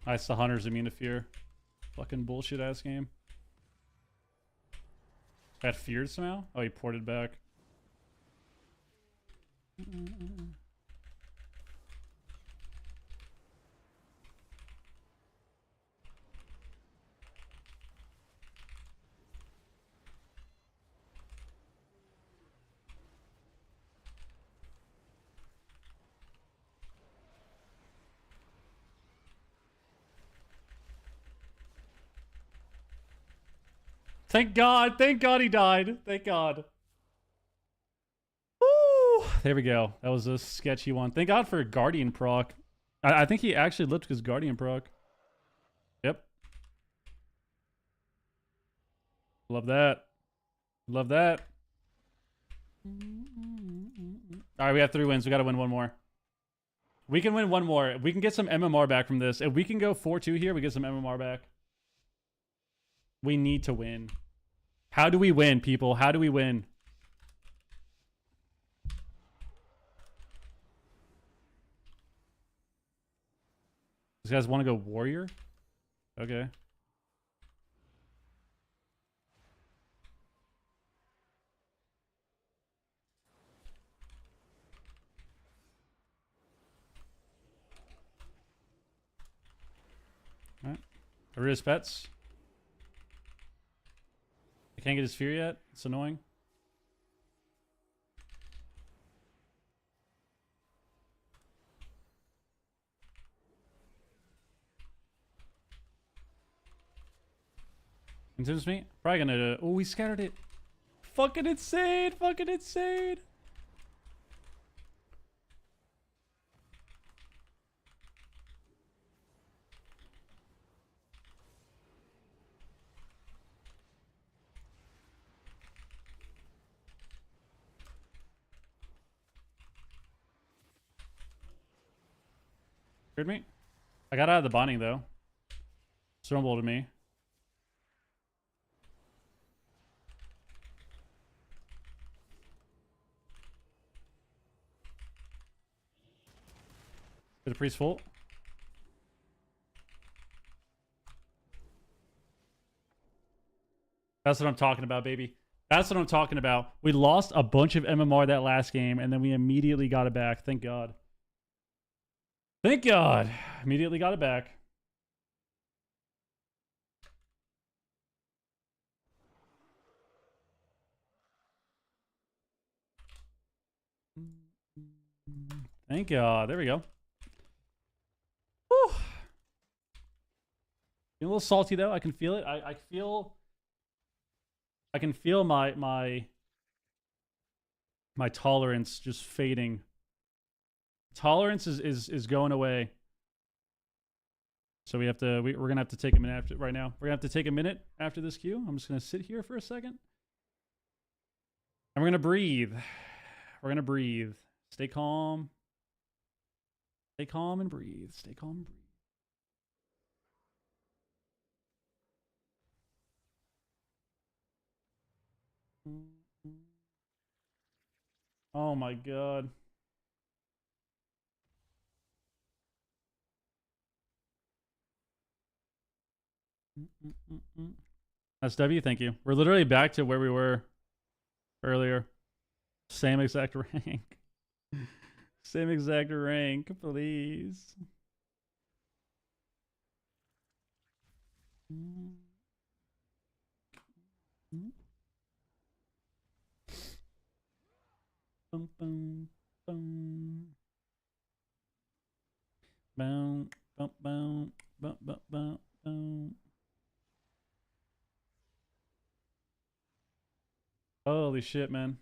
Nice, the hunter's immune to fear. Fucking bullshit ass game. Got feared somehow? Oh, he ported back. Thank God he died. Thank God. Woo! There we go. That was a sketchy one. Thank God for Guardian proc. I think he actually lived his Guardian proc. Yep. Love that. Love that. All right, we have 3 wins. We got to win one more. We can win one more. We can get some MMR back from this. If we can go 4-2 here, we get some MMR back. We need to win. How do we win, people? How do we win? These guys want to go warrior? Okay. All right. Are his pets? I can't get his fear yet. It's annoying. Consumes me? Probably gonna... Oh, we scattered it. Fucking insane. Fucking insane. Heard me? I got out of the bonding though. Stormbolt to me. Did the priest full? That's what I'm talking about, baby. That's what I'm talking about. We lost a bunch of MMR that last game, and then we immediately got it back. Thank God. Thank God. Immediately got it back. Thank God. There we go. Whew. Feeling a little salty though. I can feel it. I can feel my tolerance just fading. Tolerance is going away. So we have to we're gonna have to take a minute after right now. We're gonna have to take a minute after this queue. I'm just gonna sit here for a second. And we're gonna breathe. We're gonna breathe. Stay calm. Stay calm and breathe. Stay calm and breathe. Oh my God. SW, thank you. We're literally back to where we were earlier. Same exact rank. Same exact rank, please. Bum, bum, bum. Boom, bum, bum, bum, bum, bum, bum. Holy shit, man.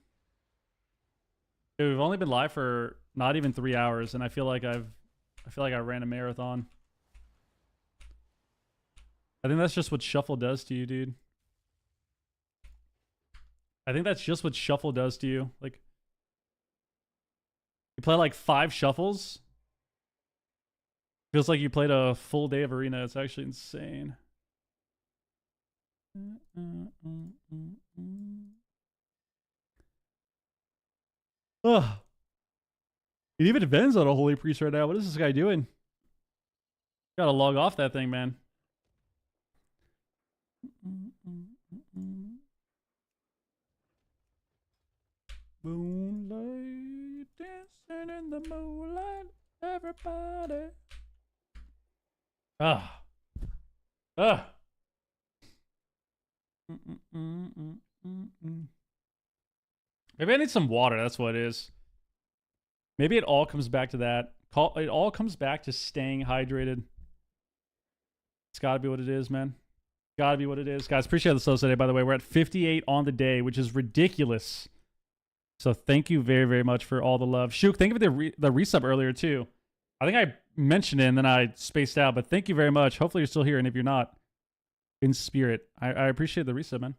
Dude, we've only been live for not even 3 hours, and I feel like I ran a marathon. I think that's just what shuffle does to you, dude. I think that's just what shuffle does to you. Like, you play like 5 shuffles. Feels like you played a full day of arena. It's actually insane. Ugh. It even depends on a holy priest right now. What is this guy doing? Gotta log off that thing, man. Moonlight, dancing in the moonlight, everybody. Ah. Ah. Maybe I need some water. That's what it is. Maybe it all comes back to that. It all comes back to staying hydrated. It's gotta be what it is, man. Gotta be what it is. Guys, appreciate the subs today, by the way. We're at 58 on the day, which is ridiculous. So thank you very, very much for all the love. Shook, thank you for the resub earlier, too. I think I mentioned it and then I spaced out, but thank you very much. Hopefully you're still here, and if you're not, in spirit. I appreciate the resub, man.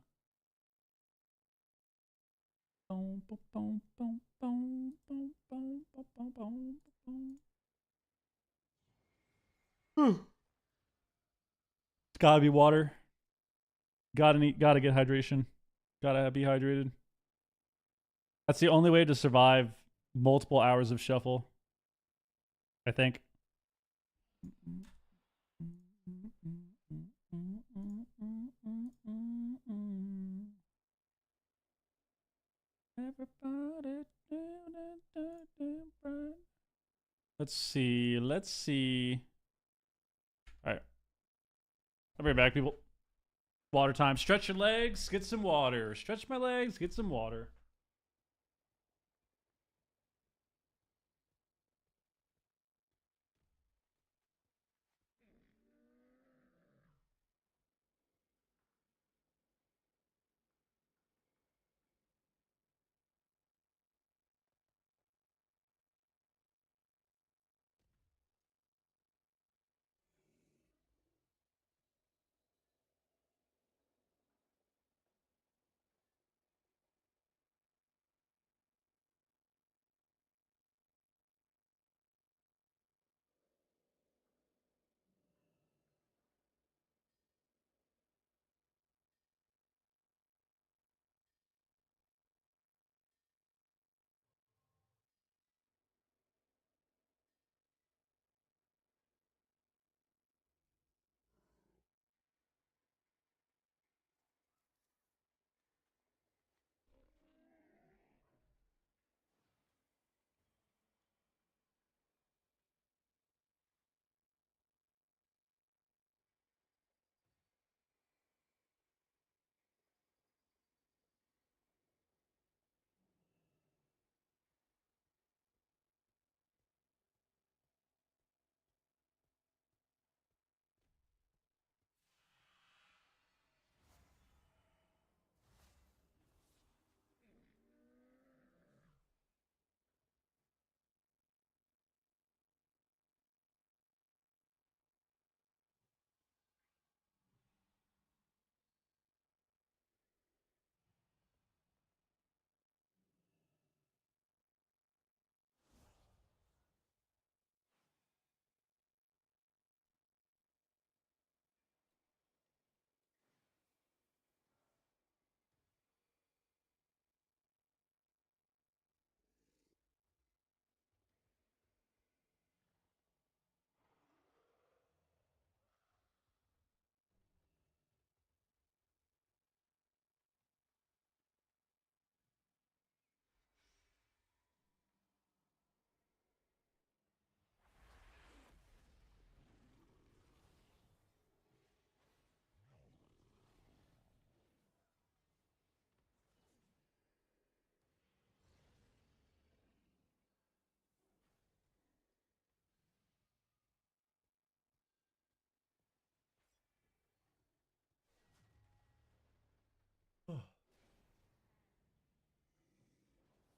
It's gotta be water. Gotta get hydration. Gotta be hydrated. That's the only way to survive multiple hours of shuffle, I think. Let's see. Let's see. All right. I'll be right back, people. Water time. Stretch your legs. Get some water. Stretch my legs. Get some water.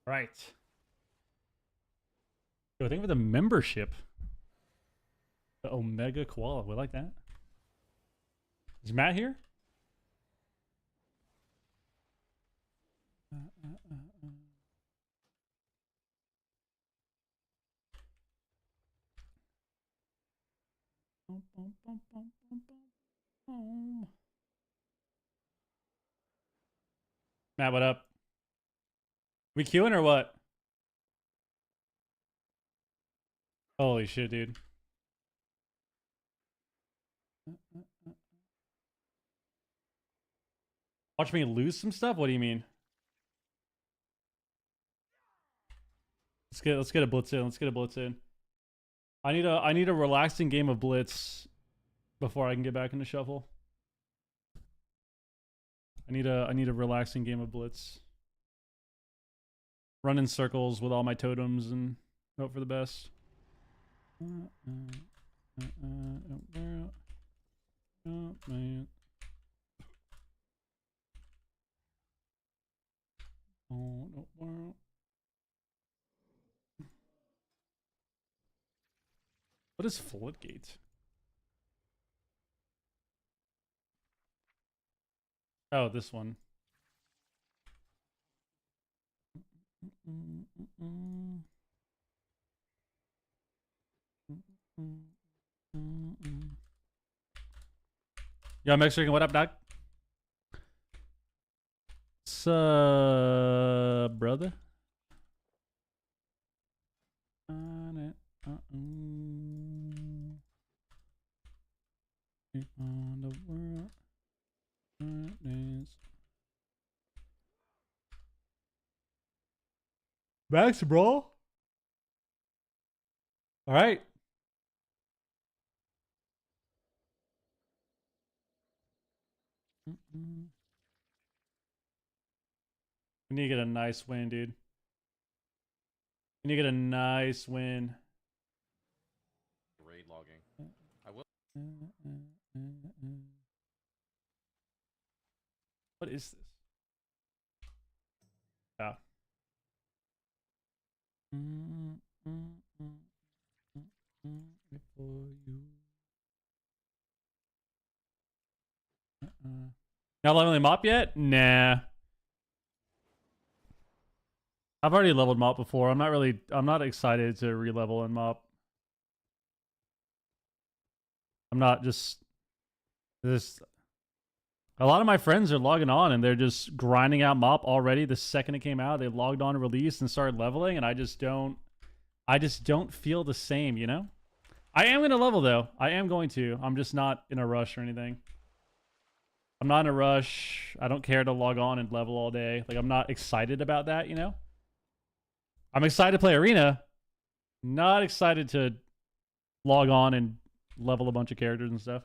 Right. Yo, thank you for the membership. The Omega Koala. We like that. Is Matt here? Matt, what up? We queuing or what? Holy shit, dude. Watch me lose some stuff? What do you mean? Let's get a blitz in. Let's get a blitz in. I need a relaxing game of blitz before I can get back into shuffle. I need a relaxing game of blitz. Run in circles with all my totems and hope for the best. Oh, man. Oh, no. What is Floodgate? Oh, this one. Yo, Mexican, what up, doc? Brother? On it. On the world. Max, bro. All right. We need to get a nice win, dude. We need to get a nice win. Raid logging. I will. What is this? Yeah. For you. Not leveling mop yet? Nah. I've already leveled mop before. I'm not excited to re-level in mop. I'm not just this. A lot of my friends are logging on and they're just grinding out mop already. The second it came out, they logged on, released, and started leveling, and I just don't feel the same, you know? I am gonna level though. I am going to. I'm just not in a rush or anything. I'm not in a rush. I don't care to log on and level all day. Like, I'm not excited about that, you know? I'm excited to play arena. Not excited to log on and level a bunch of characters and stuff.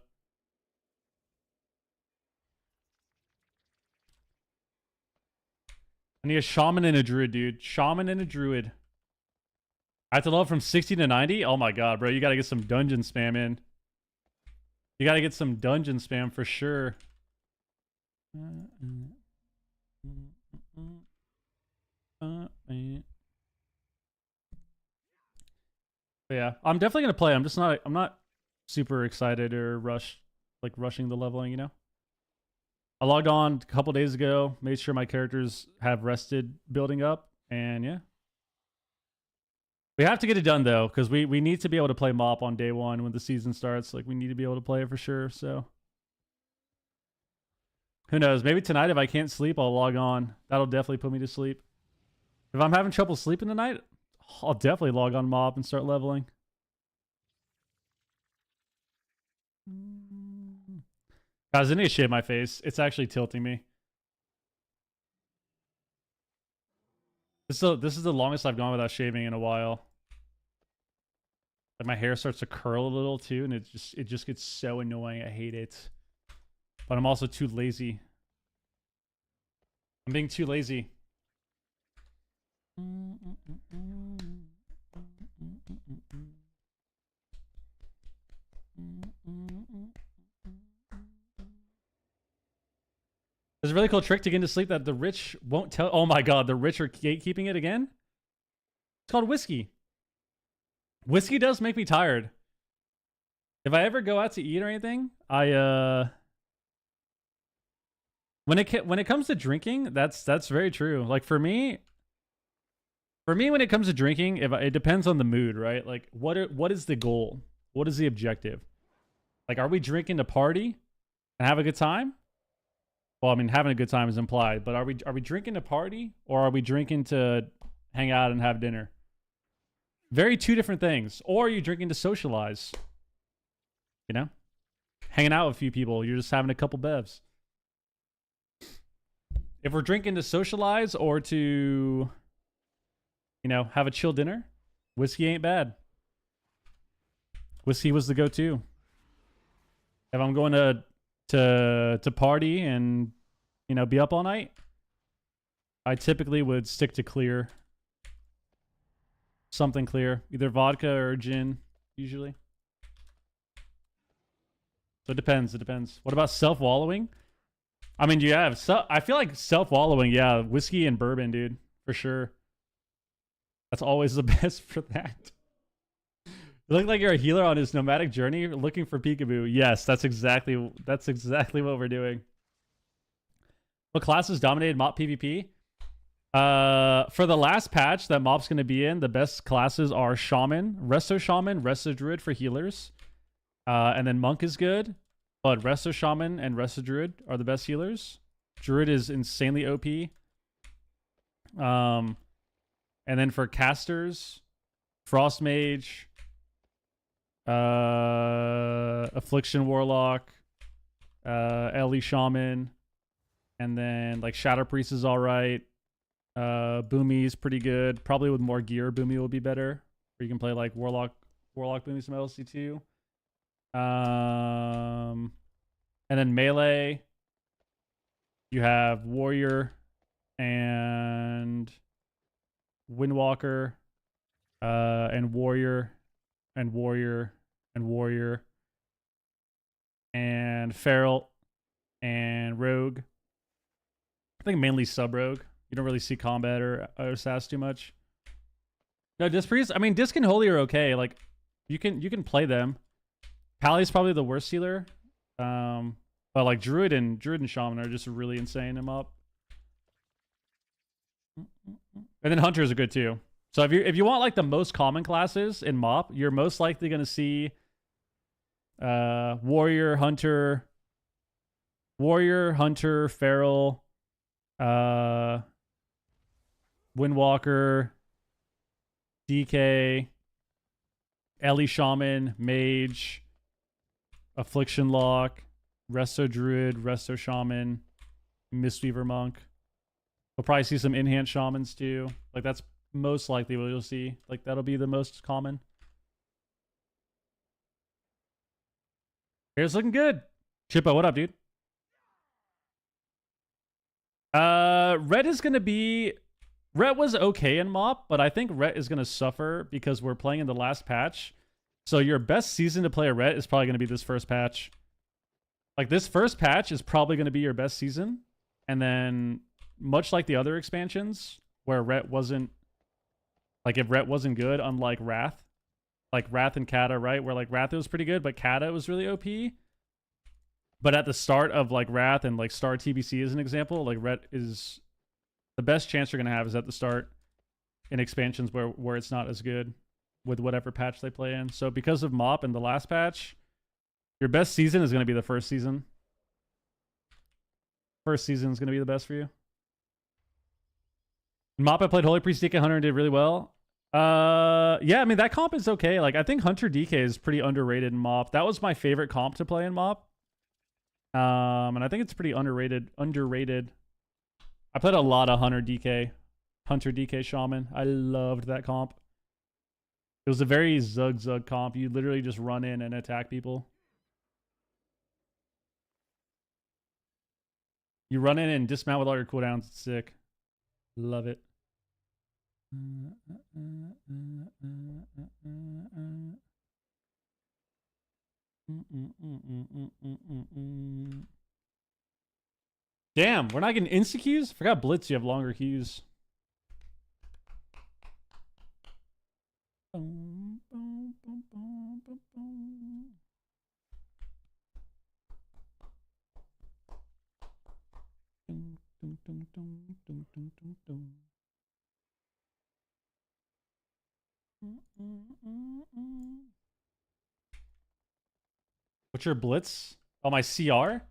I need a shaman and a druid, dude. Shaman and a druid. I have to level from 60 to 90? Oh my god, bro. You gotta get some dungeon spam in. You gotta get some dungeon spam for sure. But yeah, I'm definitely gonna play. I'm not super excited or rushing the leveling, you know? I logged on a couple days ago, made sure my characters have rested building up, and yeah. We have to get it done though, because we need to be able to play mop on day one when the season starts. Like, we need to be able to play it for sure, so. Who knows? Maybe tonight if I can't sleep, I'll log on. That'll definitely put me to sleep. If I'm having trouble sleeping tonight, I'll definitely log on mop and start leveling. Guys, I need to shave my face. It's actually tilting me. This is the longest I've gone without shaving in a while. Like, my hair starts to curl a little too, and it just gets so annoying. I hate it. But I'm also too lazy. I'm being too lazy. There's There's a really cool trick to get into sleep that the rich won't tell. Oh my god, the rich are gatekeeping it again? It's called whiskey. Whiskey does make me tired. If I ever go out to eat or anything, when it comes to drinking, that's very true. Like for me when it comes to drinking, it depends on the mood, right? Like what is the goal? What is the objective? Like are we drinking to party and have a good time? Well, I mean, having a good time is implied, but are we drinking to party or are we drinking to hang out and have dinner? Very two different things. Or are you drinking to socialize? You know? Hanging out with a few people, you're just having a couple bevs. If we're drinking to socialize or to, you know, have a chill dinner, whiskey ain't bad. Whiskey was the go-to. If I'm going to party and, you know, be up all night, I typically would stick to clear. Something clear. Either vodka or gin, usually. So it depends. It depends. What about self-wallowing? I mean, yeah, I feel like self-wallowing, yeah, whiskey and bourbon, dude, for sure. That's always the best for that. You look like you're a healer on his nomadic journey looking for peekaboo. Yes, that's exactly what we're doing. What classes dominated MOP PvP? For the last patch that MOP's going to be in, the best classes are Shaman, Resto Shaman, Resto Druid for healers. And then Monk is good. But Resto Shaman and Resto Druid are the best healers. Druid is insanely OP. And then for casters, Frost Mage, Affliction Warlock, Ellie Shaman, and then like Shadow Priest is alright. Boomy is pretty good. Probably with more gear, Boomy will be better. Or you can play like Warlock Boomy, some LC2. And then melee, you have Warrior and Windwalker, and Warrior and Warrior and Warrior and Feral and Rogue. I think mainly sub Rogue. You don't really see combat or sass too much. No, Disc Priest. I mean, Disc and Holy are okay. Like, you can play them. Pally's probably the worst healer. But like Druid and Shaman are just really insane him up. And then Hunters are good too. So if you want like the most common classes in MOP, you're most likely gonna see Warrior, Hunter, Feral, Windwalker, DK, Ellie Shaman, Mage, Affliction Lock, Resto Druid, Resto Shaman, Mistweaver Monk. We'll probably see some Enhanced Shamans too. Like that's most likely what you'll see. Like that'll be the most common. Hair's looking good. Chippo, what up, dude? Red is gonna be... Ret was okay in MOP, but I think Ret is gonna suffer because we're playing in the last patch. So your best season to play a Ret is probably gonna be this first patch. Like this first patch is probably gonna be your best season. And then much like the other expansions where Ret wasn't... Like if Ret wasn't good, unlike Wrath. Like Wrath and Kata, right? Where like Wrath was pretty good, but Kata was really OP. But at the start of like Wrath and like Star TBC as an example, like Ret is... The best chance you're going to have is at the start in expansions where it's not as good with whatever patch they play in. So because of MOP and the last patch, your best season is going to be the first season. First season is going to be the best for you. MOP, I played Holy Priest DK Hunter and did really well. Yeah, I mean, that comp is okay. Like, I think Hunter DK is pretty underrated in MOP. That was my favorite comp to play in MOP. And I think it's pretty underrated. I played a lot of Hunter DK Shaman. I loved that comp. It was a very Zug comp. You literally just run in and attack people. You run in and dismount with all your cooldowns. It's sick. Love it. Damn, we're not getting insta queues? Forgot Blitz, you have longer queues. What's your Blitz? Oh, my CR?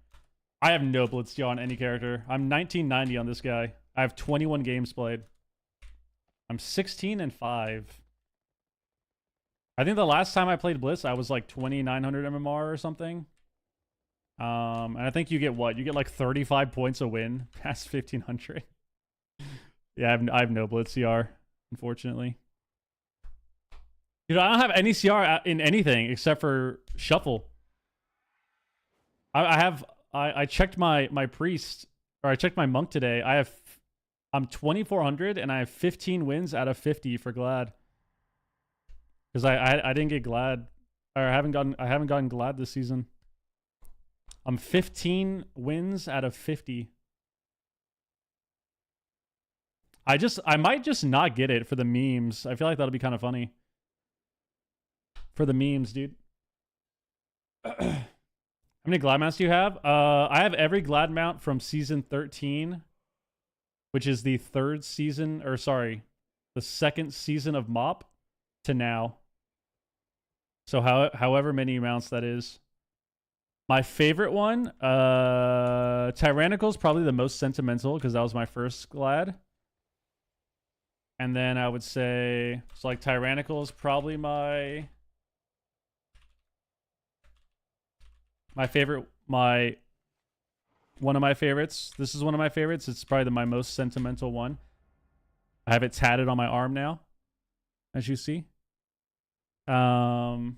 I have no Blitz CR on any character. I'm 1990 on this guy. I have 21 games played. I'm 16 and 5. I think the last time I played Blitz, I was like 2900 MMR or something. And I think you get what? You get like 35 points a win past 1500. Yeah, I have no Blitz CR, unfortunately. I don't have any CR in anything except for Shuffle. I checked my priest, or I checked my monk today. I'm 2400 and I have 15 wins out of 50 for Glad. Because I didn't get Glad, or I haven't gotten Glad this season. I'm 15 wins out of 50. I might just not get it for the memes. I feel like that'll be kind of funny. For the memes, dude. How many Glad mounts do you have? I have every Glad mount from season 13, which is the the second season of MOP to now. So however many mounts that is. My favorite one, Tyrannical is probably the most sentimental because that was my first Glad. And then I would say, so like Tyrannical is probably my favorite, one of my favorites. This is one of my favorites. It's probably my most sentimental one. I have it tatted on my arm now, as you see. And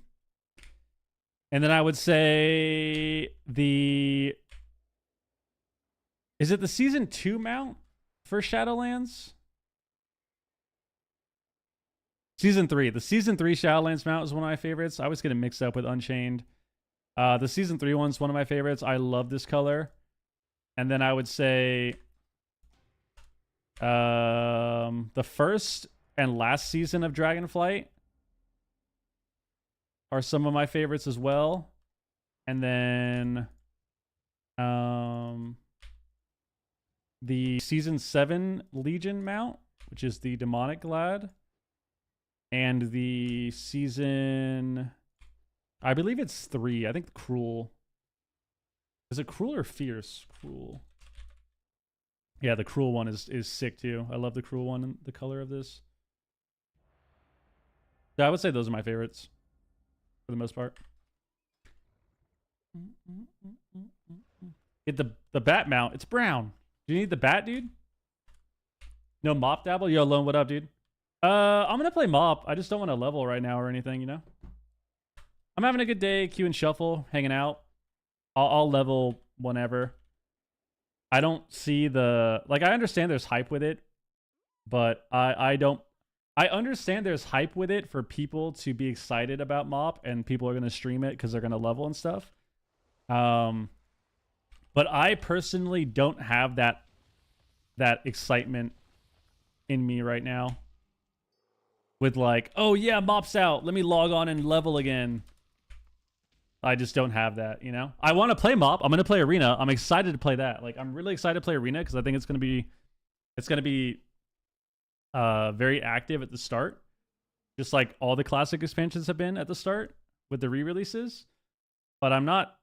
then I would say is it the season 2 mount for Shadowlands? Season 3. The season 3 Shadowlands mount is one of my favorites. I always get it mixed up with Unchained. The season 3 one's one of my favorites. I love this color. And then I would say the first and last season of Dragonflight are some of my favorites as well. And then the season 7 Legion mount, which is the Demonic Glad. And the season, I believe it's 3. I think Cruel. Is it Cruel or Fierce? Cruel. Yeah, the Cruel one is sick too. I love the Cruel one and the color of this. Yeah, I would say those are my favorites for the most part. Get the bat mount. It's brown. Do you need the bat, dude? No mop dabble? Yo, Lone, what up, dude? I'm gonna play mop. I just don't want to level right now or anything, you know? I'm having a good day, Q and Shuffle, hanging out. I'll level whenever. I don't see the... Like, I understand there's hype with it, but I don't... I understand there's hype with it for people to be excited about mop, and people are going to stream it because they're going to level and stuff. But I personally don't have that excitement in me right now. With like, oh yeah, mop's out. Let me log on and level again. I just don't have that, you know? I want to play mop. I'm going to play arena. I'm excited to play that. Like, I'm really excited to play arena because I think it's going to be very active at the start. Just like all the classic expansions have been at the start with the re-releases. But I'm not...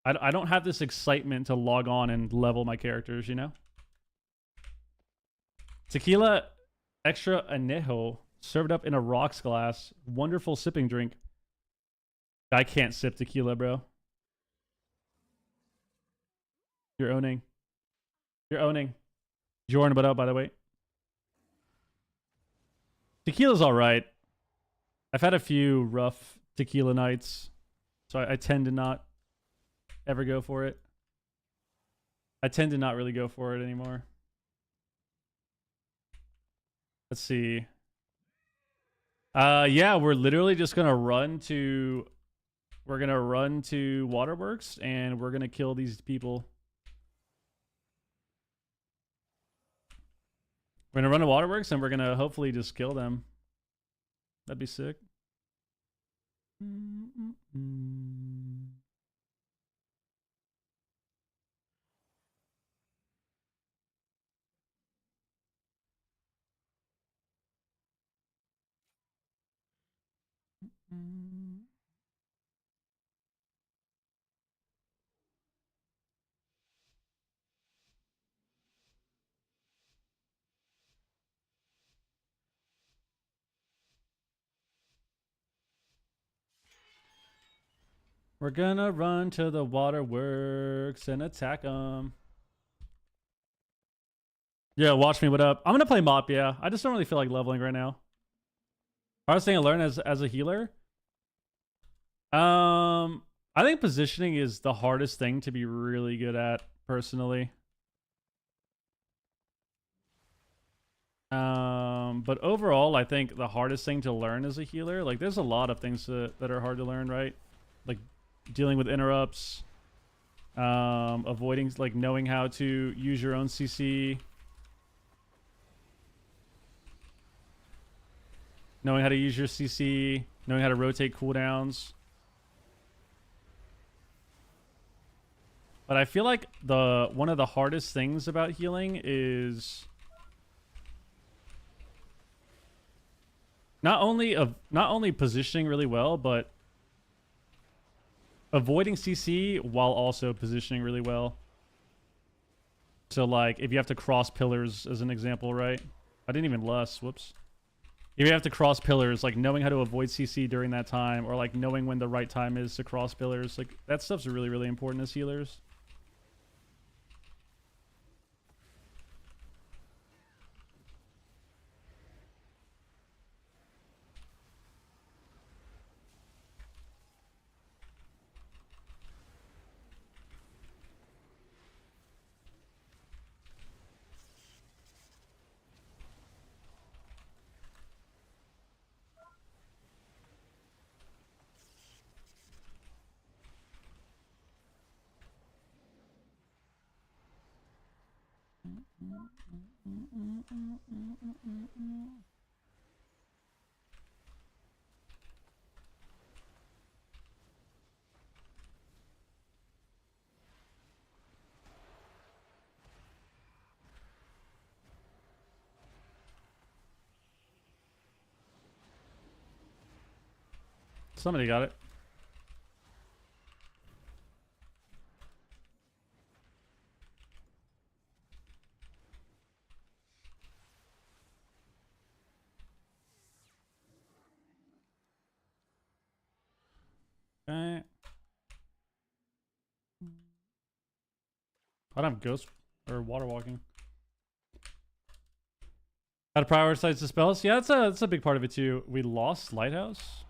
I don't have this excitement to log on and level my characters, you know? Tequila Extra Anejo, served up in a rocks glass. Wonderful sipping drink. I can't sip tequila, bro. You're owning. Jordan, what up, by the way? Tequila's alright. I've had a few rough tequila nights, so I tend to not ever go for it. I tend to not really go for it anymore. Let's see. Yeah, we're literally just gonna run to Waterworks and we're gonna kill these people. We're gonna run to waterworks and we're gonna hopefully just kill them. That'd be sick. We're gonna run to the waterworks and attack them. Yeah, watch me. What up? I'm gonna play Mop. Yeah, I just don't really feel like leveling right now. Hardest thing to learn as a healer. I think positioning is the hardest thing to be really good at personally. But overall, I think the hardest thing to learn as a healer, like there's a lot of things that are hard to learn, right? Like dealing with interrupts, avoiding, like knowing how to use your own CC, knowing how to use your CC, knowing how to rotate cooldowns. But I feel like one of the hardest things about healing is not only positioning really well, but avoiding CC while also positioning really well. So like if you have to cross pillars as an example, right? I didn't even lust, whoops. If you have to cross pillars, like knowing how to avoid CC during that time, or like knowing when the right time is to cross pillars, like that stuff's really, really important as healers. Somebody got it. Okay. I don't have ghost or water walking. How to prioritize the spells? Yeah, that's a big part of it too. We lost Lighthouse.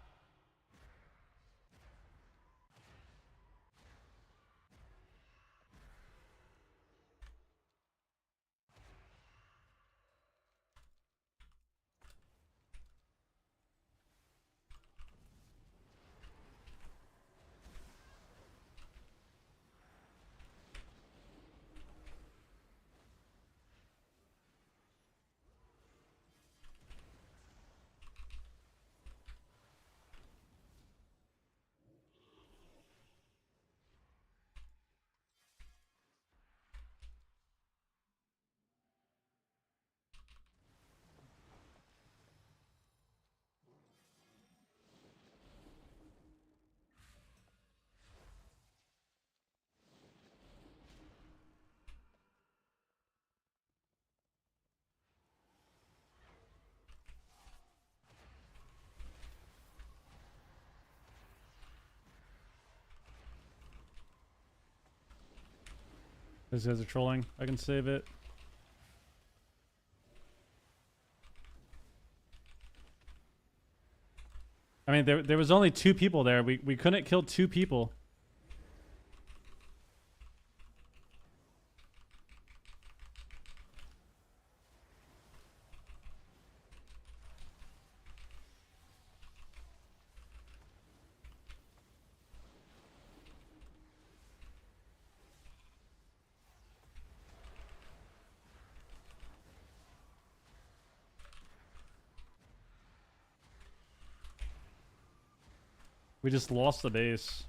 These guys are trolling. I can save it. I mean, there was only 2 people there. We couldn't kill 2 people. We just lost the base.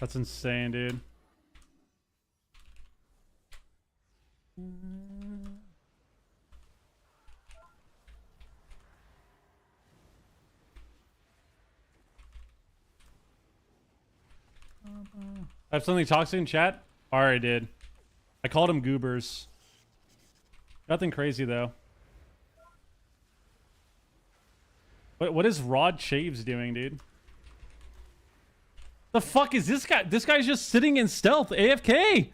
That's insane, dude. I have something toxic in chat? Already did. I called him goobers. Nothing crazy though. What is Rod Shaves doing, dude? The fuck is this guy? This guy's just sitting in stealth, AFK,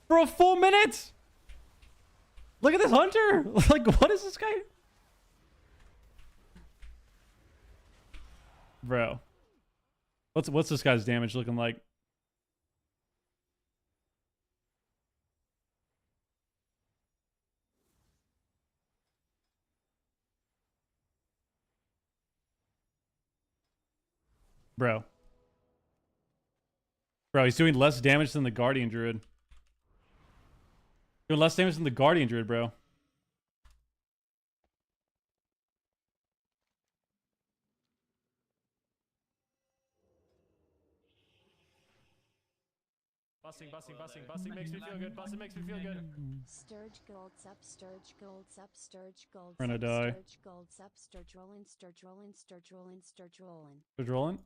for a full minute. Look at this hunter. Like, what is this guy? Bro. What's this guy's damage looking like? Bro. Bro, he's doing less damage than the Guardian Druid. Doing less damage than the Guardian Druid, bro. Busting makes me feel good. Busting makes me feel good. Sturge golds up, Sturge golds up, Sturge golds We're gonna up, die. Sturge golds up, Sturge rolling, Sturge rolling, Sturge rolling, Sturge rolling. Who's rolling?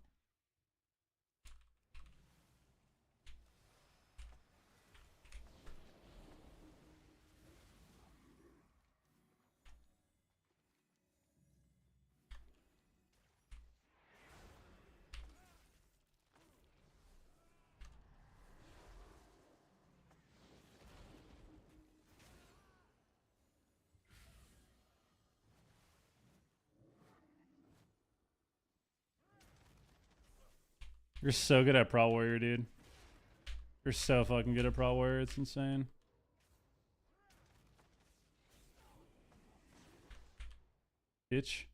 You're so good at Pro Warrior, dude. You're so fucking good at Pro Warrior. It's insane. Bitch.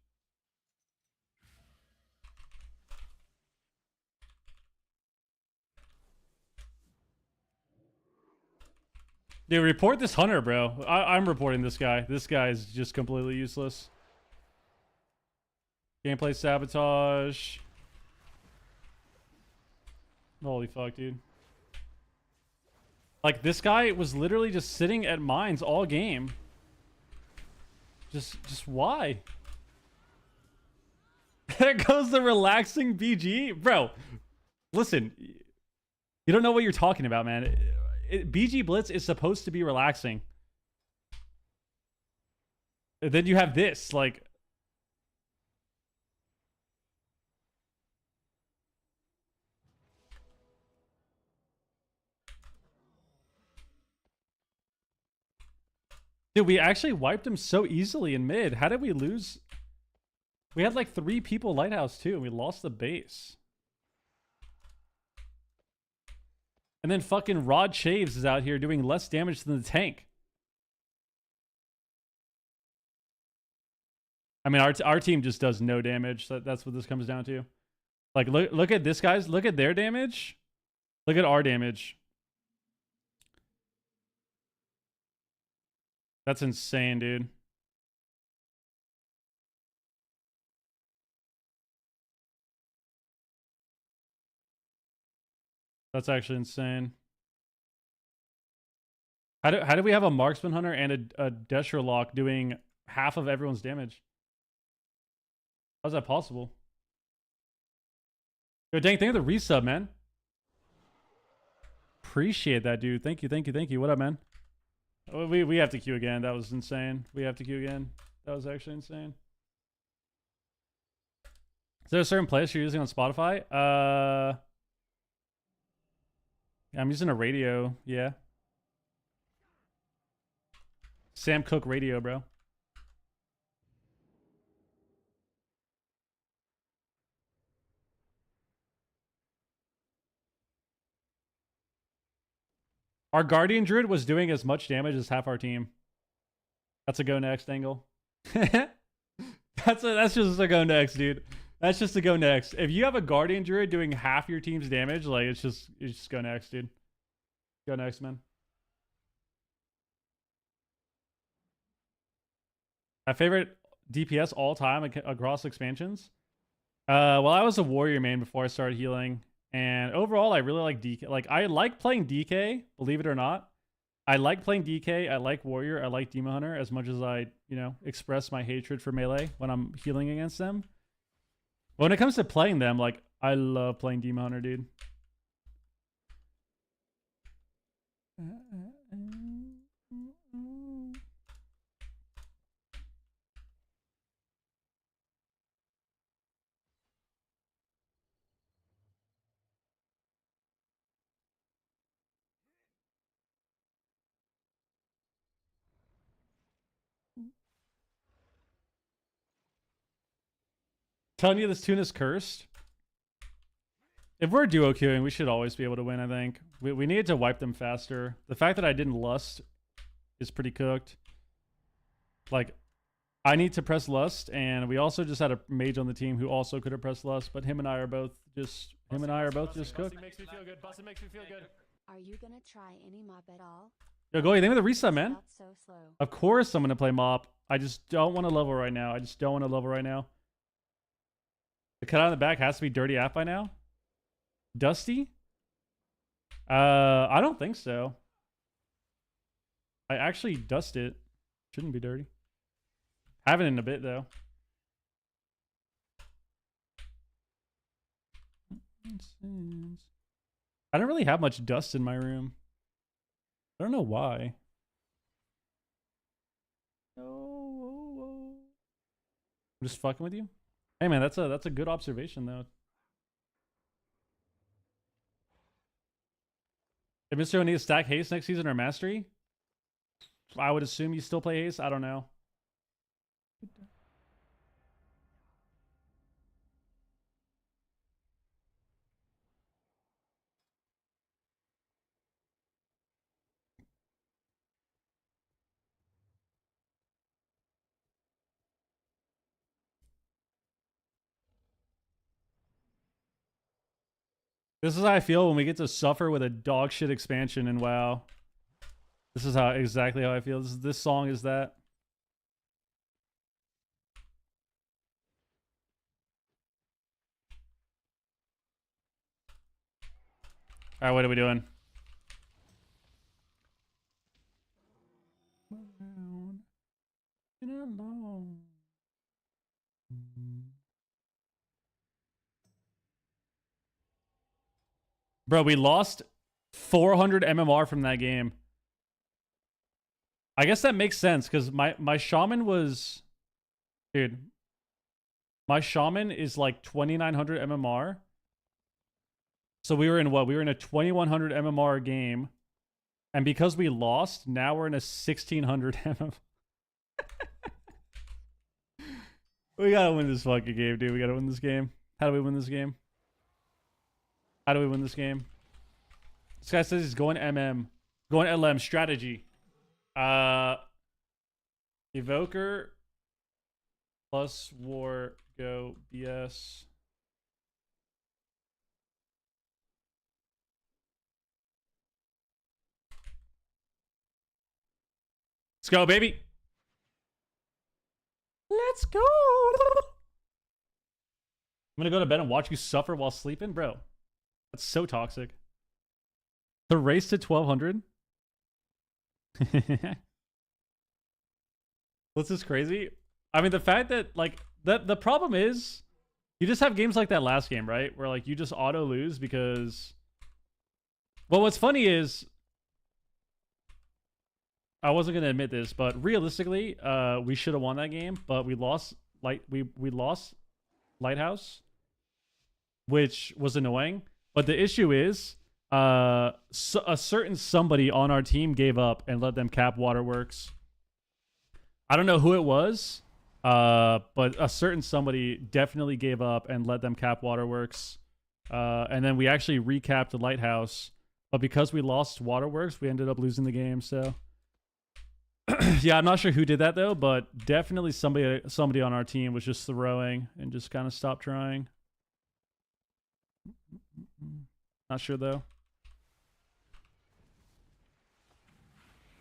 Dude, report this hunter, bro. I'm reporting this guy. This guy is just completely useless. Gameplay sabotage. Holy fuck, dude. Like, this guy was literally just sitting at mines all game. Just why? There goes the relaxing BG. Bro, listen. You don't know what you're talking about, man. BG Blitz is supposed to be relaxing. And then you have this, like... Dude, we actually wiped him so easily in mid. How did we lose? We had like 3 people Lighthouse too, and we lost the base. And then fucking Rod Shaves is out here doing less damage than the tank. I mean, our team just does no damage. That's what this comes down to. Like, look at this, guys. Look at their damage. Look at our damage. That's insane, dude. That's actually insane. How do we have a Marksman Hunter and a Desher Lock doing half of everyone's damage? How's that possible? Yo, dang, thank you for the resub, man. Appreciate that, dude. Thank you, thank you, thank you. What up, man? We have to queue again. That was insane. We have to queue again. That was actually insane. Is there a certain place you're using on Spotify? I'm using a radio. Yeah. Sam Cooke radio, bro. Our Guardian Druid was doing as much damage as half our team. That's a go next angle. That's just a go next, dude. That's just a go next. If you have a Guardian Druid doing half your team's damage, like it's just go next, dude. Go next, man. My favorite DPS all time across expansions. Well, I was a warrior main before I started healing, and overall, I really like DK. Like, I like playing DK, believe it or not. I like playing DK. I like warrior. I like demon hunter as much as I, express my hatred for melee when I'm healing against them. But when it comes to playing them, like, I love playing demon hunter, dude. Telling you this tune is cursed. If we're duo queuing, we should always be able to win, I think. We needed to wipe them faster. The fact that I didn't lust is pretty cooked. Like, I need to press lust, and we also just had a mage on the team who also could have pressed lust, but him and I are both just cooked. Busting makes me feel good. Busting makes me feel good. Are you gonna try any mop at all? Yo, go ahead, name of the reset, man. Not so slow. Of course I'm going to play mop. I just don't want to level right now. The cut out in the back has to be dirty app by now. Dusty? I don't think so. I actually dust it. Shouldn't be dirty. Haven't in a bit though. I don't really have much dust in my room. I don't know why. I'm just fucking with you. Hey man, that's a good observation though. If Mr. O'Neill stack haste next season or mastery, I would assume you still play haste. I don't know. This is how I feel when we get to suffer with a dog shit expansion in WoW. This is exactly how I feel. This song is that. All right, what are we doing? Bro, we lost 400 MMR from that game. I guess that makes sense because my shaman was, dude, my shaman is like 2900 MMR. So we were in what? We were in a 2100 MMR game. And because we lost, now we're in a 1600 MMR. We gotta win this fucking game, dude. We gotta win this game. How do we win this game? How do we win this game? This guy says he's going MM. Going LM strategy. Evoker plus war go BS. Let's go, baby. Let's go. I'm gonna go to bed and watch you suffer while sleeping, bro. That's so toxic. The race to 1200. What's this crazy? I mean, the fact that like the problem is you just have games like that last game, right? Where like you just auto lose because, well, what's funny is I wasn't gonna admit this, but realistically, we should have won that game, but we lost we lost Lighthouse, which was annoying. But the issue is, a certain somebody on our team gave up and let them cap Waterworks. I don't know who it was, but a certain somebody definitely gave up and let them cap Waterworks. And then we actually recapped the Lighthouse, but because we lost Waterworks, we ended up losing the game. So, yeah, I'm not sure who did that though, but definitely somebody on our team was just throwing and just kind of stopped trying. Not sure though.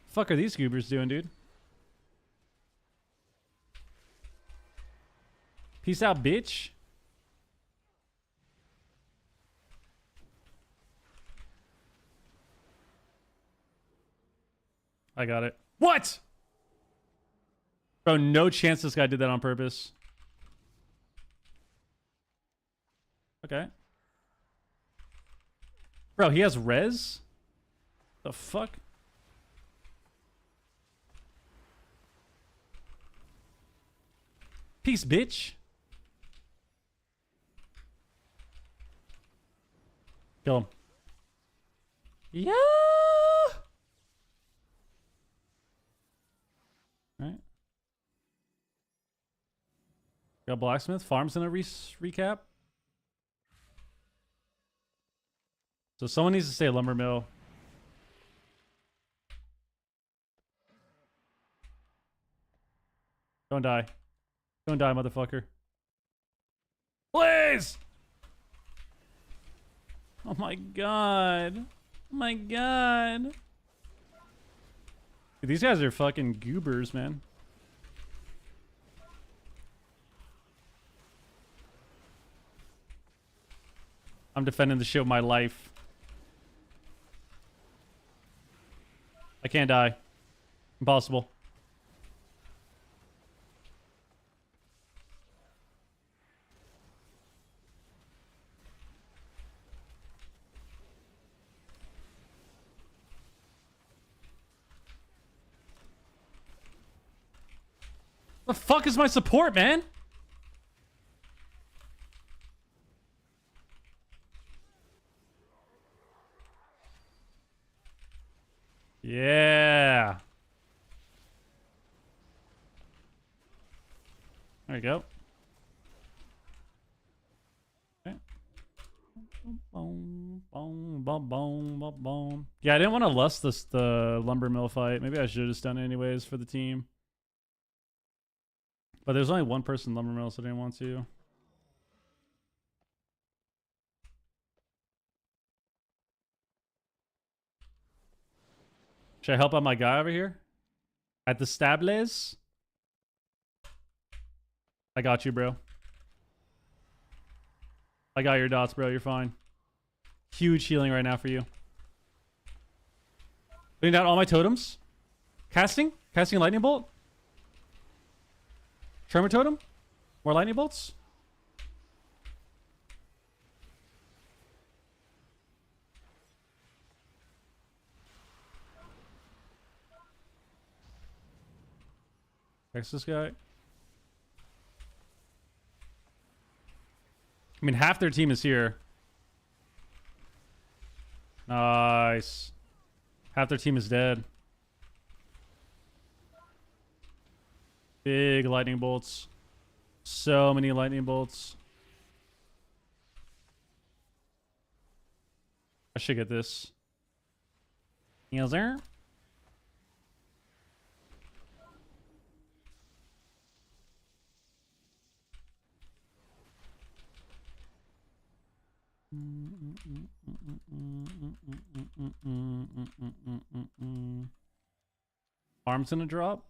Fuck are these goobers doing, dude? Peace out, bitch. I got it. What? Bro, no chance this guy did that on purpose. Okay. Bro, he has res? The fuck? Peace, bitch. Kill him. Yeah. Alright. Got blacksmith. Farms in a recap. So someone needs to stay lumber mill. Don't die. Don't die, motherfucker. Please! Oh my god. Oh my god. Dude, these guys are fucking goobers, man. I'm defending the shit with my life. I can't die. Impossible. The fuck is my support, man? Yeah. There we go. Okay. Boom, boom, boom, boom, boom, boom. Yeah, I didn't want to lust the lumber mill fight. Maybe I should have just done it anyways for the team. But there's only one person lumber mill, so I didn't want to. Should I help out my guy over here? At the stables? I got you, bro. I got your dots, bro. You're fine. Huge healing right now for you. Putting down all my totems. Casting? Casting a lightning bolt? Tremor totem? More lightning bolts? Hex this guy. I mean, half their team is here. Nice. Half their team is dead. Big lightning bolts. So many lightning bolts. I should get this. Yes, sir. Arms gonna drop.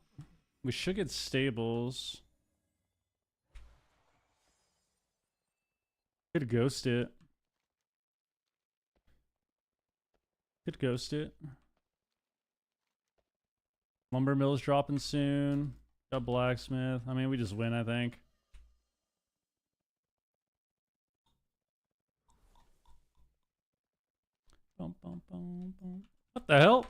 We should get stables. Could ghost it. Could ghost it. Lumber mill's dropping soon. Got blacksmith. I mean, we just win, I think. Bum, bum, bum, bum. What the hell?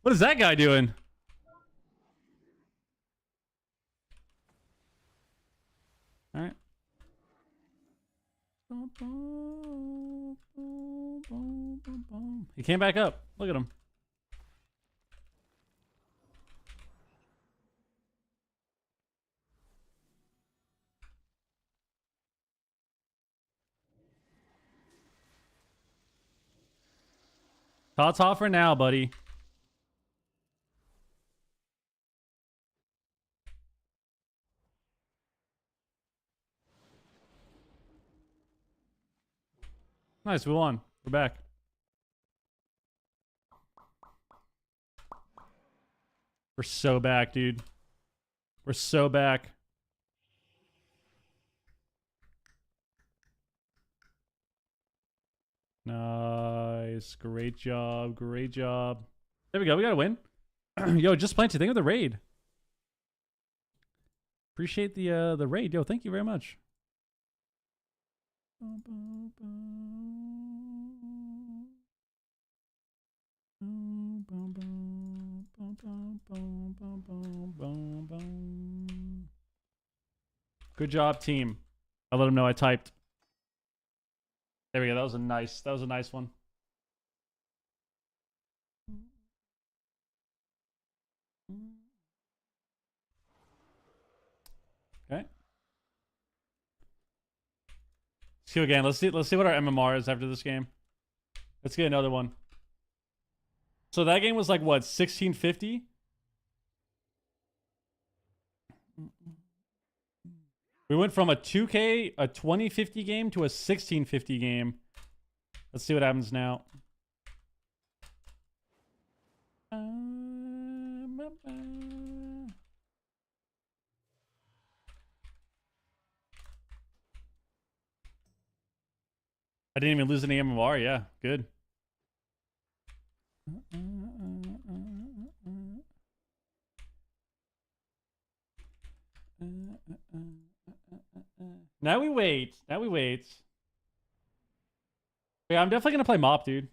What is that guy doing? All right. He came back up. Look at him. Ta-ta for now, buddy. Nice, we won. We're back. We're so back, dude. We're so back. Nice. Great job. Great job. There we go. We got to win. Yo, just planted. Think of the raid. Appreciate the raid. Yo, thank you very much. Good job, team. I let him know I typed. There we go. That was a nice one. Okay. Let's go again. Let's see what our MMR is after this game. Let's get another one. So that game was like what, 1650? We went from a 2K, a 2050 game to a 1650 game. Let's see what happens now. I didn't even lose any MMR. Yeah, good. Now we wait. Now we wait. Yeah, I'm definitely gonna play Mop, dude.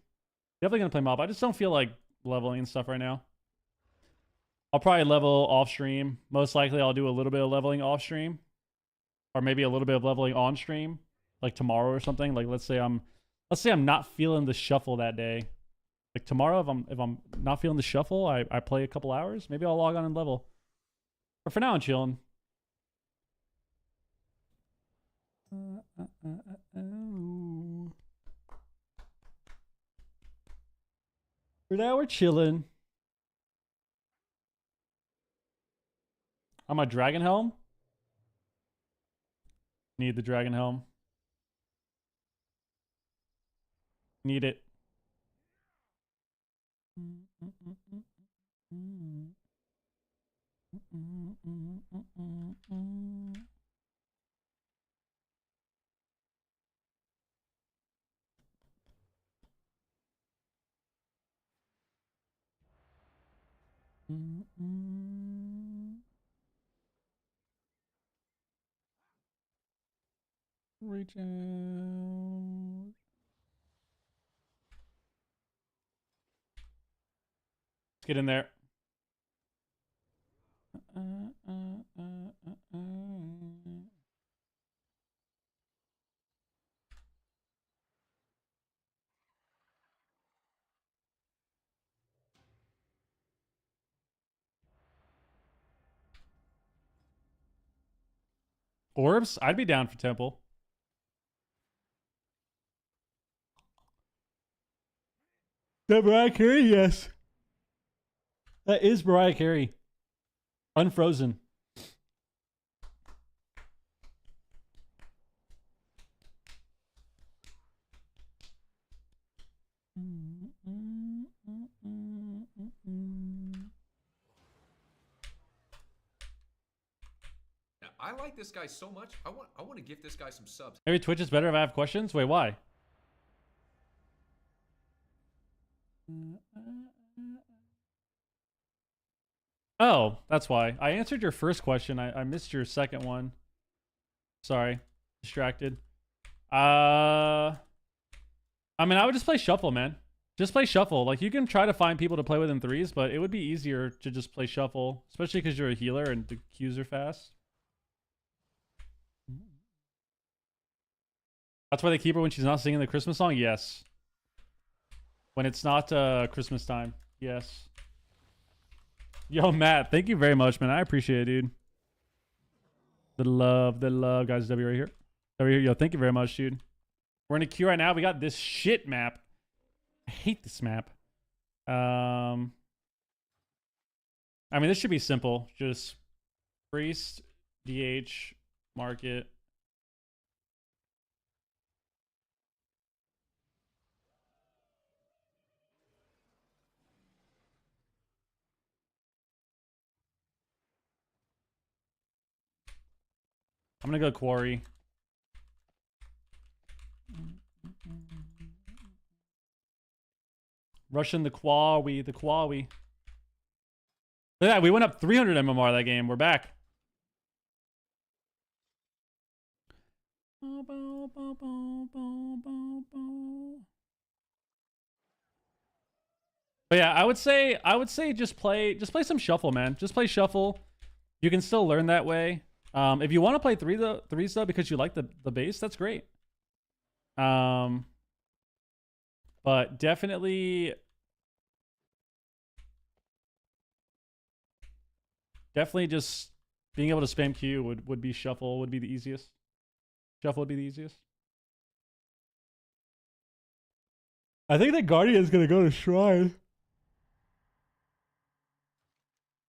Definitely gonna play Mop. I just don't feel like leveling and stuff right now. I'll probably level off stream. Most likely I'll do a little bit of leveling off stream. Or maybe a little bit of leveling on stream. Like tomorrow or something. Like let's say I'm not feeling the shuffle that day. Like tomorrow if I'm not feeling the shuffle, I play a couple hours. Maybe I'll log on and level. But for now I'm chilling. For now we're chilling. I'm a dragon helm. Need the dragon helm. Need it. Reach out. Let's get in there. Orbs? I'd be down for Temple. That Mariah Carey? Yes. That is Mariah Carey. Unfrozen. Now, I like this guy so much. I want to give this guy some subs. Maybe Twitch is better if I have questions? Wait, why? Oh, that's why. I answered your first question. I missed your second one. Sorry. Distracted. I mean, I would just play Shuffle, man. Just play Shuffle. Like, you can try to find people to play with in threes, but it would be easier to just play Shuffle. Especially because you're a healer and the Qs are fast. That's why they keep her when she's not singing the Christmas song? Yes. When it's not Christmas time. Yes. Yo, Matt, thank you very much, man. I appreciate it, dude. The love, guys. W right here. W here. Yo, thank you very much, dude. We're in a queue right now. We got this shit map. I hate this map. I mean, this should be simple. Just priest, DH, market. I'm gonna go quarry. Rushing the quarry, the quarry. Look at that, we went up 300 MMR that game. We're back. But yeah, I would say just play some shuffle, man. Just play shuffle. You can still learn that way. If you want to play threes though, because you like the base, that's great. But definitely just being able to spam Q would be shuffle would be the easiest. Shuffle would be the easiest. I think the Guardian's gonna go to Shrine.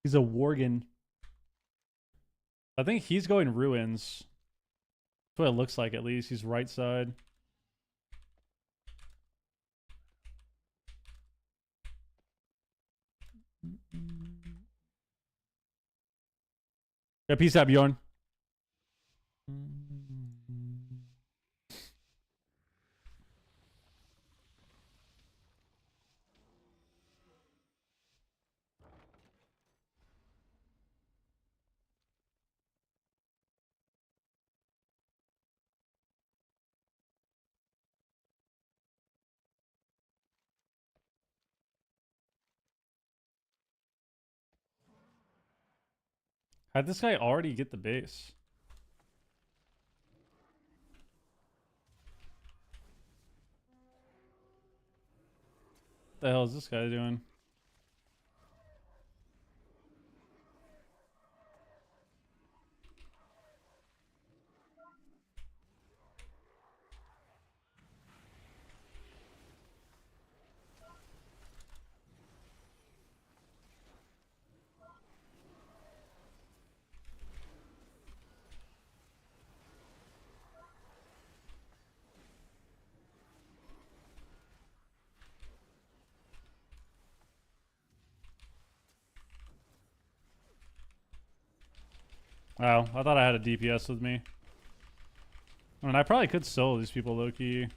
He's a Worgen. I think he's going Ruins. That's what it looks like, at least. He's right side. Yeah, peace out, Bjorn. How'd this guy already get the base? What the hell is this guy doing? Wow, I thought I had a DPS with me. I mean, I probably could solo these people low-key.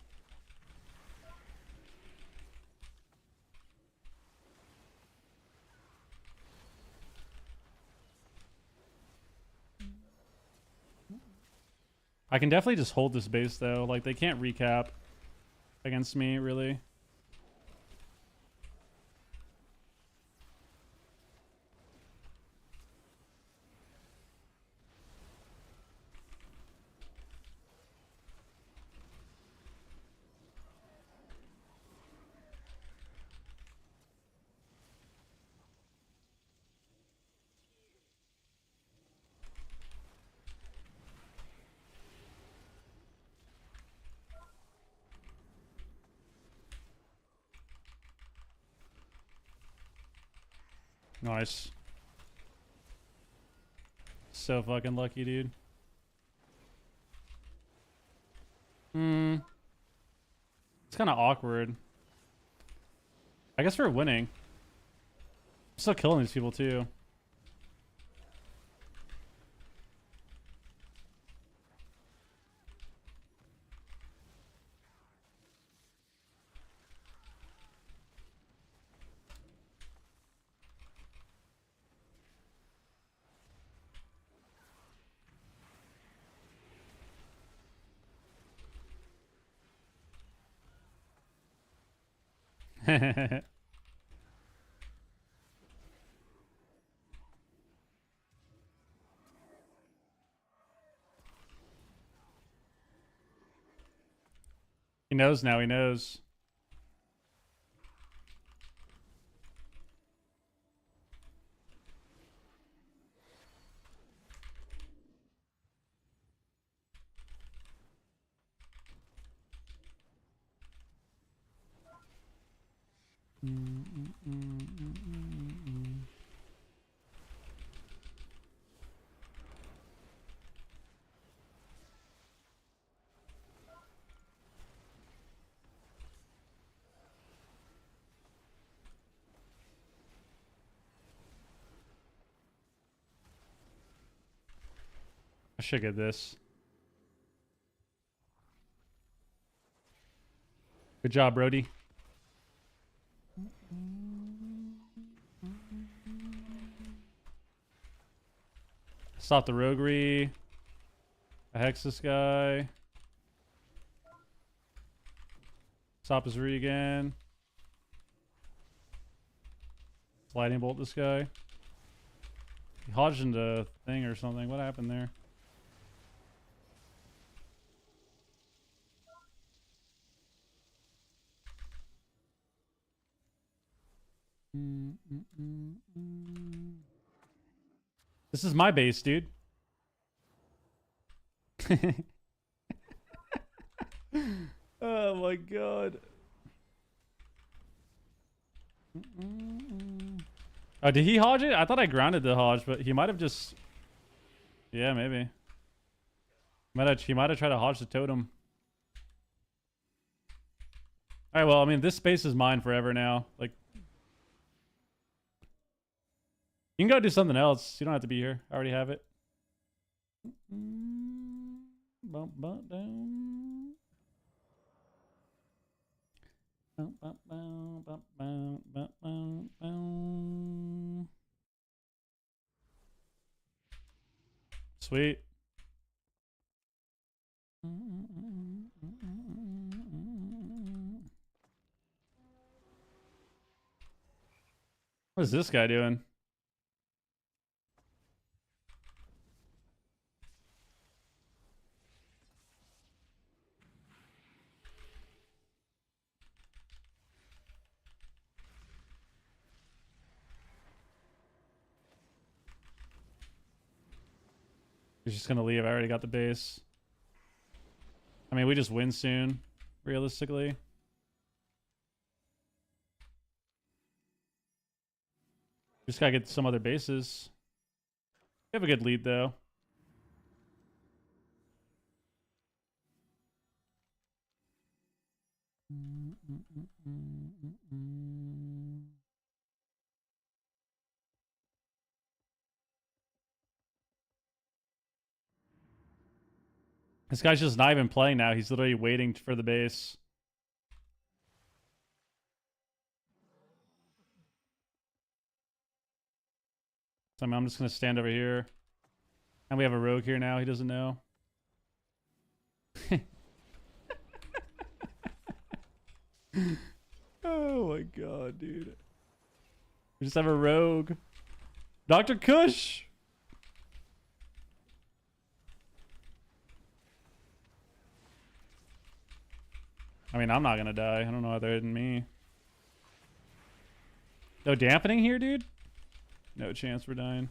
I can definitely just hold this base, though. Like, they can't recap against me, really. Nice. So fucking lucky, dude. It's kind of awkward. I guess we're winning. I'm still killing these people, too. He knows now, he knows. I should get this. Good job, Brody. Stop the roguery. I hex this guy. Stop his re again. Lightning bolt this guy. He hodged into a thing or something. What happened there? This is my base, dude. Oh my god. Oh, did he hodge it? I thought I grounded the hodge, but he might have just... Yeah, maybe. He might have tried to hodge the totem. Alright, well, I mean, this space is mine forever now. Like... You can go do something else. You don't have to be here. I already have it. Bump, bump, down. Bump, bump, bump, bump, bump, bump, bump, bump. Sweet. What is this guy doing? He's just gonna leave. I already got the base. I mean, we just win soon, realistically. Just gotta get some other bases. We have a good lead, though. This guy's just not even playing now. He's literally waiting for the base. So I'm just going to stand over here. And we have a rogue here now. He doesn't know. Oh my god, dude. We just have a rogue. Dr. Kush! I mean, I'm not gonna die. I don't know how they're hitting me. No dampening here, dude? No chance we're dying.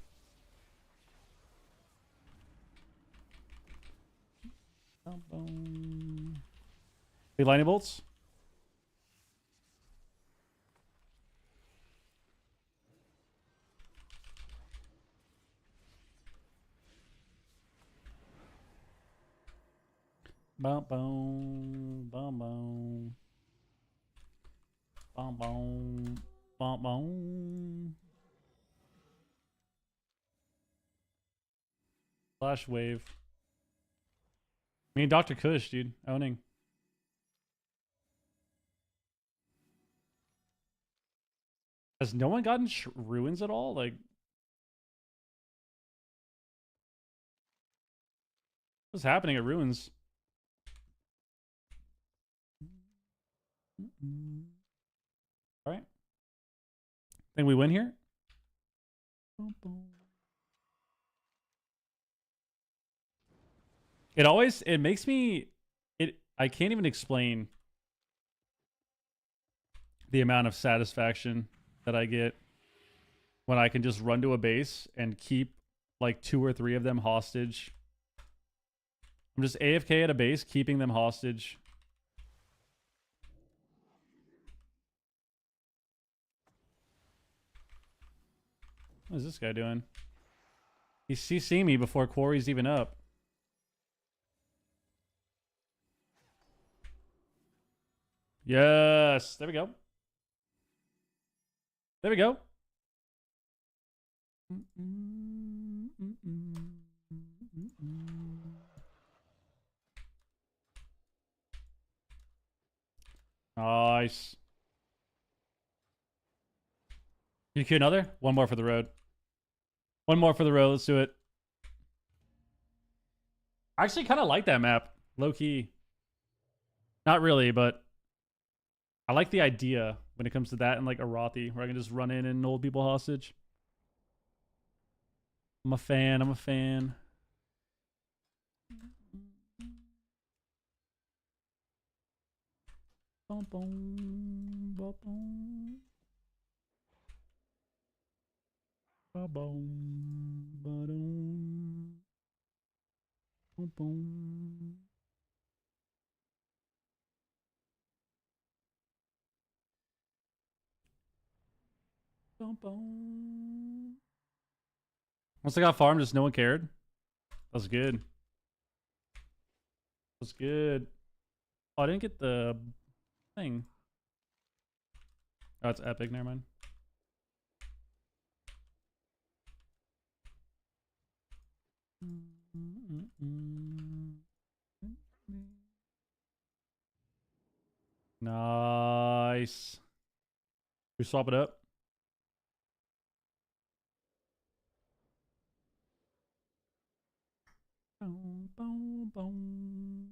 Hey, lightning bolts? Bum bum bum bum bum bum bum bum. Flash wave. Me and Dr. Kush, dude, owning. Has no one gotten ruins at all? Like, what's happening at ruins? All right. Think we win here? It makes me, I can't even explain the amount of satisfaction that I get when I can just run to a base and keep like 2 or 3 of them hostage. I'm just AFK at a base, keeping them hostage. What is this guy doing? He's CC'ing me before Quarry's even up. Yes. There we go. There we go. Nice. You queue another? One more for the road. One more for the road. Let's do it. I actually kind of like that map. Low key. Not really, but I like the idea when it comes to that and like Arathi, where I can just run in and hold people hostage. I'm a fan. I'm a fan. Bum, bum, bum, bum. Ba-boom, ba-doom. Boom, boom. Boom, boom. Once I got farmed, just no one cared. That was good. That was good. Oh, I didn't get the thing. Oh, it's epic. Never mind. Nice. We swap it up. Boom, boom, boom.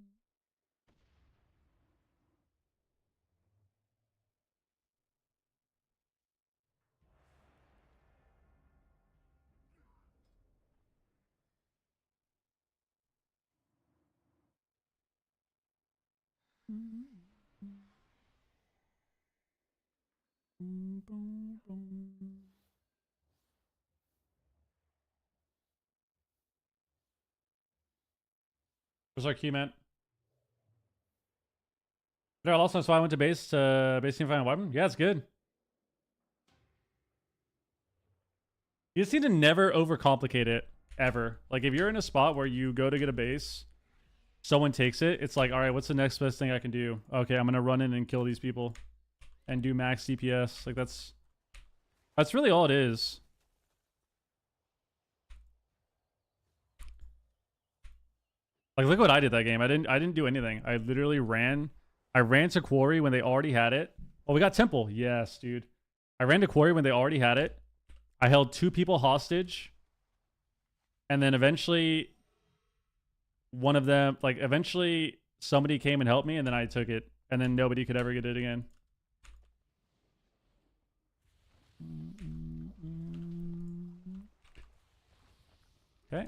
Boom, boom, boom. Where's our key, man? Did I lost my, so I went to base team find a weapon? Yeah, it's good. You just need to never overcomplicate it, ever. Like, if you're in a spot where you go to get a base, someone takes it, it's like, all right, what's the next best thing I can do? Okay, I'm going to run in and kill these people and do max DPS. Like, that's really all it is. Like, look what I did that game. I didn't do anything. I literally ran. I ran to quarry when they already had it. Oh, we got temple. Yes, dude. I ran to quarry when they already had it. I held 2 people hostage. And then eventually one of them, like, eventually somebody came and helped me, and then I took it. And then nobody could ever get it again. Okay.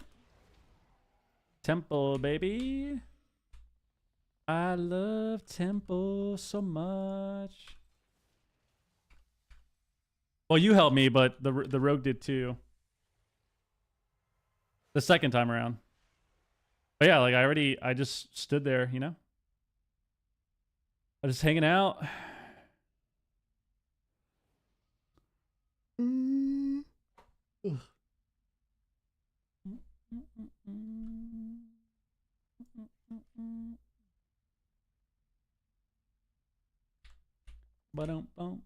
Temple, baby. I love temple so much. Well, you helped me, but the rogue did too. The second time around. But yeah, like I just stood there, you know? I was just hanging out. Ugh. Ba-dum, bum.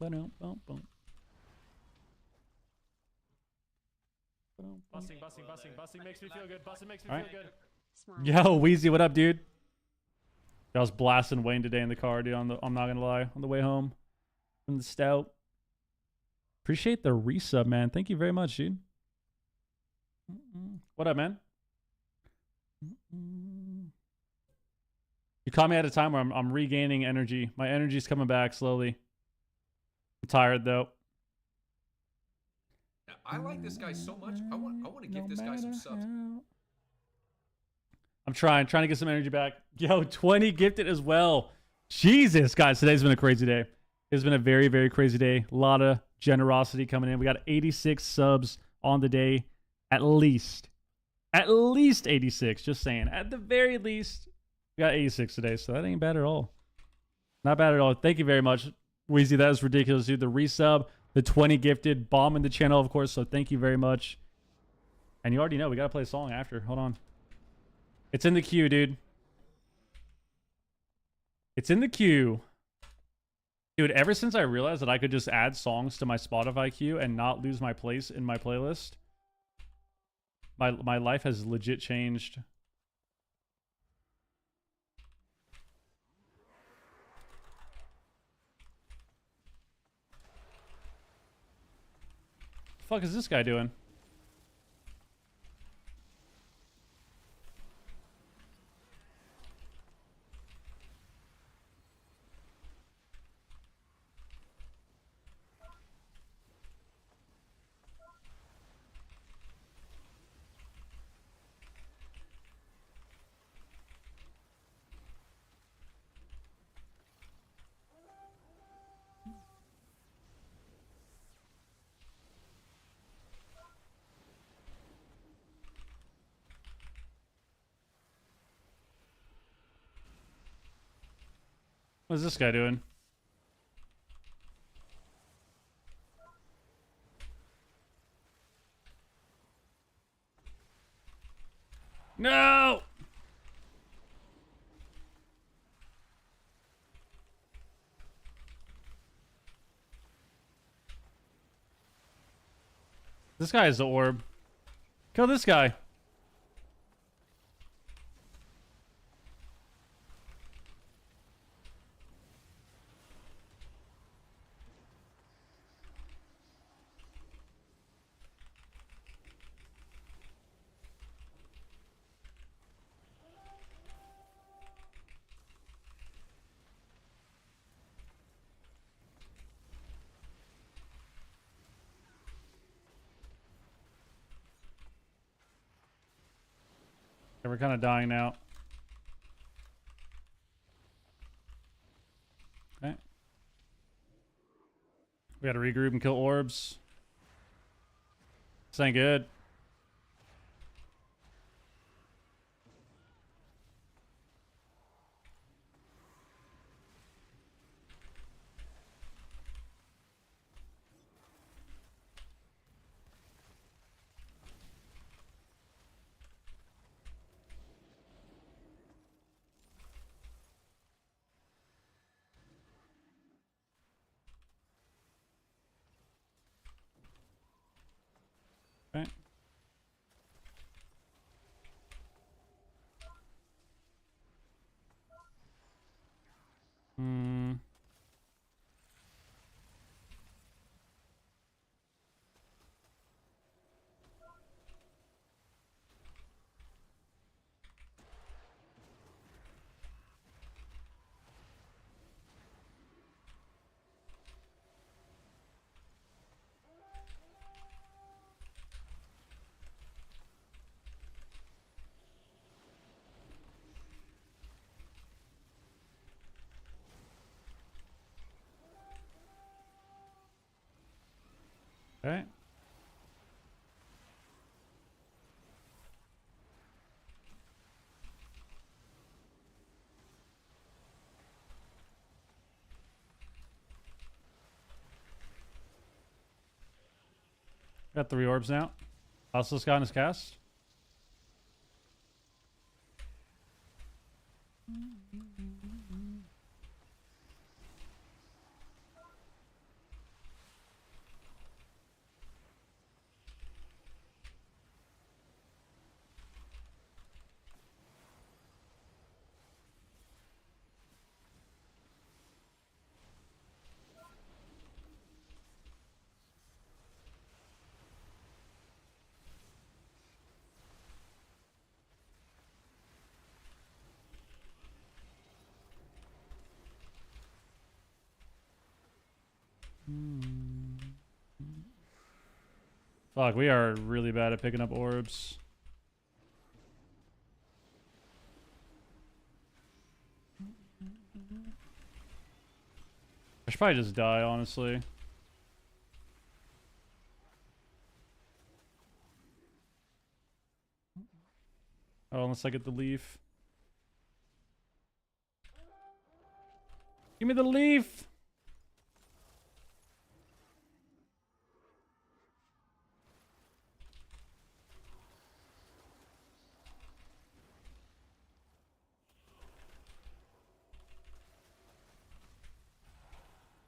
Ba-dum, bum, bum. Busting makes me feel good. Busting makes me Alright. feel good. Smile. Yo, Wheezy, what up, dude? I was blasting Wayne today in the car, dude. I'm not gonna lie, on the way home from the stout. Appreciate the resub, man. Thank you very much, dude. What up, man? You caught me at a time where I'm regaining energy. My energy's coming back slowly. I'm tired though. Now, I like this guy so much. I want to give this guy some subs. I'm trying to get some energy back. Yo, 20 gifted as well. Jesus, guys, today's been a crazy day. It's been a very, very crazy day. A lot of generosity coming in. We got 86 subs on the day, at least 86. Just saying, at the very least, we got 86 today, so that ain't bad at all. Not bad at all. Thank you very much, Wheezy. That was ridiculous, dude. The resub, the 20 gifted, bombing the channel, of course. So thank you very much. And you already know we gotta play a song after. Hold on. It's in the queue, dude. It's in the queue. Dude, ever since I realized that I could just add songs to my Spotify queue and not lose my place in my playlist, my life has legit changed. fuck is this guy doing? What's this guy doing? No! This guy is the orb. Kill this guy. Okay, we're kind of dying now. Okay. We gotta regroup and kill orbs. This ain't good. Okay. Hmm. Okay. Got 3 orbs now. Also, got in his cast. Fuck, we are really bad at picking up orbs. I should probably just die, honestly. Oh, unless I get the leaf. Give me the leaf!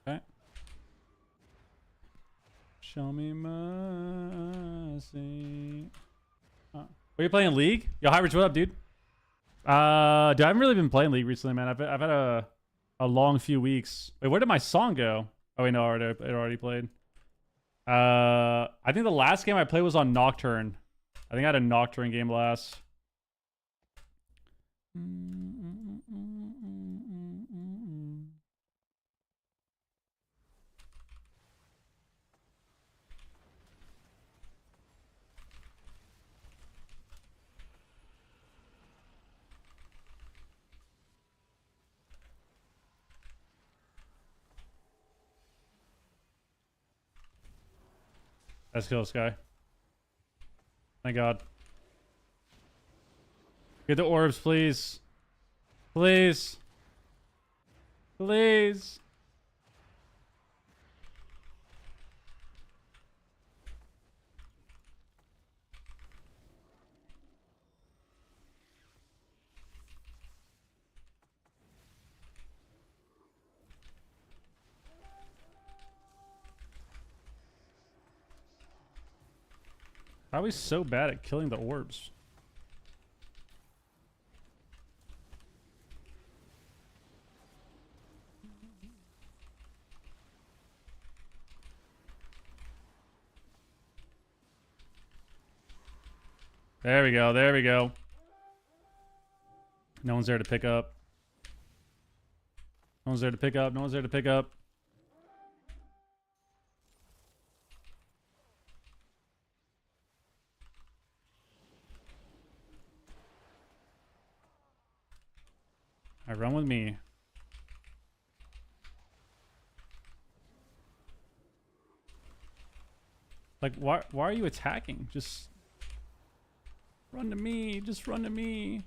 Okay. Show me mercy. Are you playing League? Yo, Hybrids, what up, dude? Dude, I haven't really been playing League recently, man. I've had a long few weeks. Wait, where did my song go? Oh wait, no, it already played. I think the last game I played was on Nocturne. I think I had a Nocturne game last. Let's kill this guy. Thank God. Get the orbs, please. Please. Please. How are we so bad at killing the orbs? There we go. There we go. No one's there to pick up. No one's there to pick up. No one's there to pick up. All right, run with me. Like, why are you attacking? Just run to me. Just run to me.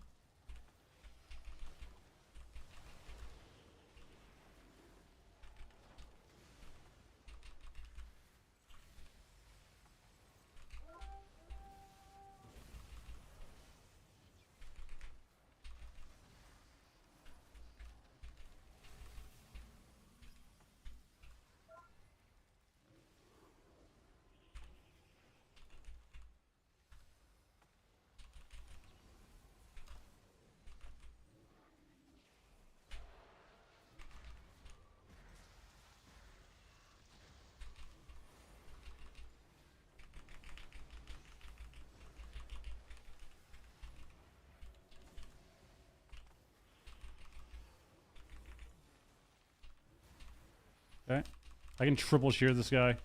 Okay. I can triple shear this guy.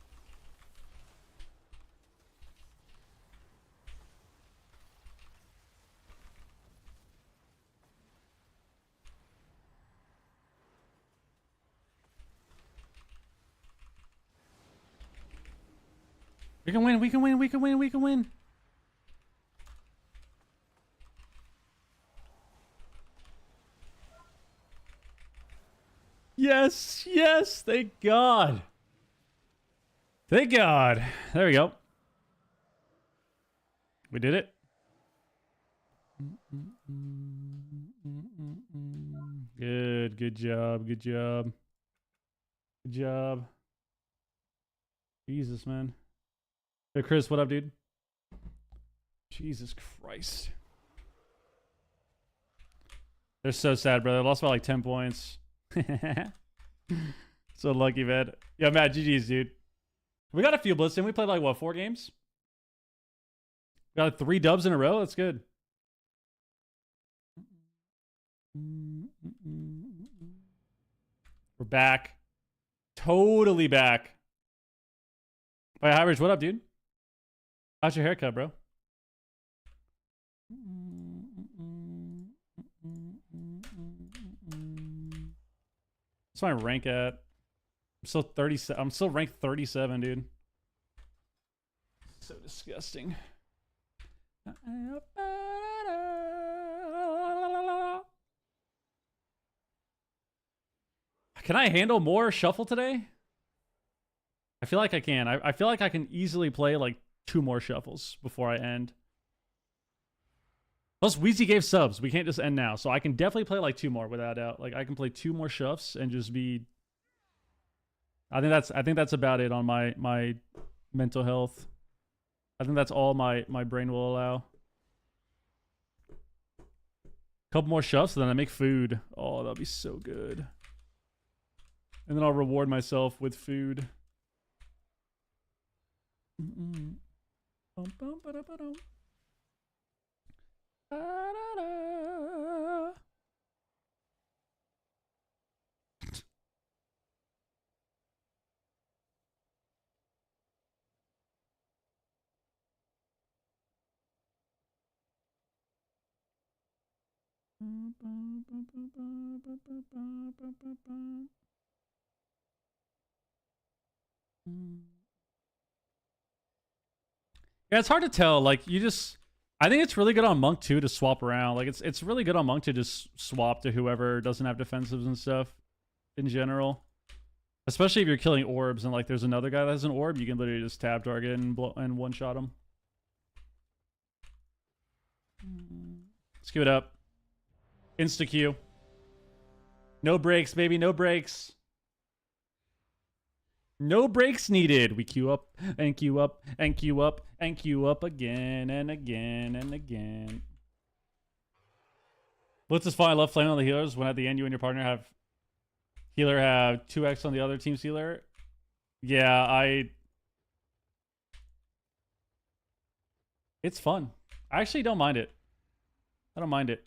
We can win, we can win, we can win, we can win. Yes, yes, thank God. Thank God. There we go. We did it. Good job, good job. Good job. Jesus, man. Hey, Chris, what up, dude? Jesus Christ. They're so sad, brother. They lost by like 10 points. So lucky, man. Yeah, Matt, GG's, dude. We got a few blitzing. We played like, what, 4 games? Got 3 dubs in a row. That's good. We're back. Totally back. All right, Average, what up, dude? How's your haircut, bro? What's my rank at? I'm still 37. I'm still ranked 37, dude. So disgusting. Can I handle more shuffle today? I feel like I can. I feel like I can easily play like 2 more shuffles before I end. Plus, Wheezy gave subs. We can't just end now. So I can definitely play like 2 more without doubt. Like I can play 2 more shuffs and just be. I think that's about it on my mental health. I think that's all my brain will allow. Couple more shuffs, and then I make food. Oh, that'll be so good. And then I'll reward myself with food. Bum, bum, ba-da-ba-dum. Da-da-da. Yeah, it's hard to tell. Like, you just, I think it's really good on Monk too to swap around. Like, it's really good on Monk to just swap to whoever doesn't have defensives and stuff in general. Especially if you're killing orbs and like there's another guy that has an orb, you can literally just tab target and one shot him. Let's give it up. Insta Q. No breaks, baby. No breaks. No breaks needed. We queue up and queue up and queue up and queue up again and again and again. Blitz is fine. I love flaming on the healers when at the end you and your partner have healer have 2x on the other team's healer. Yeah, it's fun. I actually don't mind it. I don't mind it.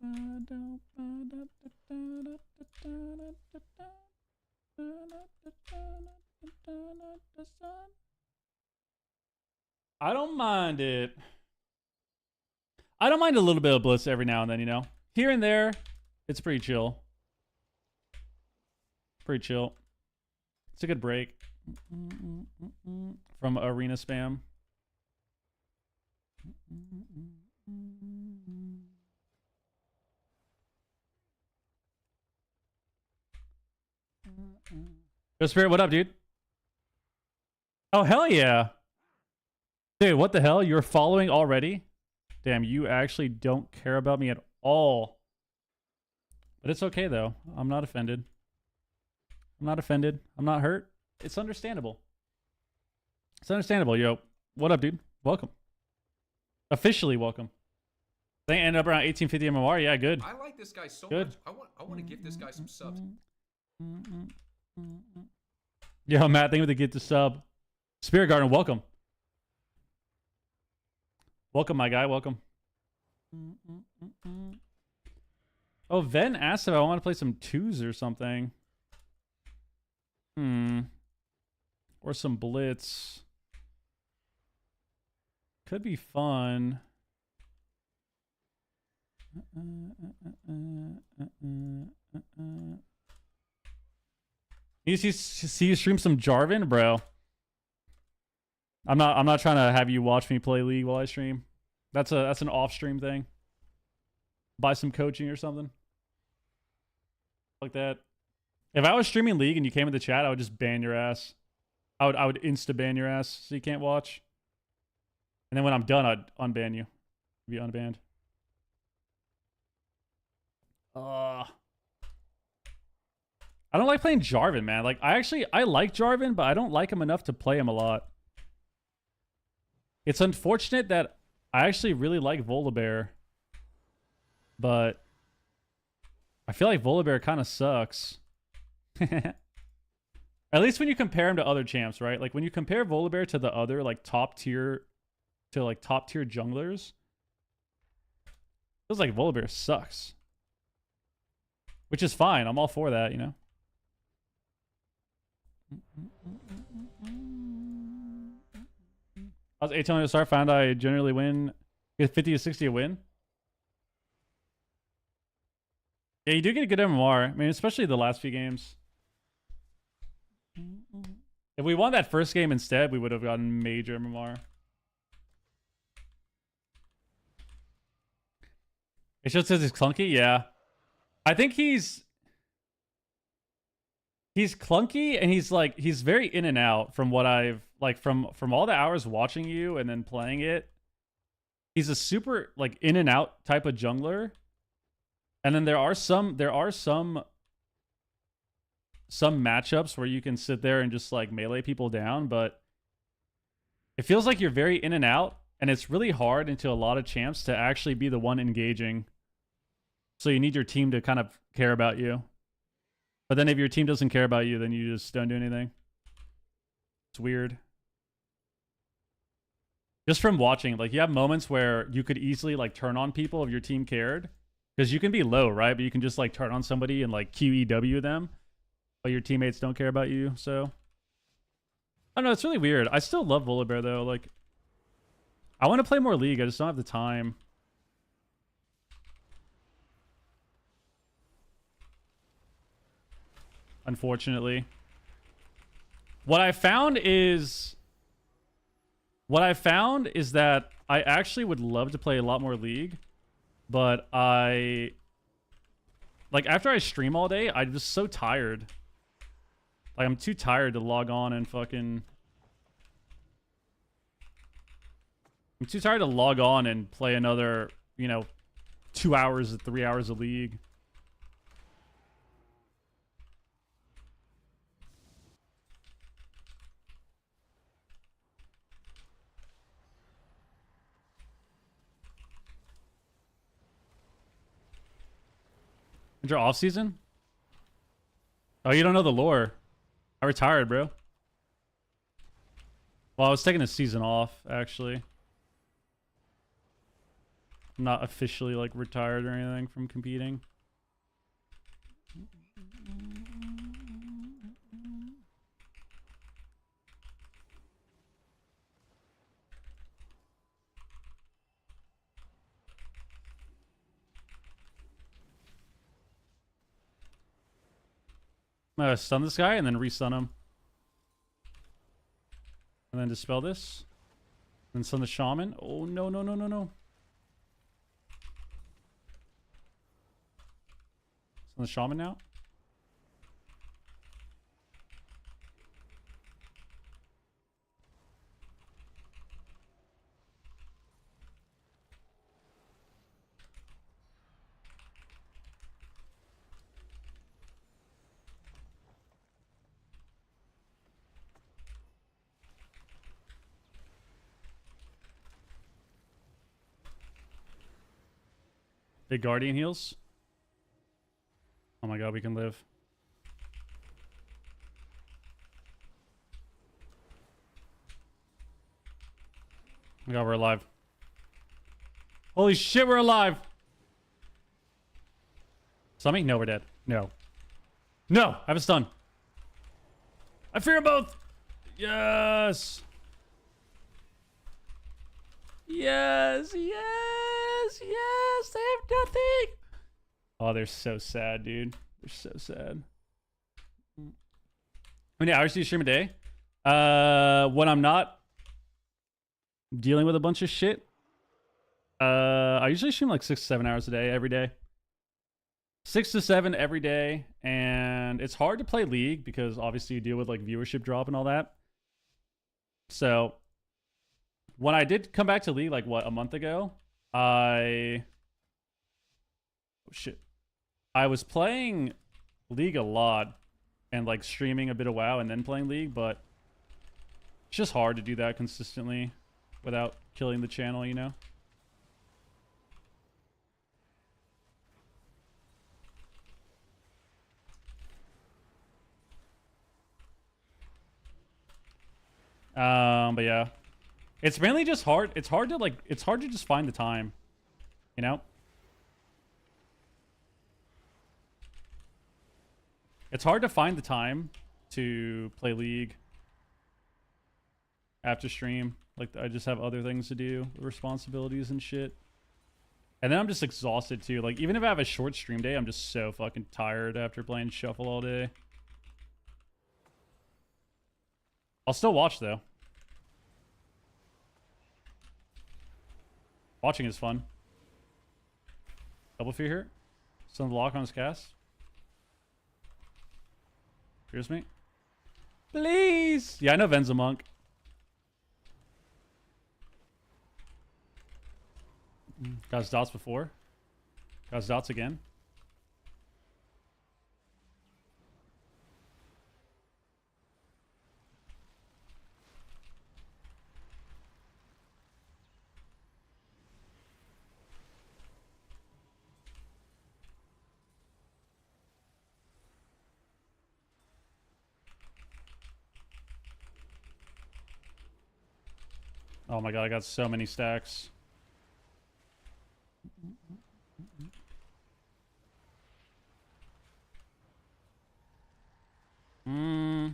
I don't mind it. I don't mind a little bit of blitz every now and then, you know. Here and there, it's pretty chill. Pretty chill. It's a good break from arena spam. Yo, Spirit, what up, dude? Oh, hell yeah. Dude, what the hell? You're following already? Damn, you actually don't care about me at all. But it's okay, though. I'm not offended. I'm not offended. I'm not hurt. It's understandable. It's understandable, yo. What up, dude? Welcome. Officially welcome. They end up around 1850 MMR. Yeah, good. I like this guy so Good. much. I want to give this guy some subs. Yo, Matt, thank you for the get to sub. Spirit Garden, welcome. Welcome, my guy. Welcome. Oh, Ven asked if I want to play some twos or something. Or some blitz. Could be fun. You see you stream some Jarvan, bro. I'm not trying to have you watch me play League while I stream. That's an off stream thing. Buy some coaching or something. Like that. If I was streaming League and you came in the chat, I would just ban your ass. I would insta ban your ass so you can't watch. And then when I'm done, I'd unban you. Be unbanned. I don't like playing Jarvan, man. Like I like Jarvan, but I don't like him enough to play him a lot. It's unfortunate that I actually really like Volibear, but I feel like Volibear kind of sucks. At least when you compare him to other champs, right? Like when you compare Volibear to the other like top tier junglers, it feels like Volibear sucks. Which is fine. I'm all for that, you know. I was 8 telling you to start, found I generally win. Get 50 to 60 a win. Yeah, you do get a good MMR. I mean, especially the last few games. If we won that first game instead, we would have gotten major MMR. It just says he's clunky, yeah. I think he's clunky and he's very in and out from what I've like from all the hours watching you and then playing it. He's a super like in and out type of jungler. And then there are some matchups where you can sit there and just like melee people down, but it feels like you're very in and out, and it's really hard into a lot of champs to actually be the one engaging. So you need your team to kind of care about you. But then if your team doesn't care about you, then you just don't do anything. It's weird. Just from watching, like, you have moments where you could easily, like, turn on people if your team cared. Because you can be low, right? But you can just, like, turn on somebody and, like, QEW them. But your teammates don't care about you, so... I don't know, it's really weird. I still love Volibear, though. Like, I want to play more League. I just don't have the time. Unfortunately. What I found is that I actually would love to play a lot more League, but like, after I stream all day, I'm just so tired. Like, I'm too tired to log on and fucking... I'm too tired to log on and play another, you know, 2 hours, 3 hours of League. Is your off season? Oh, you don't know the lore. I retired, bro. Well, I was taking a season off, actually. I'm not officially, like, retired or anything from competing. I'm gonna stun this guy and then re-stun him. And then dispel this. And then stun the shaman. Oh, no, no, no, no, no. Stun the shaman now. Big guardian heals. Oh my god, we can live. Oh my god, we're alive. Holy shit, we're alive! Something? No, we're dead. No. No! I have a stun. I fear both! Yes! Yes! Yes! Yes! They have nothing! Oh, they're so sad, dude. They're so sad. How many hours do you stream a day? When I'm not dealing with a bunch of shit, I usually stream like 6 to 7 hours a day, every day. 6 to 7 every day, and it's hard to play League because obviously you deal with like viewership drop and all that. So when I did come back to League, like what, a month ago, oh shit, I was playing League a lot and like streaming a bit of WoW and then playing League, but it's just hard to do that consistently without killing the channel, you know? But yeah, it's mainly just hard. It's hard to just find the time, you know? It's hard to find the time to play League after stream. Like, I just have other things to do, responsibilities and shit. And then I'm just exhausted too. Like, even if I have a short stream day, I'm just so fucking tired after playing Shuffle all day. I'll still watch though. Watching is fun. Double fear here. Stun the lock on his cast. Here's me. Please! Yeah, I know Ven's a monk. Got his dots before. Got his dots again. Oh my god, I got so many stacks. Hmm.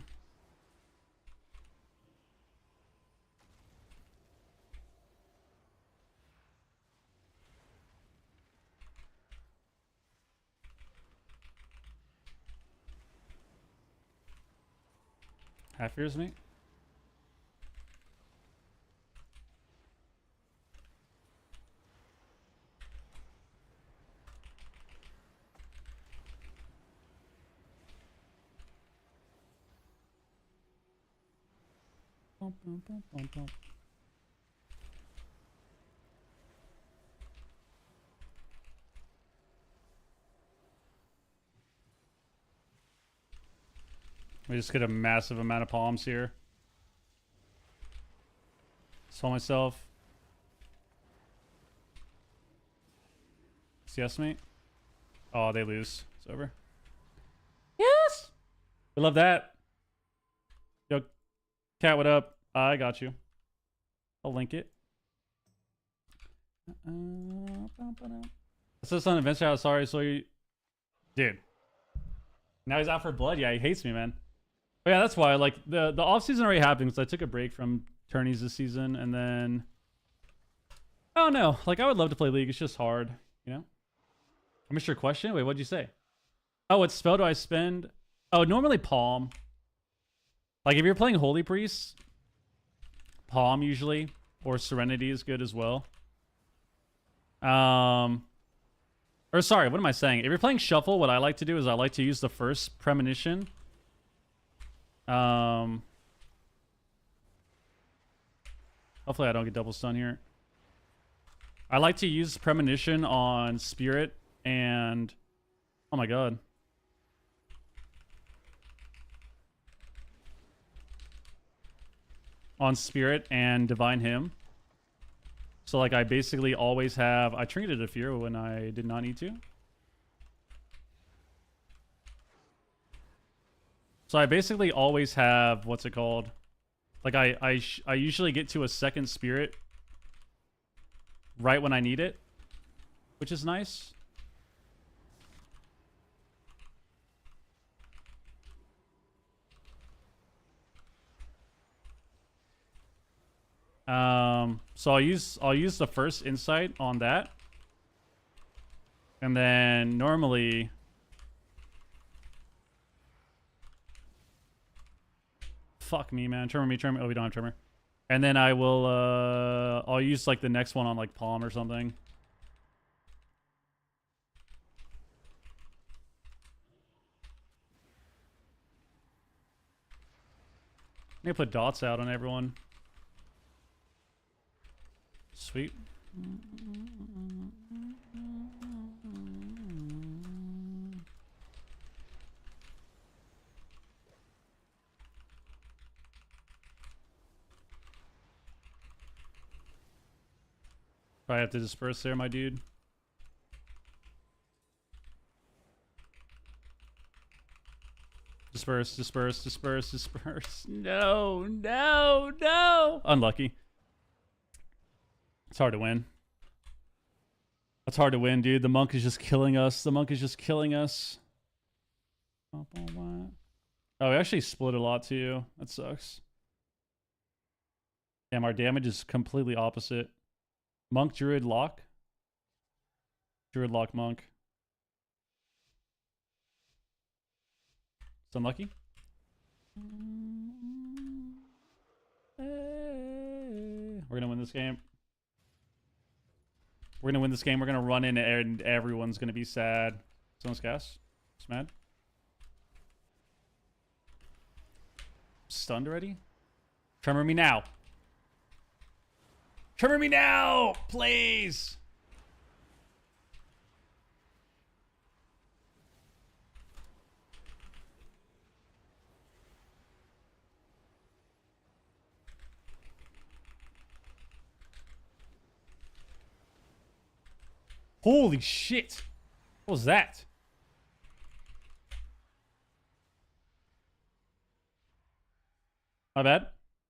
Half ears me. Bum, bum, bum, bum, bum. We just get a massive amount of palms here. Saw myself. Yes, mate. Oh, they lose. It's over. Yes! We love that. Yo, cat, what up? I got you. I'll link it. This is on adventure house. Sorry, so you... Dude. Now he's out for blood. Yeah, he hates me, man. But yeah, that's why. Like, the off season already happened because I took a break from tourneys this season, and then... I don't know. Like, I would love to play League. It's just hard, you know? I missed your question. Wait, what'd you say? Oh, what spell do I spend? Oh, normally Palm. Like, if you're playing Holy Priest, Palm usually, or Serenity is good as well. Or sorry, what am I saying? If you're playing Shuffle, what I like to do is I like to use the first Premonition. Hopefully I don't get double stun here. I like to use Premonition on Spirit and... Oh my god. On Spirit and Divine Hymn. So like I basically always have... I trinketed a fear when I did not need to. So I basically always have... What's it called? Like I usually get to a second Spirit right when I need it, which is nice. So I'll use the first insight on that. And then normally fuck me, man. Tremor me. Oh, we don't have tremor. And then I will I'll use like the next one on like Palm or something. I need to put dots out on everyone. Sweet. Probably have to disperse there, my dude. Disperse, disperse, disperse, disperse. No, no, no. Unlucky. It's hard to win. It's hard to win, dude. The monk is just killing us. The monk is just killing us. Oh, we actually split a lot too. That sucks. Damn, our damage is completely opposite. Monk, Druid, Lock. Druid, Lock, Monk. It's unlucky. We're gonna win this game. We're gonna win this game. We're gonna run in and everyone's gonna be sad. Someone's gas. It's mad. Stunned already? Tremor me now. Tremor me now, please. Holy shit. What was that? My bad.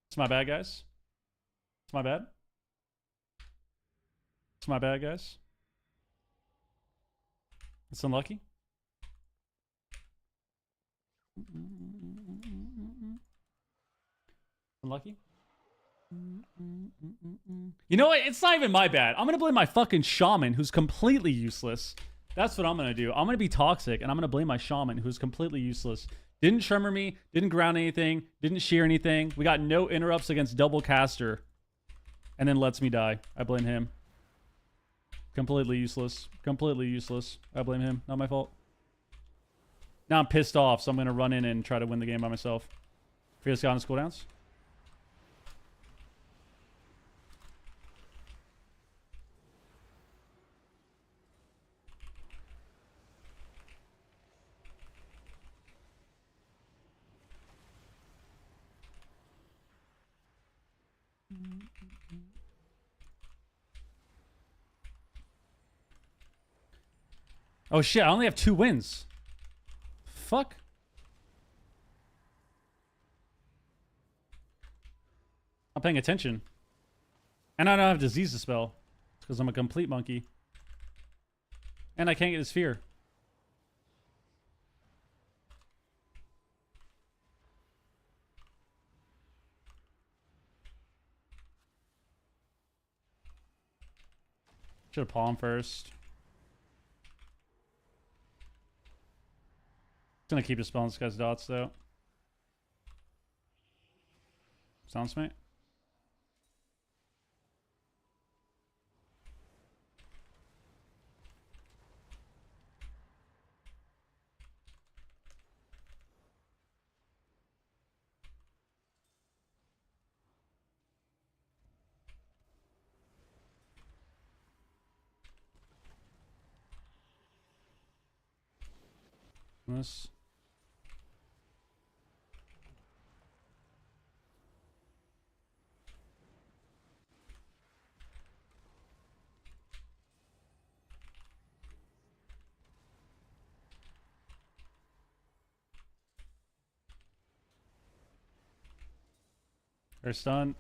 It's my bad, guys. It's my bad. It's my bad, guys. It's unlucky. Unlucky. You know what? It's not even my bad. I'm gonna blame my fucking shaman, who's completely useless. That's what I'm gonna do. I'm gonna be toxic, and I'm gonna blame my shaman, who's completely useless. Didn't tremor me, didn't ground anything, didn't shear anything. We got no interrupts against double caster, and then lets me die. I blame him. Completely useless. Completely useless. I blame him. Not my fault. Now I'm pissed off, so I'm gonna run in and try to win the game by myself. Fearless got on his cooldowns. Oh shit, I only have 2 wins. Fuck. I'm paying attention. And I don't have disease to spell. It's because I'm a complete monkey. And I can't get the sphere. Should have palmed first. Gonna keep dispelling this guy's dots though. Sounds mate. This. They're stunned.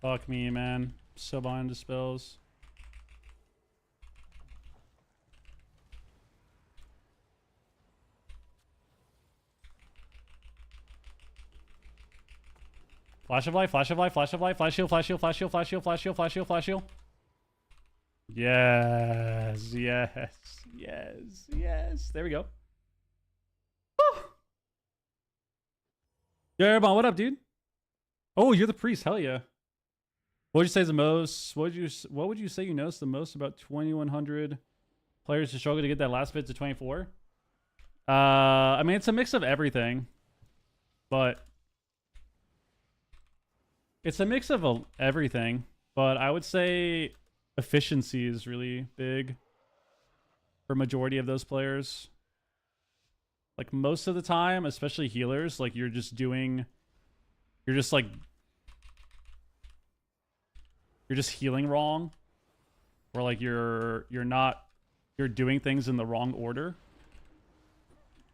Fuck me, man. So behind the spells. Flash of life, flash of life, flash of life, flash shield, flash shield, flash shield, flash shield, flash shield, flash shield, flash shield. Yes, yes, yes, yes. There we go. Woo! Yo, Erebon, what up, dude? Oh, you're the priest. Hell yeah. What would you say is the most? What would you say you noticed the most about 2,100 players who struggle to get that last bit to 24? I mean, it's a mix of everything, but it's a mix of everything. But I would say efficiency is really big for majority of those players. Like most of the time, especially healers, like you're just healing wrong, or like you're doing things in the wrong order,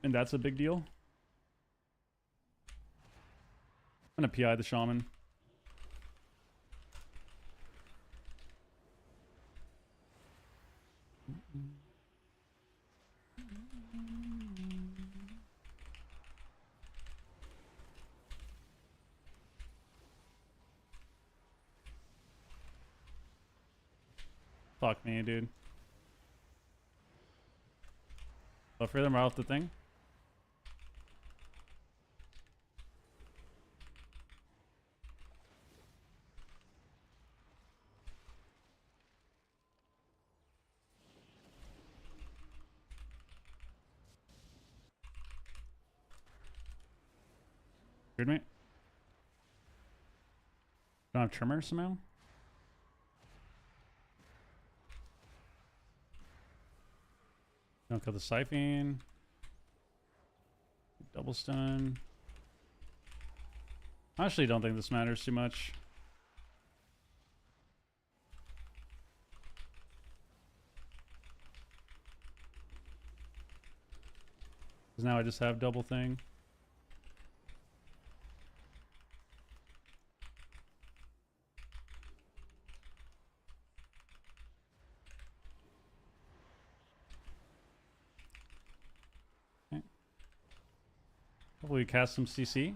and that's a big deal. I'm gonna PI the shaman. Fuck me, dude. But for them right off the thing. Screwed me. Don't have trimmer somehow? Don't kill the siphon. Double stun. I actually don't think this matters too much. Because now I just have double thing. Okay. Hopefully we cast some CC.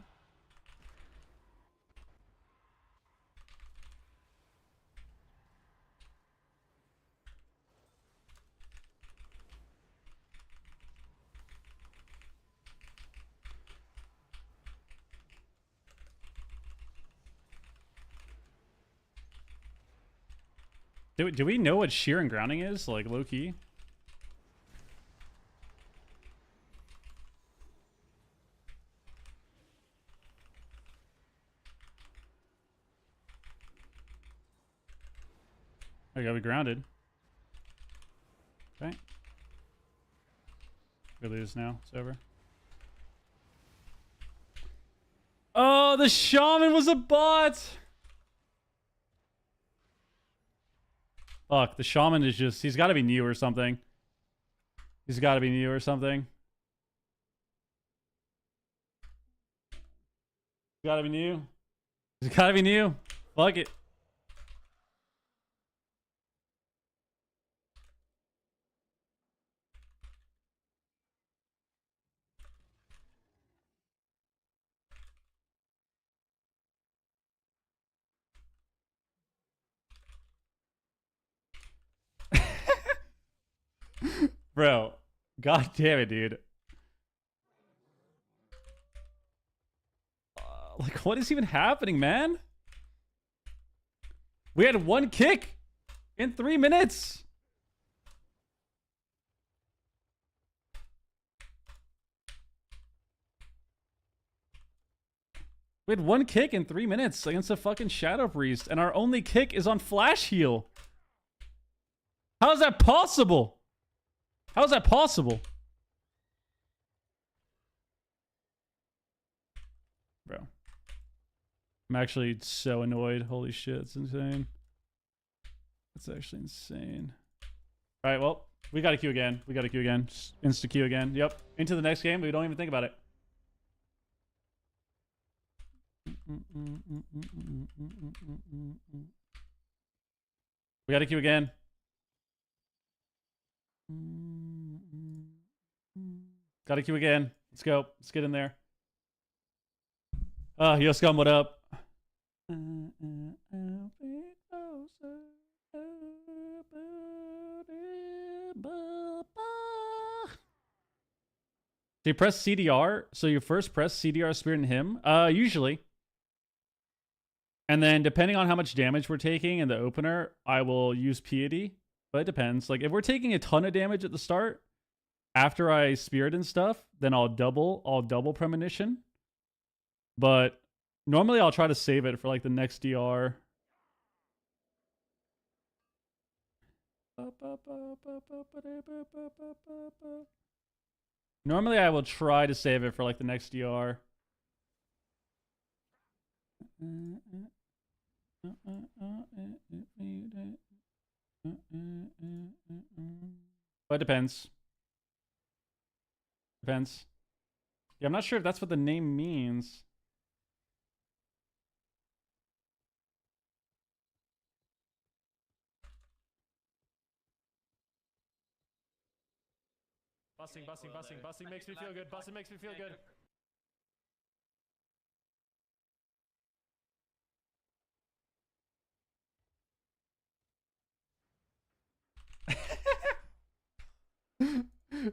Do we know what shear and grounding is? Like, low-key? I gotta be grounded. Okay. We lose now. It's over. Oh, the shaman was a bot! Fuck, the shaman is just... He's gotta be new or something. He's gotta be new or something. He's gotta be new. He's gotta be new. Fuck it. Bro, god damn it, dude. Like, what is even happening, man? We had one kick in 3 minutes. We had one kick in 3 minutes against a fucking Shadow Priest, and our only kick is on Flash Heal. How is that possible? How is that possible? Bro. I'm actually so annoyed. Holy shit, it's insane. It's actually insane. Alright, well, we got a queue again. We got a queue again. Insta queue again. Yep. Into the next game, we don't even think about it. We got a queue again. Got a queue again. Let's go. Let's get in there. Yo, Scum, what up? Do you press CDR? So you first press CDR Spirit and Him? Usually. And then depending on how much damage we're taking in the opener, I will use Piety. But it depends. Like, if we're taking a ton of damage at the start, after I Spirit and stuff, then I'll double Premonition. But normally I'll try to save it for like the next DR. Normally I will try to save it for like the next DR. But it depends. Depends. Yeah, I'm not sure if that's what the name means. Busting makes me feel good. Busting makes me feel good.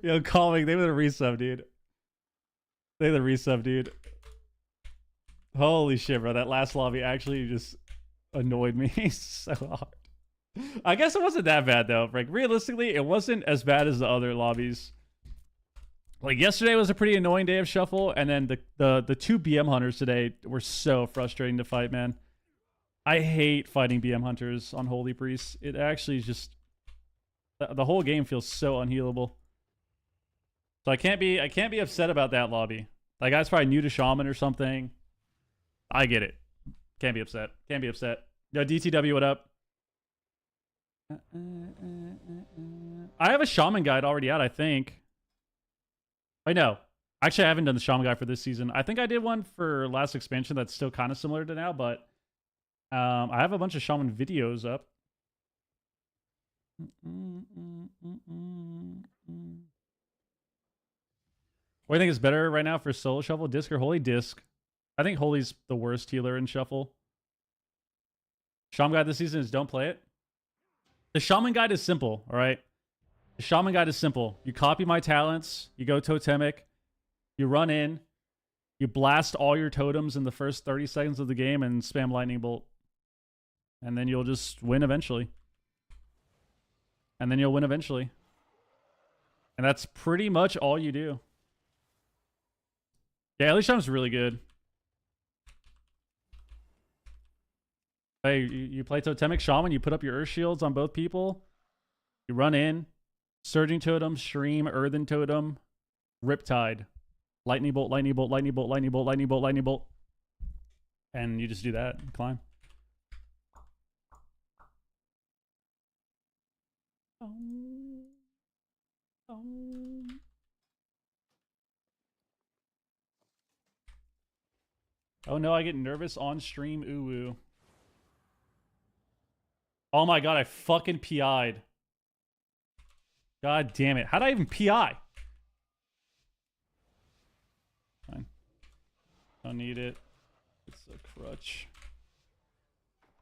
Yo, calming. They were the resub, dude. They were the resub, dude. Holy shit, bro. That last lobby actually just annoyed me so hard. I guess it wasn't that bad, though. Like, realistically, it wasn't as bad as the other lobbies. Like yesterday was a pretty annoying day of shuffle, and then the two BM hunters today were so frustrating to fight, man. I hate fighting BM hunters on Holy Priests. It actually is just the whole game feels so unhealable. So I can't be upset about that lobby. That guy's probably new to Shaman or something. I get it. Can't be upset. Can't be upset. Yo, DTW, what up? I have a Shaman guide already out, I think. Wait, no. Actually, I haven't done the Shaman guide for this season. I think I did one for last expansion that's still kind of similar to now, but I have a bunch of Shaman videos up. What do you think is better right now for solo shuffle, disc or holy? Disc. I think holy's the worst healer in shuffle. Shaman guide this season is don't play it. The Shaman guide is simple, all right? The Shaman guide is simple. You copy my talents, you go totemic, you run in, you blast all your totems in the first 30 seconds of the game and spam lightning bolt. And then you'll just win eventually. And then you'll win eventually. And that's pretty much all you do. Yeah, Early Shaman's really good. Hey, you play Totemic Shaman, you put up your Earth Shields on both people, you run in, Surging Totem, Shreem, Earthen Totem, Riptide, Lightning Bolt, Lightning Bolt, Lightning Bolt, Lightning Bolt, Lightning Bolt, Lightning Bolt. And you just do that and climb. Oh no, I get nervous on stream. Ooh. Oh my god, I fucking PI'd. God damn it. How'd I even PI? Fine. Don't need it. It's a crutch.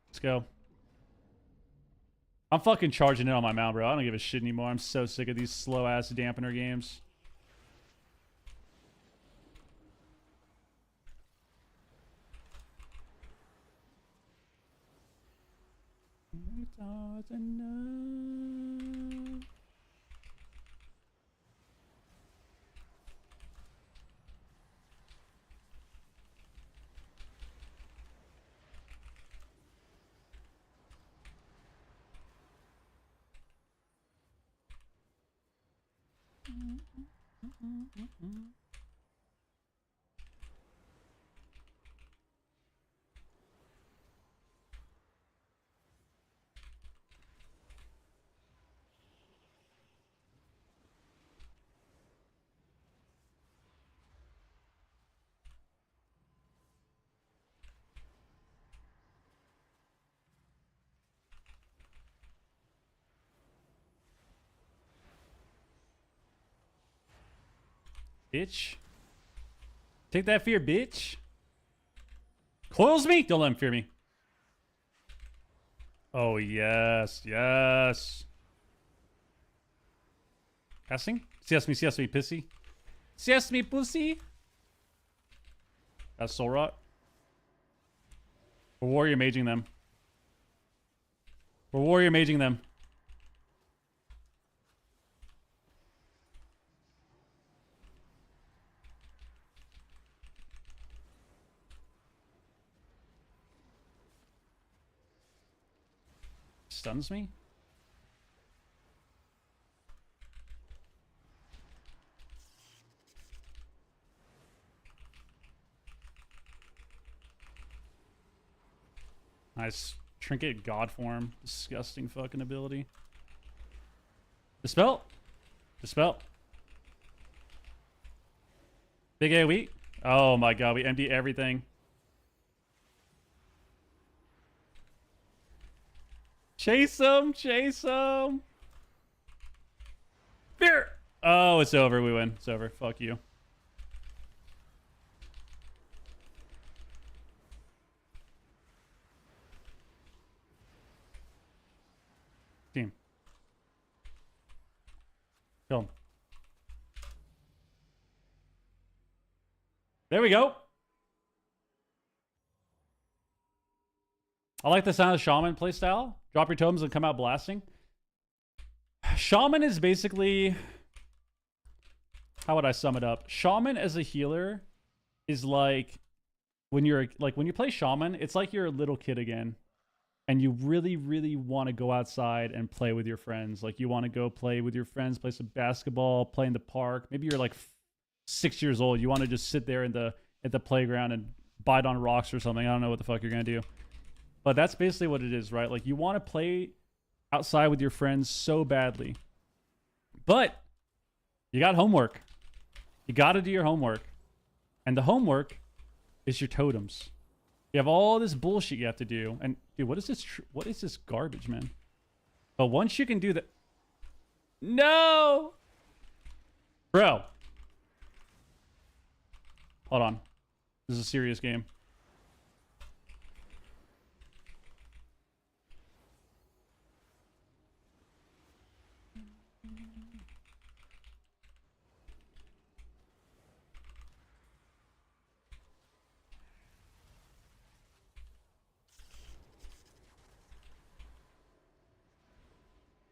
Let's go. I'm fucking charging in on my mount, bro. I don't give a shit anymore. I'm so sick of these slow-ass dampener games. Bitch. Take that fear, bitch. Coils me? Don't let him fear me. Oh, yes. Yes. Casting? CS me, pissy. CS me, pussy. That's Soul Rot. We're warrior maging them. We're warrior maging them. Stuns me? Nice. Trinket God form. Disgusting fucking ability. Dispel. Dispel. Big AoE. Oh my god, we empty everything. Chase him! Chase him! Fear! Oh, it's over. We win. It's over. Fuck you. Team. Kill him. There we go. I like the sound of Shaman playstyle. Drop your totems and come out blasting. Shaman is basically how would I sum it up? Shaman as a healer is like when you play Shaman, it's like you're a little kid again. And you really, really want to go outside and play with your friends. Like you want to go play with your friends, play some basketball, play in the park. Maybe you're like 6 years old. You want to just sit there at the playground and bite on rocks or something. I don't know what the fuck you're gonna do. But that's basically what it is, right? Like you want to play outside with your friends so badly. But you got homework. You got to do your homework. And the homework is your totems. You have all this bullshit you have to do. And dude, what is this garbage, man? But once you can do that... No! Bro. Hold on. This is a serious game.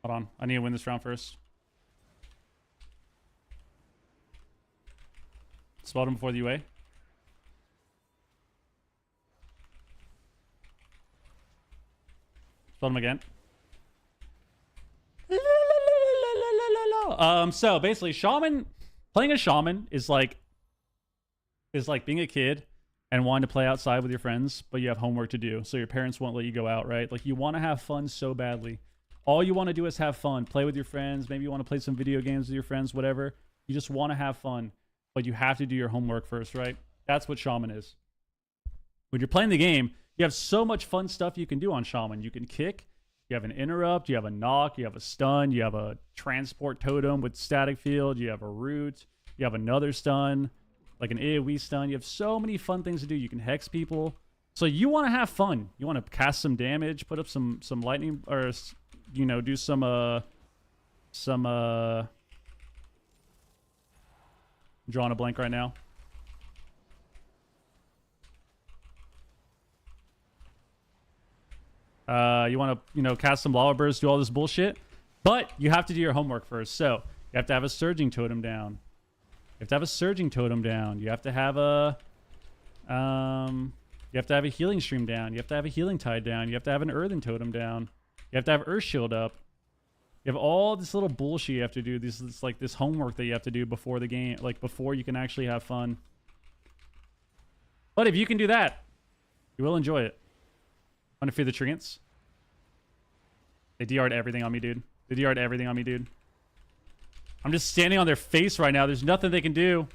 Hold on. I need to win this round first. Spot him before the UA. Spot him again. So basically playing a shaman is like being a kid and wanting to play outside with your friends, but you have homework to do. So your parents won't let you go out, right? Like you want to have fun so badly. All you want to do is have fun, play with your friends. Maybe you want to play some video games with your friends, whatever. You just want to have fun, but you have to do your homework first, right? That's what Shaman is. When you're playing the game, you have so much fun stuff you can do on Shaman. You can kick, you have an interrupt, you have a knock, you have a stun, you have a transport totem with static field, you have a root, you have another stun, like an AoE stun. You have so many fun things to do. You can hex people. So you want to have fun. You want to cast some damage, put up some lightning, or... you know, do some drawing a blank right now. You want to, you know, cast some lava bursts, do all this bullshit, but you have to do your homework first. So you have to have a surging totem down. You have to have a surging totem down. You have to have a healing stream down. You have to have a healing tide down. You have to have an earthen totem down. You have to have Earth Shield up. You have all this little bullshit you have to do. This homework that you have to do before the game, like before you can actually have fun. But if you can do that, you will enjoy it. Want to feed the Treants? They DR'd everything on me, dude. They DR'd everything on me, dude. I'm just standing on their face right now. There's nothing they can do.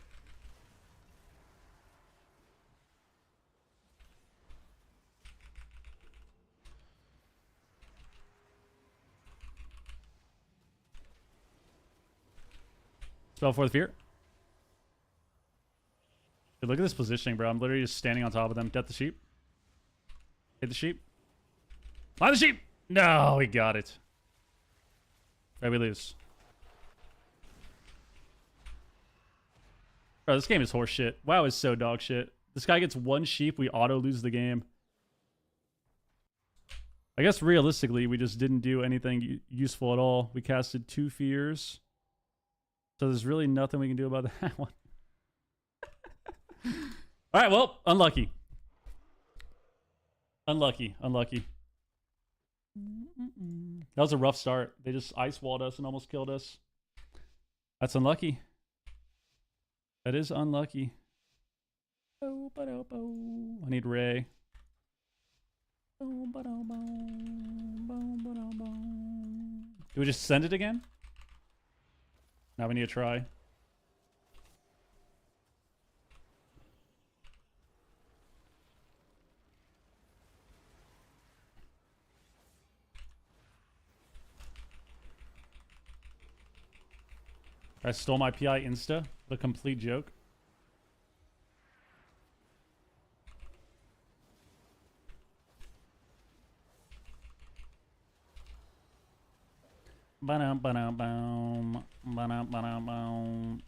Spell for the fear. Dude, look at this positioning, bro. I'm literally just standing on top of them. Death the sheep. Hit the sheep. Fly the sheep! No, we got it. Right, we lose. Bro, this game is horse shit. WoW is so dog shit. This guy gets one sheep, we auto lose the game. I guess realistically, we just didn't do anything useful at all. We casted 2 fears. So there's really nothing we can do about that one. All right, well, unlucky. Unlucky. That was a rough start. They just ice walled us and almost killed us. That's unlucky. That is unlucky. I need Ray. Do we just send it again? Now we need to try. I stole my PI Insta. The complete joke. Ba-dum-ba-dum-bum. Ba-dum-ba-dum-bum.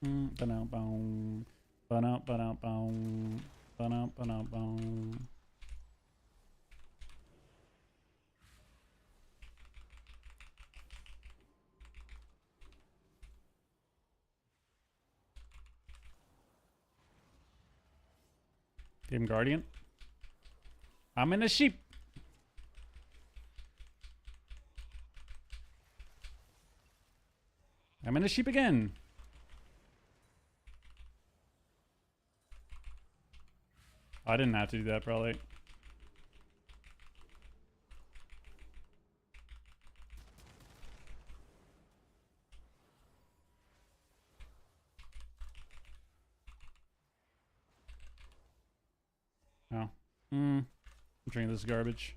Ba-dum-bum. Ba-dum-ba-dum-bum. Ba-dum-ba-dum-bum. Game Guardian. I'm in a sheep. I'm in a sheep again. I didn't have to do that, probably. No. I'm drinking this garbage.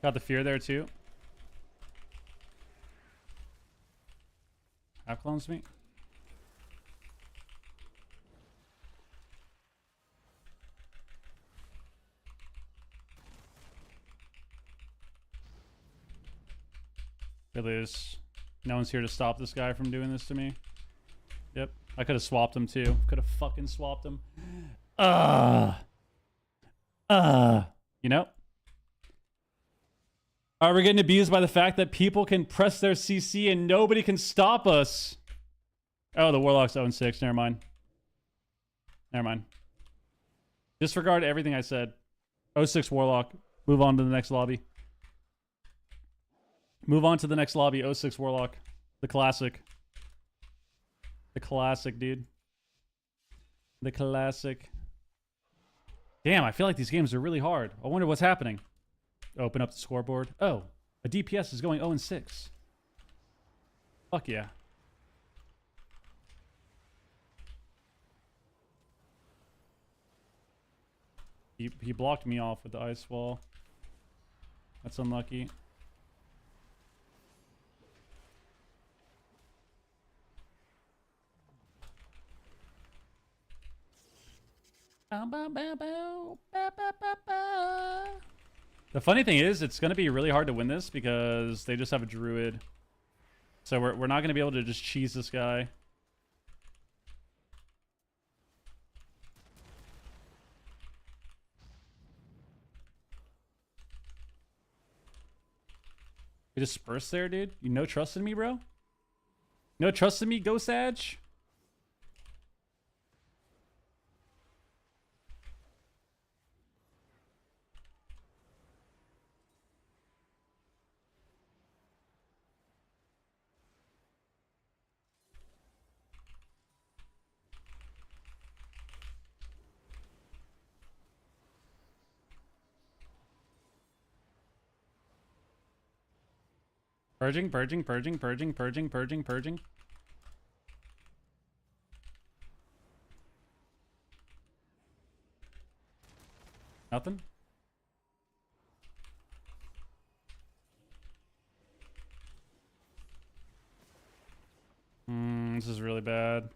Got the fear there too. Half clones me. They lose. No one's here to stop this guy from doing this to me. Yep. I could have swapped him too. Could have fucking swapped him. You know? Are we getting abused by the fact that people can press their CC and nobody can stop us? Oh, the Warlock's 0-6. Never mind. Never mind. Disregard everything I said. 0-6 Warlock. Move on to the next lobby. Move on to the next lobby. 0-6 Warlock. The classic. The classic, dude. The classic. Damn, I feel like these games are really hard. I wonder what's happening. Open up the scoreboard. Oh, a DPS is going 0-6. Fuck yeah. He blocked me off with the ice wall. That's unlucky. The funny thing is, it's going to be really hard to win this because they just have a druid. So we're not going to be able to just cheese this guy. You disperse there, dude? You no trust in me, bro? No trust in me, Go Sag? Purging, purging, purging, purging, purging, purging, purging. Nothing? This is really bad.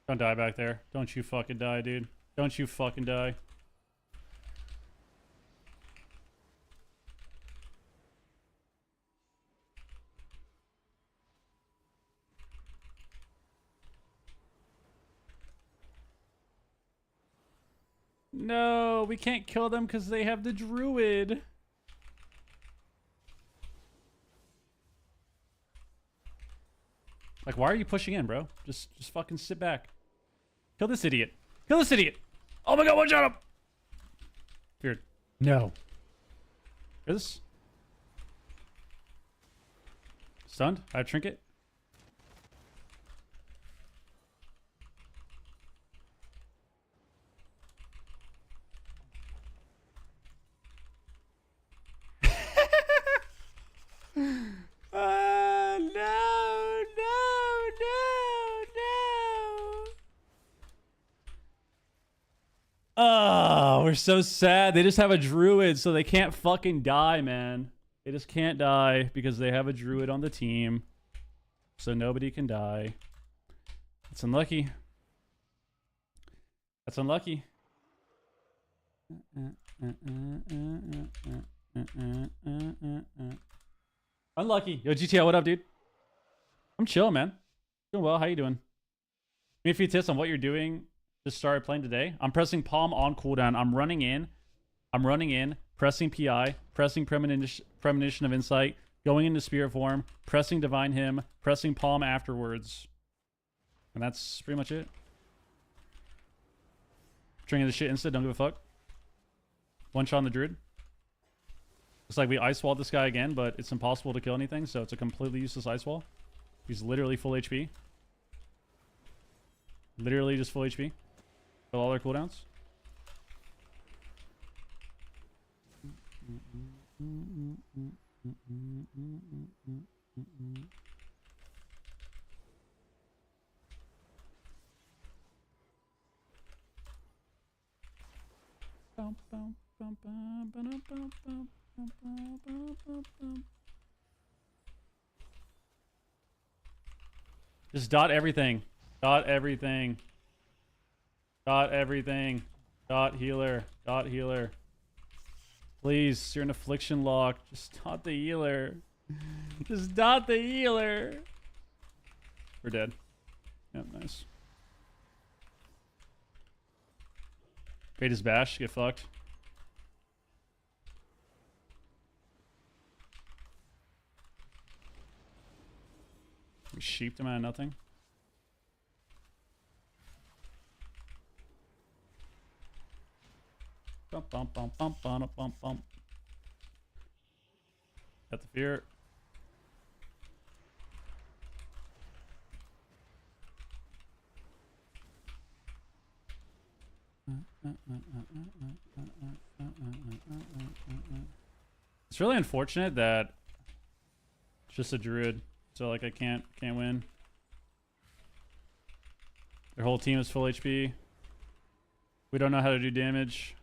Don't die back there. Don't you fucking die, dude. Don't you fucking die. No, we can't kill them because they have the druid. Like, why are you pushing in, bro? Just fucking sit back. Kill this idiot. Kill this idiot. Oh my god, one shot him. Feared. No. Hear this? Stunned. I have trinket. Oh, we're so sad. They just have a druid, so they can't fucking die, man. They just can't die because they have a druid on the team. So nobody can die. That's unlucky. That's unlucky. Unlucky. Yo, GTL, what up, dude? I'm chill, man. Doing well. How you doing? Give me a few tips on what you're doing to start playing today. I'm pressing palm on cooldown. I'm running in, pressing PI, pressing premonition of insight, going into spirit form, pressing divine hymn, pressing palm afterwards. And that's pretty much it. Drinking the shit insta, don't give a fuck. One shot on the druid. Looks like we ice walled this guy again, but it's impossible to kill anything, so it's a completely useless ice wall. He's literally full HP. Literally just full HP. Kill all their cooldowns. Just dot everything. Dot everything. Dot everything. Dot healer. Dot healer. Please, you're an affliction lock. Just dot the healer. Just dot the healer. We're dead. Yep, nice. Bait his bash. Get fucked. We sheeped him out of nothing. Bump, bump, bump, bump, bump, bump, bump. Got the fear. It's really unfortunate that it's just a druid, so like I can't win. Their whole team is full HP. We don't know how to do damage.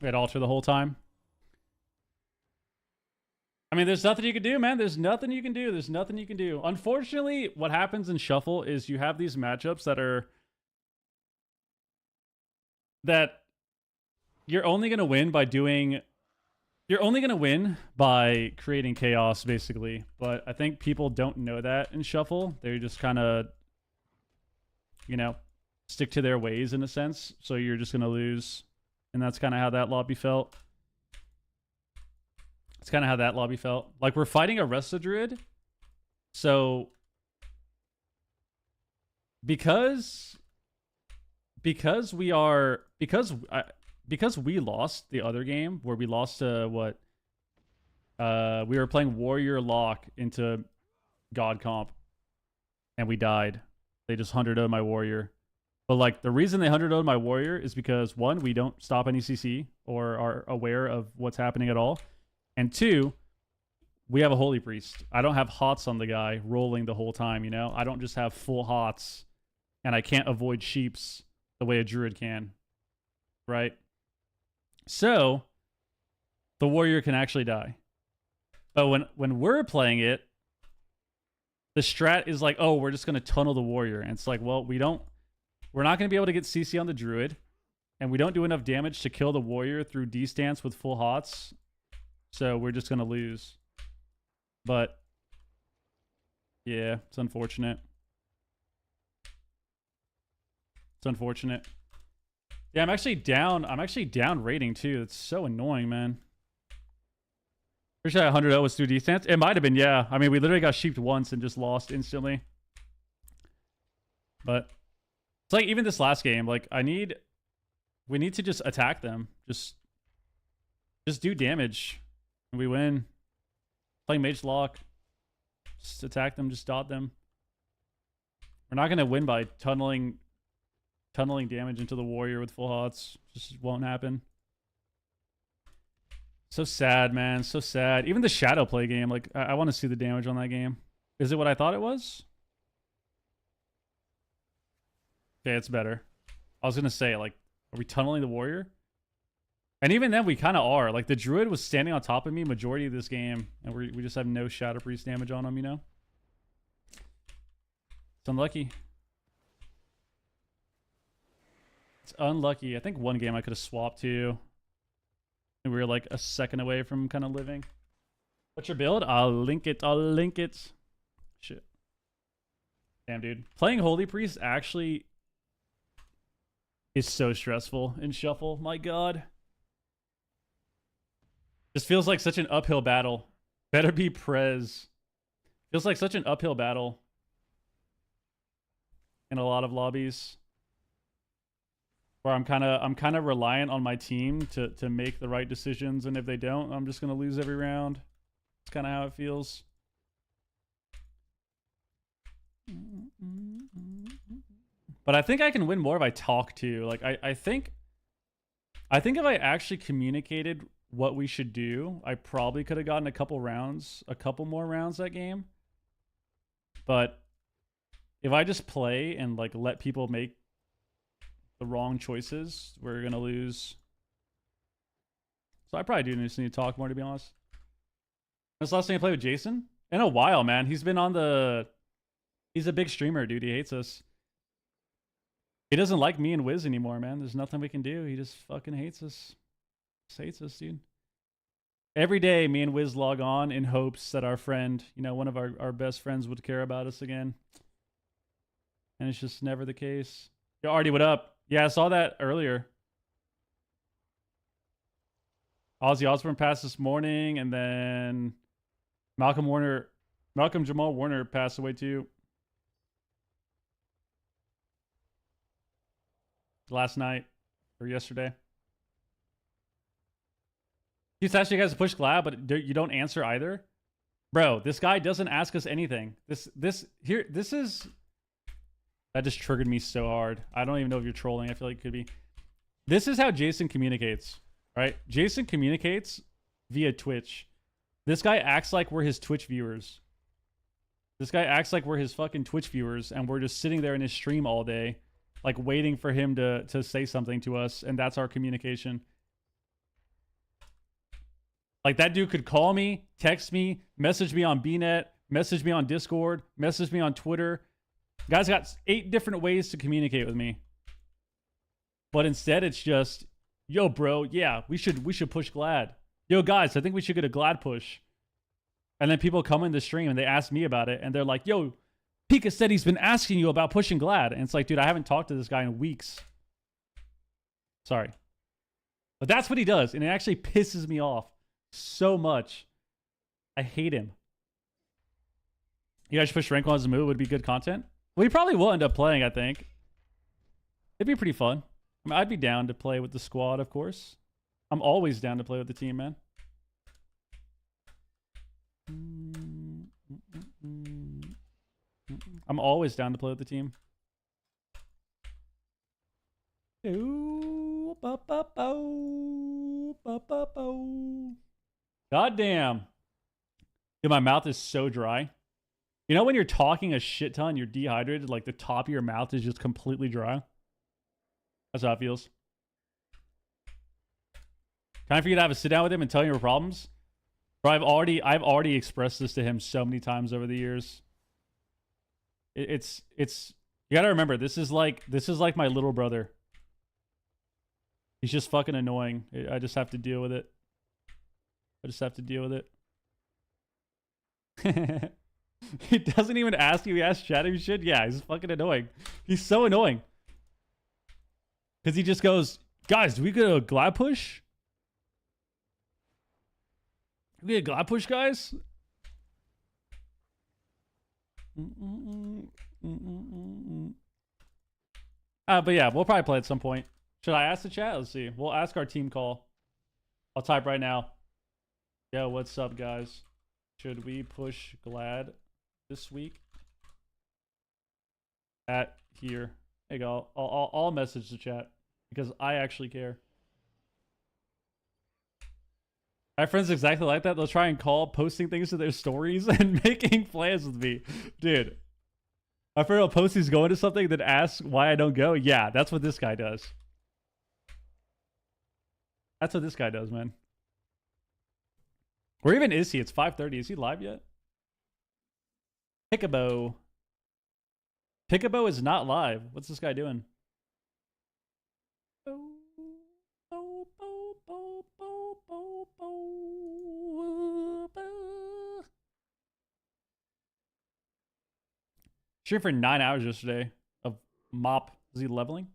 We had altar the whole time. I mean, there's nothing you can do, man. There's nothing you can do. There's nothing you can do. Unfortunately, what happens in Shuffle is you have these matchups that you're only going to win by doing... You're only going to win by creating chaos, basically. But I think people don't know that in Shuffle. They just kind of, you know, stick to their ways in a sense. So you're just going to lose. And that's kind of how that lobby felt. It's kind of how that lobby felt. Like, we're fighting a Resta Druid. So, because we lost the other game, where we lost to what? We were playing Warrior Lock into God Comp. And we died. They just 100'd my Warrior. But, like, the reason they 100'd my Warrior is because, one, we don't stop any CC or are aware of what's happening at all. And two, we have a Holy Priest. I don't have hots on the guy rolling the whole time, you know? I don't just have full hots, and I can't avoid sheeps the way a Druid can, right? So, the Warrior can actually die. But when we're playing it, the strat is like, oh, we're just gonna tunnel the warrior, and it's like, well, we're not gonna be able to get CC on the druid, and we don't do enough damage to kill the warrior through D stance with full hots, so we're just gonna lose. But yeah, it's unfortunate. It's unfortunate. Yeah, I'm actually down rating too. It's so annoying, man. Pretty sure 100 was through defense. It might have been, yeah. I mean, we literally got sheeped once and just lost instantly. But it's like even this last game, like we need to just attack them. Just do damage. And we win. Playing mage lock. Just attack them, just dot them. We're not gonna win by tunneling damage into the warrior with full hots. Just won't happen. So sad, man. So sad. Even the shadow play game, like I want to see the damage on that game. Is it what I thought it was? Okay, it's better. I was gonna say, like, are we tunneling the warrior? And even then, we kind of are. Like, the druid was standing on top of me majority of this game, and we just have no shadow priest damage on him, you know? It's unlucky. It's unlucky. I think one game I could have swapped to. And we were like a second away from kind of living. What's your build? I'll link it. I'll link it. Shit. Damn, dude. Playing Holy Priest actually is so stressful in Shuffle. My God. This feels like such an uphill battle. Better be Prez. Feels like such an uphill battle in a lot of lobbies. Where I'm kind of reliant on my team to make the right decisions, and if they don't, I'm just gonna lose every round. It's kind of how it feels. But I think I can win more if I talk to. Like I think if I actually communicated what we should do, I probably could have gotten a couple more rounds that game. But if I just play and like let people make the wrong choices, we're gonna lose. So I probably do just need to talk more, to be honest. When's the last time you played with Jason? In a while, man. He's been on the... He's a big streamer, dude. He hates us. He doesn't like me and Wiz anymore, man. There's nothing we can do. He just fucking hates us. Just hates us, dude. Every day, me and Wiz log on in hopes that our friend, you know, one of our best friends would care about us again. And it's just never the case. Yo, Artie, what up? Yeah, I saw that earlier. Ozzy Osbourne passed this morning, and then Malcolm Jamal Warner passed away too. Last night or yesterday. He's asking you guys to push Glad, but you don't answer either. Bro, this guy doesn't ask us anything. This is... That just triggered me so hard. I don't even know if you're trolling. I feel like it could be. This is how Jason communicates, right? Jason communicates via Twitch. This guy acts like we're his Twitch viewers. This guy acts like we're his fucking Twitch viewers, and we're just sitting there in his stream all day, like waiting for him to say something to us, and that's our communication. Like, that dude could call me, text me, message me on BNet, message me on Discord, message me on Twitter. Guy's got 8 different ways to communicate with me. But instead, it's just, yo, bro, yeah, we should push Glad. Yo, guys, I think we should get a Glad push. And then people come in the stream and they ask me about it, and they're like, yo, Pika said he's been asking you about pushing Glad. And it's like, dude, I haven't talked to this guy in weeks. Sorry. But that's what he does, and it actually pisses me off so much. I hate him. You guys should push rank 1 as a move. Would be good content. We probably will end up playing, I think. It'd be pretty fun. I mean, I'd be down to play with the squad, of course. I'm always down to play with the team, man. I'm always down to play with the team. God damn. Dude, my mouth is so dry. You know when you're talking a shit ton, you're dehydrated, like the top of your mouth is just completely dry? That's how it feels. Time for you to have a sit down with him and tell him your problems? Bro, I've already expressed this to him so many times over the years. It's you gotta remember, this is like my little brother. He's just fucking annoying. I just have to deal with it. I just have to deal with it. He doesn't even ask you. He asks chat if you should. Yeah, he's fucking annoying. He's so annoying. Because he just goes, guys, do we get a glad push? Do we get a glad push, guys? But yeah, we'll probably play at some point. Should I ask the chat? Let's see. We'll ask our team call. I'll type right now. Yo, what's up, guys? Should we push glad this week? At here. There you go. I'll message the chat because I actually care. My friends exactly like that. They'll try and call, posting things to their stories and making plans with me. Dude. My friend will post he's going to something, then ask why I don't go. Yeah, that's what this guy does. That's what this guy does, man. Where even is he? It's 5:30. Is he live yet? Pickabo. Pickabo is not live. What's this guy doing? Streamed for 9 hours yesterday of mop. Is he leveling?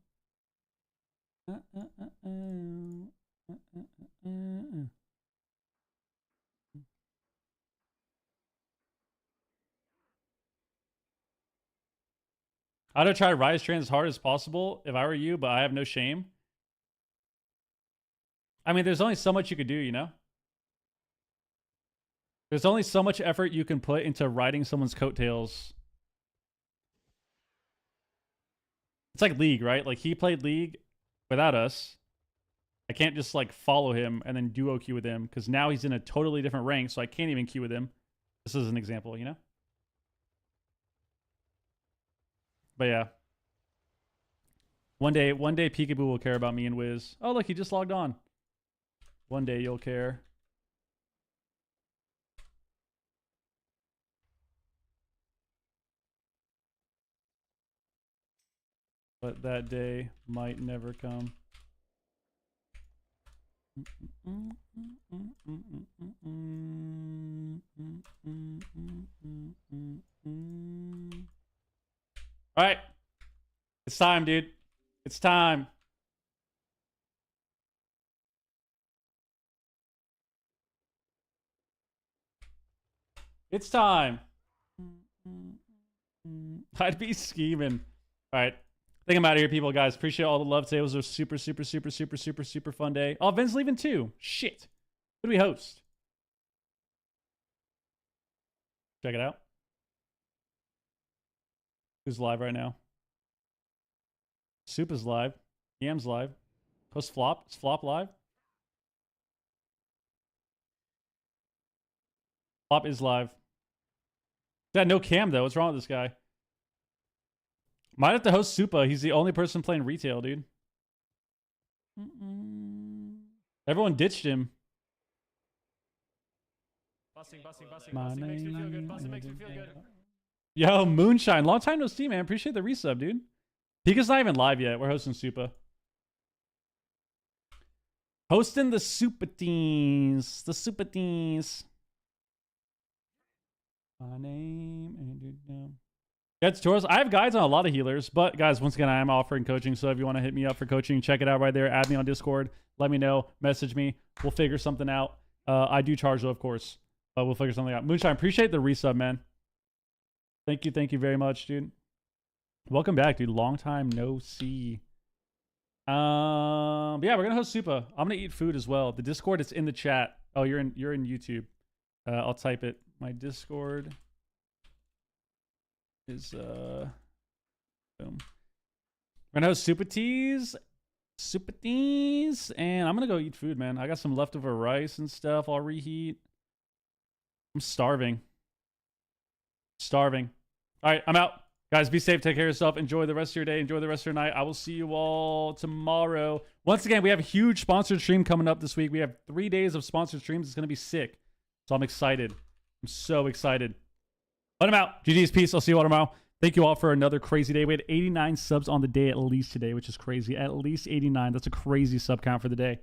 I'd try to rise train as hard as possible if I were you, but I have no shame. I mean, there's only so much you could do, you know? There's only so much effort you can put into riding someone's coattails. It's like League, right? Like, he played League without us. I can't just, like, follow him and then duo queue with him, because now he's in a totally different rank, so I can't even queue with him. This is an example, you know? But yeah. One day Peekaboo will care about me and Wiz. Oh, look, he just logged on. One day you'll care. But that day might never come. All right. It's time, dude. It's time. It's time. I'd be scheming. All right. I think I'm out of here, people, guys. Appreciate all the love today. It was a super fun day. Oh, Vin's leaving too. Shit. Who do we host? Check it out. Who's live right now? Soup is live. Yam's live. Host Flop. Is Flop live? Flop is live. Yeah, no cam though. What's wrong with this guy? Might have to host Supa. He's the only person playing retail, dude. Everyone ditched him. Busting makes me feel good. Busting makes me feel good. Yo, Moonshine. Long time no see, man. Appreciate the resub, dude. Pika's not even live yet. We're hosting Supa. Hosting the Super Teens. The Super Teens. My name and yeah, tutorials. I have guides on a lot of healers, but guys, once again, I am offering coaching. So if you want to hit me up for coaching, check it out right there. Add me on Discord. Let me know. Message me. We'll figure something out. I do charge though, of course, but we'll figure something out. Moonshine, appreciate the resub, man. Thank you very much, dude. Welcome back, dude. Long time no see. But yeah, we're gonna host Supa. I'm gonna eat food as well. The Discord, it's in the chat. Oh, you're in YouTube. I'll type it. My Discord is boom. We're gonna host Super Teas, and I'm gonna go eat food, man. I got some leftover rice and stuff. I'll reheat. I'm starving. All right, I'm out. Guys, be safe. Take care of yourself. Enjoy the rest of your day. Enjoy the rest of your night. I will see you all tomorrow. Once again, we have a huge sponsored stream coming up this week. We have 3 days of sponsored streams. It's going to be sick. So I'm excited. I'm so excited. But I'm out. GG's. Peace. I'll see you all tomorrow. Thank you all for another crazy day. We had 89 subs on the day at least today, which is crazy. At least 89. That's a crazy sub count for the day.